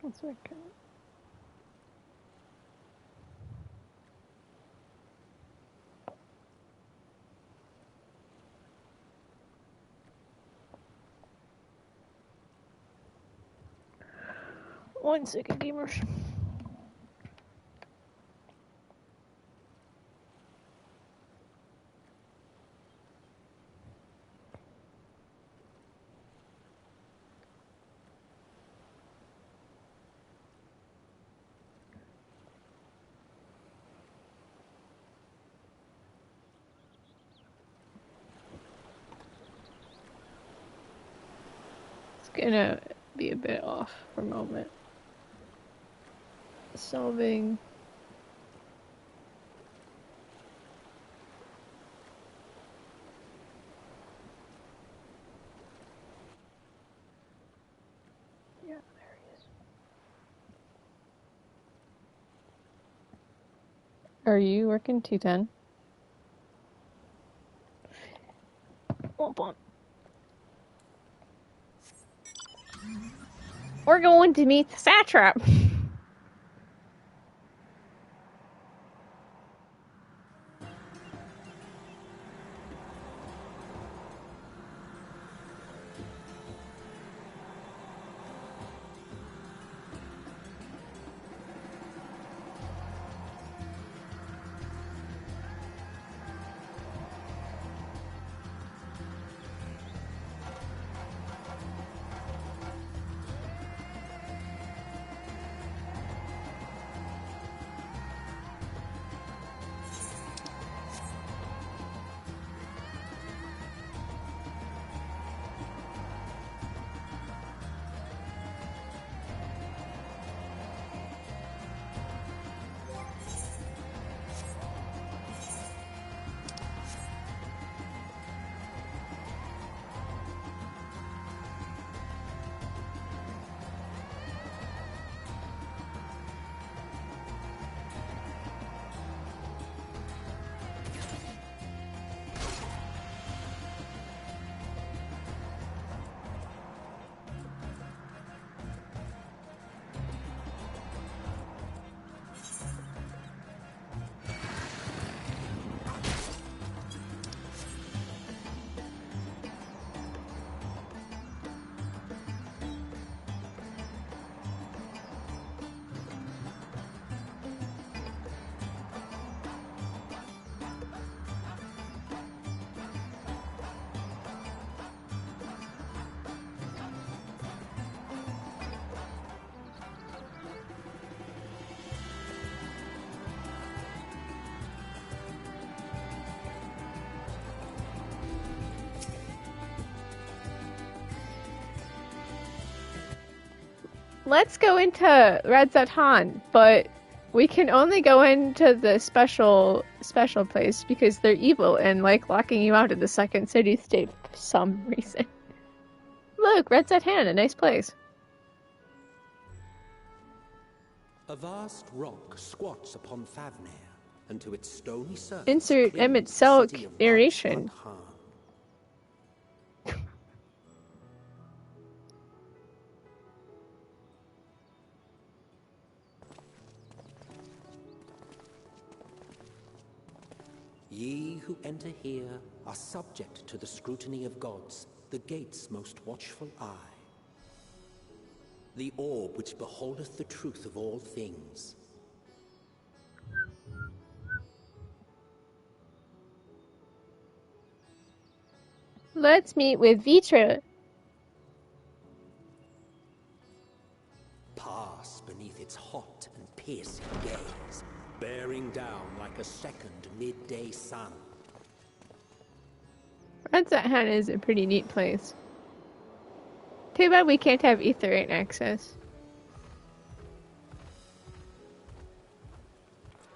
That's okay. One second, gamers. It's gonna be a bit off for a moment. Solving. Yeah, there he is. Are you working 210? Womp womp. We're going to meet the satrap. Let's go into Red Zatan, but we can only go into the special place because they're evil and like locking you out of the second city state for some reason. Look, Red Zatan, a nice place. A vast rock squats upon Favnir, and to its stony surface Insert clings Emmett the Selk city of narration. Raj Ye who enter here are subject to the scrutiny of gods, the gate's most watchful eye. The orb which beholdeth the truth of all things. Let's meet with Vitra. Pass beneath its hot and piercing gaze, bearing down like a second midday sun. Radzat is a pretty neat place. Too bad we can't have Aether access.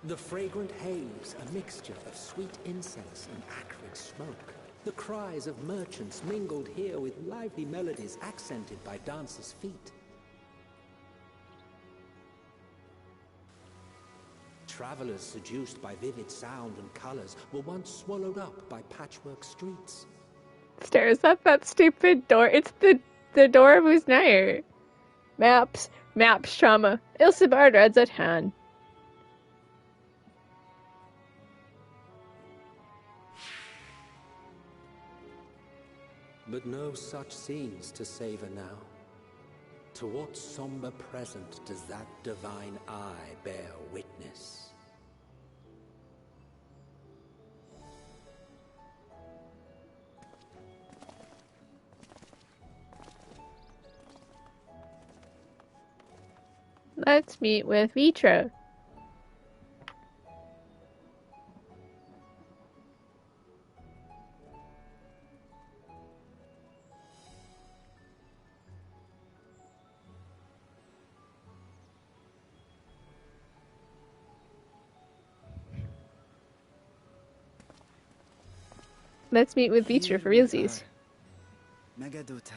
The fragrant haze, a mixture of sweet incense and acrid smoke. The cries of merchants mingled here with lively melodies accented by dancers' feet. Travelers seduced by vivid sound and colors were once swallowed up by patchwork streets. Stares at that stupid door. It's the door of Uznair. Maps trauma. Ilsebard Radzat. But no such scenes to savor now. To what somber present does that divine eye bear witness? Let's meet with Vitra. Let's meet with Vitra for realsies. Megadota.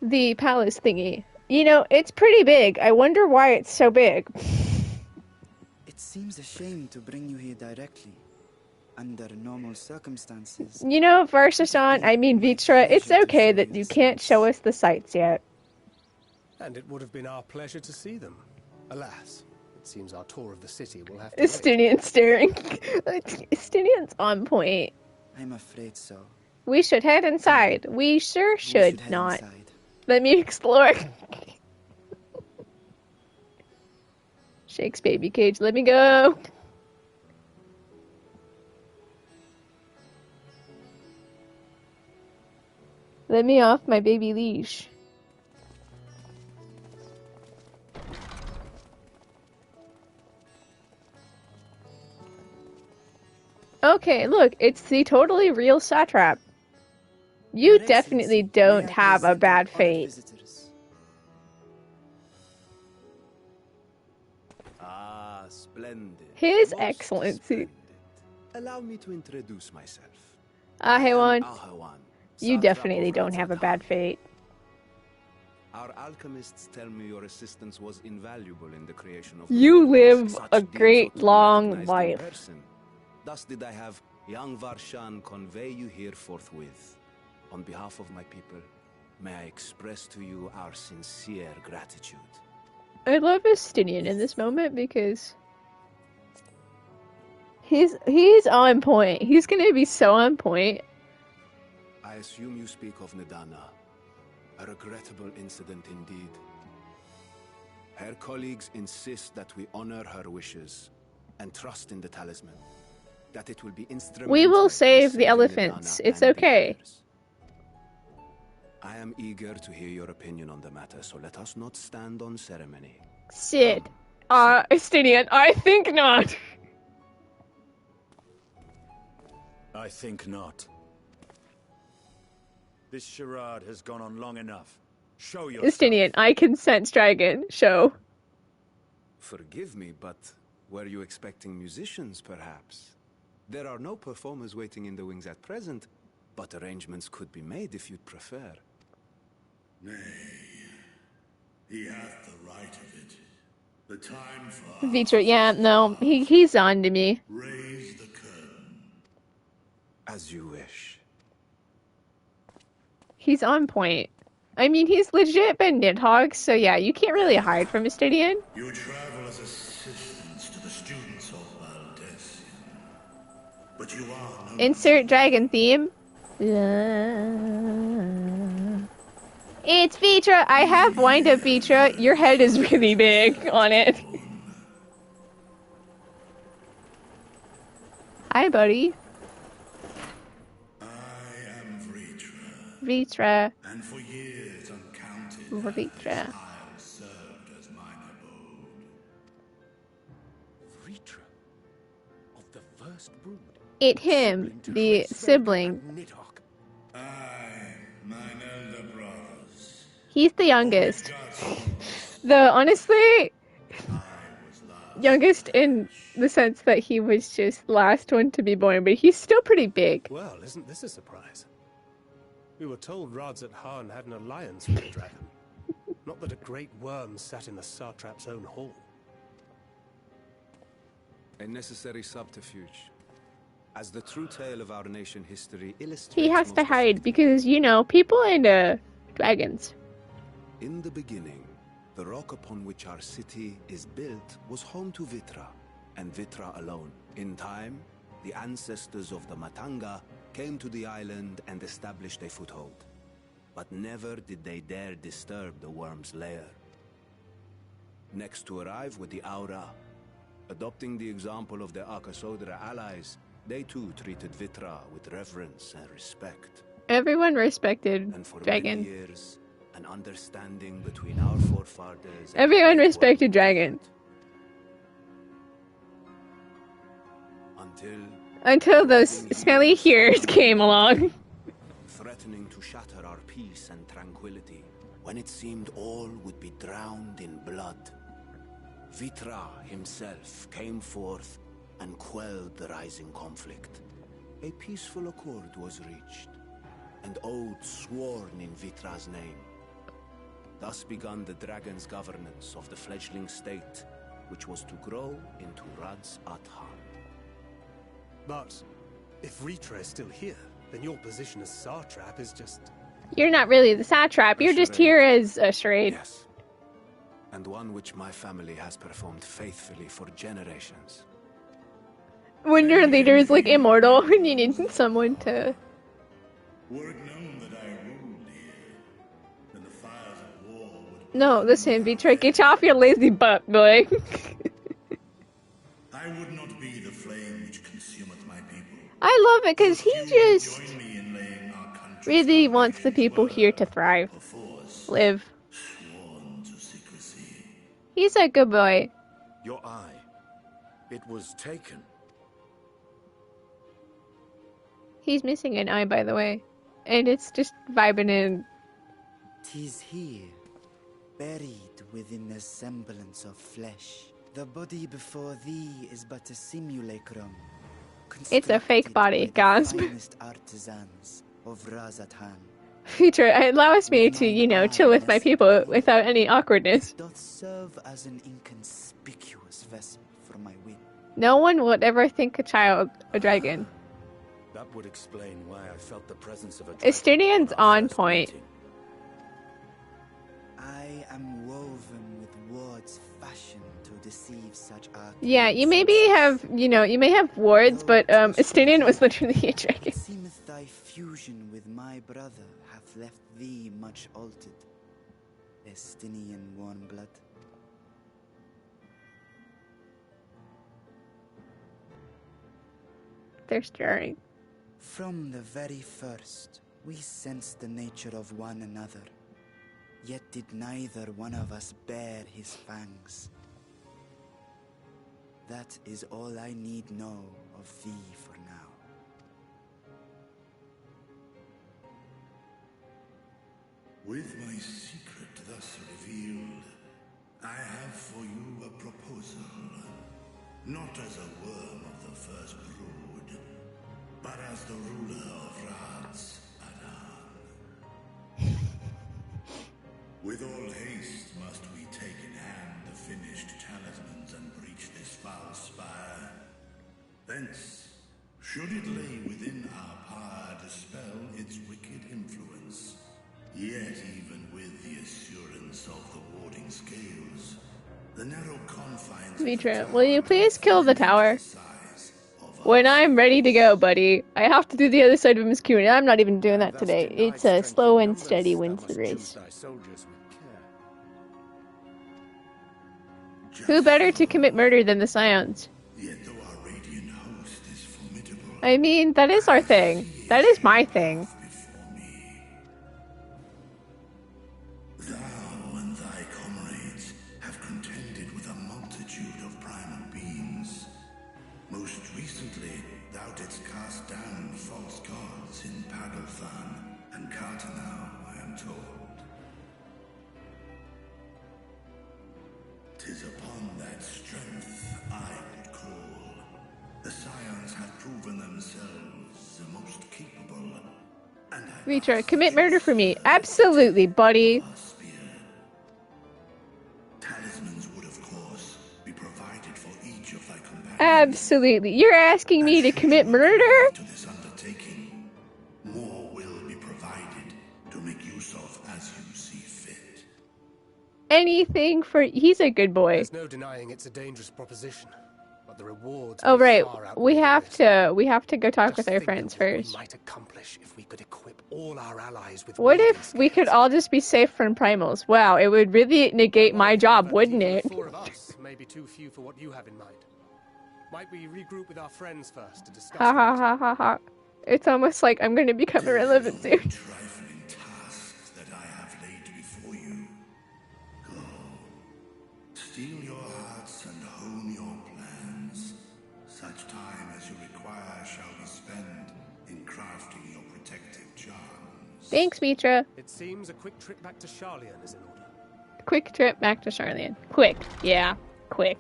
The palace thingy. You know, it's pretty big. I wonder why it's so big. It seems a shame to bring you here directly. Under normal circumstances. You know, Varsasan, I mean Vitra, it's okay that you can't show us the sights yet. And it would have been our pleasure to see them. Alas, it seems our tour of the city will have to wait. Estinian staring. Estinian's on point. I'm afraid so. We should head inside. We sure should not. Let me explore. Shakes baby cage, let me go. Let me off my baby leash. Okay, look, it's the totally real satrap. You definitely don't have a bad fate. Ah, splendid. His Most Excellency. splendid. Allow me to introduce myself. Ahewan, Ahewan, you satrap definitely of don't have a bad fate. Our alchemists tell me your assistance was invaluable in the creation of You live such a deeds great ought to be long recognized in life. person. Thus did I have young Varshan convey you here forthwith. On behalf of my people, may I express to you our sincere gratitude. I love Estinian in this moment because he's on point. He's gonna be so on point. I assume you speak of Nidana. A regrettable incident indeed. Her colleagues insist that we honor her wishes and trust in the talisman. That it will be instrumental. We will in save the saving elephants. Nidana It's and the okay. others. I am eager to hear your opinion on the matter, so let us not stand on ceremony. Sid. Estinian, I think not. I think not. This charade has gone on long enough. Show yourself. Estinian, I can sense dragon. Show. Forgive me, but were you expecting musicians, perhaps? There are no performers waiting in the wings at present, but arrangements could be made if you'd prefer. Nay, he hath the right of it. The time for Vitra, yeah, no, he's on to me. raise the curtain. As you wish. He's on point. I mean, he's legit been Nidhogg, so yeah, you can't really hide from Estinian. You travel as assistants to the students of Valdesian. But you are no Insert dragon theme. It's Vitra. I have wind up Vitra. Your head is really big on it. Hi, buddy. I am Vritra, Vitra. And for years uncounted, Vitra. Isle served as mine abode. Vitra of the first brood. It him, the sibling. Aye, mine elder brothers. He's the youngest. Though honestly, youngest in the sense that he was just the last one to be born, but he's still pretty big. Well, isn't this a surprise? We were told Rods at Han had an alliance with the dragon. Not that a great worm sat in the satrap's own hall. A necessary subterfuge. As the true tale of our nation history illustrates... He has to hide because, you know, people and dragons. In the beginning, the rock upon which our city is built was home to Vitra, and Vitra alone. In time, the ancestors of the Matanga came to the island and established a foothold. But never did they dare disturb the worm's lair. Next to arrive with the Aura. Adopting the example of their Akasodra allies, they too treated Vitra with reverence and respect. Everyone respected and for Dragon. Many years, an understanding between our forefathers. Everyone respected Dragon. Until those smelly hears came along. Threatening to shatter our peace and tranquility, when it seemed all would be drowned in blood. Vitra himself came forth and quelled the rising conflict. A peaceful accord was reached, and oaths sworn in Vitra's name. Thus began the dragon's governance of the fledgling state, which was to grow into Radz at Han. But if Vitra is still here, then your position as satrap is just... You're not really the satrap, you're just here as a charade. Yes. And one which my family has performed faithfully for generations. When your leader is like immortal and you need someone to... Were it known that I ruled here, then the fires of war would... No, listen, Vitra, get off your lazy butt, boy. I would not be the flame which consumeth my people. I love it because he just really wants the people here to thrive, live. He's a good boy. Your eye, it was taken. He's missing an eye, by the way, and it's just vibing in. 'Tis here, buried within the semblance of flesh. The body before thee is but a simulacrum. It's a fake body, gasp. Artisans of Razatan. Future allows me to, you know, chill with my people without any awkwardness. Doth serve as an inconspicuous vessel for my wit. No one would ever think a child a dragon. That would explain why I felt the presence of a dragon. Estinian's on point. I am woven with words fashioned to deceive such art. Yeah, you maybe have, you know, you may have wards, but Estinian was literally a dragon. Seemeth thy fusion with my brother hath left thee much altered, Estinian warm blood. They're stirring. From the very first, we sensed the nature of one another, yet did neither one of us bear his fangs. That is all I need know of thee for now. With my secret thus revealed, I have for you a proposal. Not as a worm of the first brood, but as the ruler of Radz Adan. With all haste must we take in hand the finished talismans and breach this foul spire. Thence, should it lay within our power, dispel its wicked influence. Yet even with the assurance of the warding scales, the narrow confines... Vitra, will you please kill the tower? When I'm ready to go, buddy. I have to do the other side of Miskun, and I'm not even doing that today. It's a slow and steady wins the race. Who better to commit murder than the Scions? I mean, that is our thing. That is my thing. Ulthan and Cartanau, I am told. 'Tis upon that strength I would call. The Scions have proven themselves the most capable, and I Mitra, commit murder for me. Absolutely, buddy. talismans would, of course, be provided for each of thy companions. Absolutely. You're asking me to commit murder? To this undertaking, more will be provided to make use of as you see fit. Anything for... He's a good boy. There's no denying it's a dangerous proposition, but the rewards Oh, may right. far outweigh We the have risk. to go talk with our friends What we first. might accomplish if we could equip all our allies with What wielding if we could all just be safe from primals? Wow, it would really negate my job, wouldn't it? 4 of us may be too few for what you have in mind. Might we regroup with our friends first to discuss? Ha ha ha ha ha. It's almost like I'm gonna become irrelevant soon. Trifling tasks that I have laid before you. Go. Steel your hearts and hone your plans. Such time as you require shall be spent in crafting your protective charms. Thanks, Mitra. It seems a quick trip back to Sharlayan is in order. Quick trip back to Sharlayan. Quick. Yeah, quick.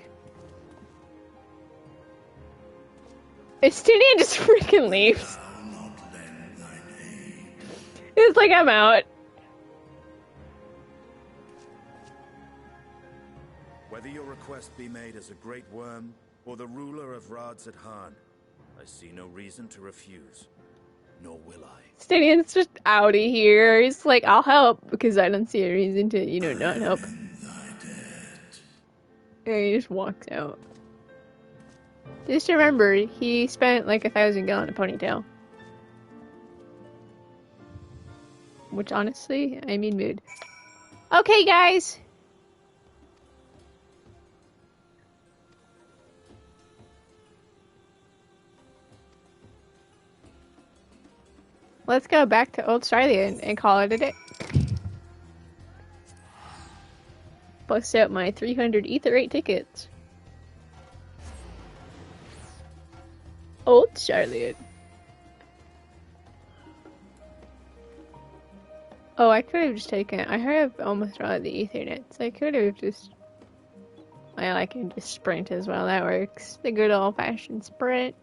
Estinian just freaking leaves. It's like, I'm out. Whether your request be made as a great worm or the ruler of Rads at Han, I see no reason to refuse, nor will I. Estinian's just out of here. He's like, I'll help, because I don't see a reason to, you know, not help. And he just walks out. Just remember, he spent like 1,000 gil on a ponytail. Which, honestly, I'm in mood. Okay, guys! Let's go back to Old Sharlayan and call it a day. Bust out my 300 Aetherite tickets. Old Sharlayan. Oh, I could have just taken... I have almost all the Ethernet, so I could have just... Well, I can just sprint as well, that works. The good old-fashioned sprint.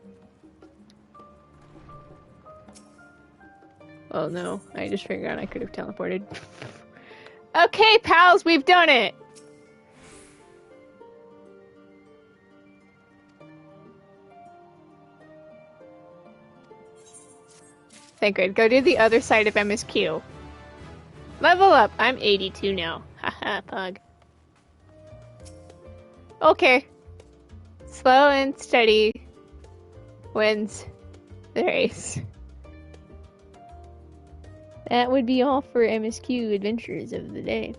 Oh no, I just figured out I could have teleported. Okay, pals, we've done it! Okay, good. Go to the other side of MSQ. Level up! I'm 82 now. Haha, pug. Okay. Slow and steady wins the race. That would be all for MSQ Adventures of the day.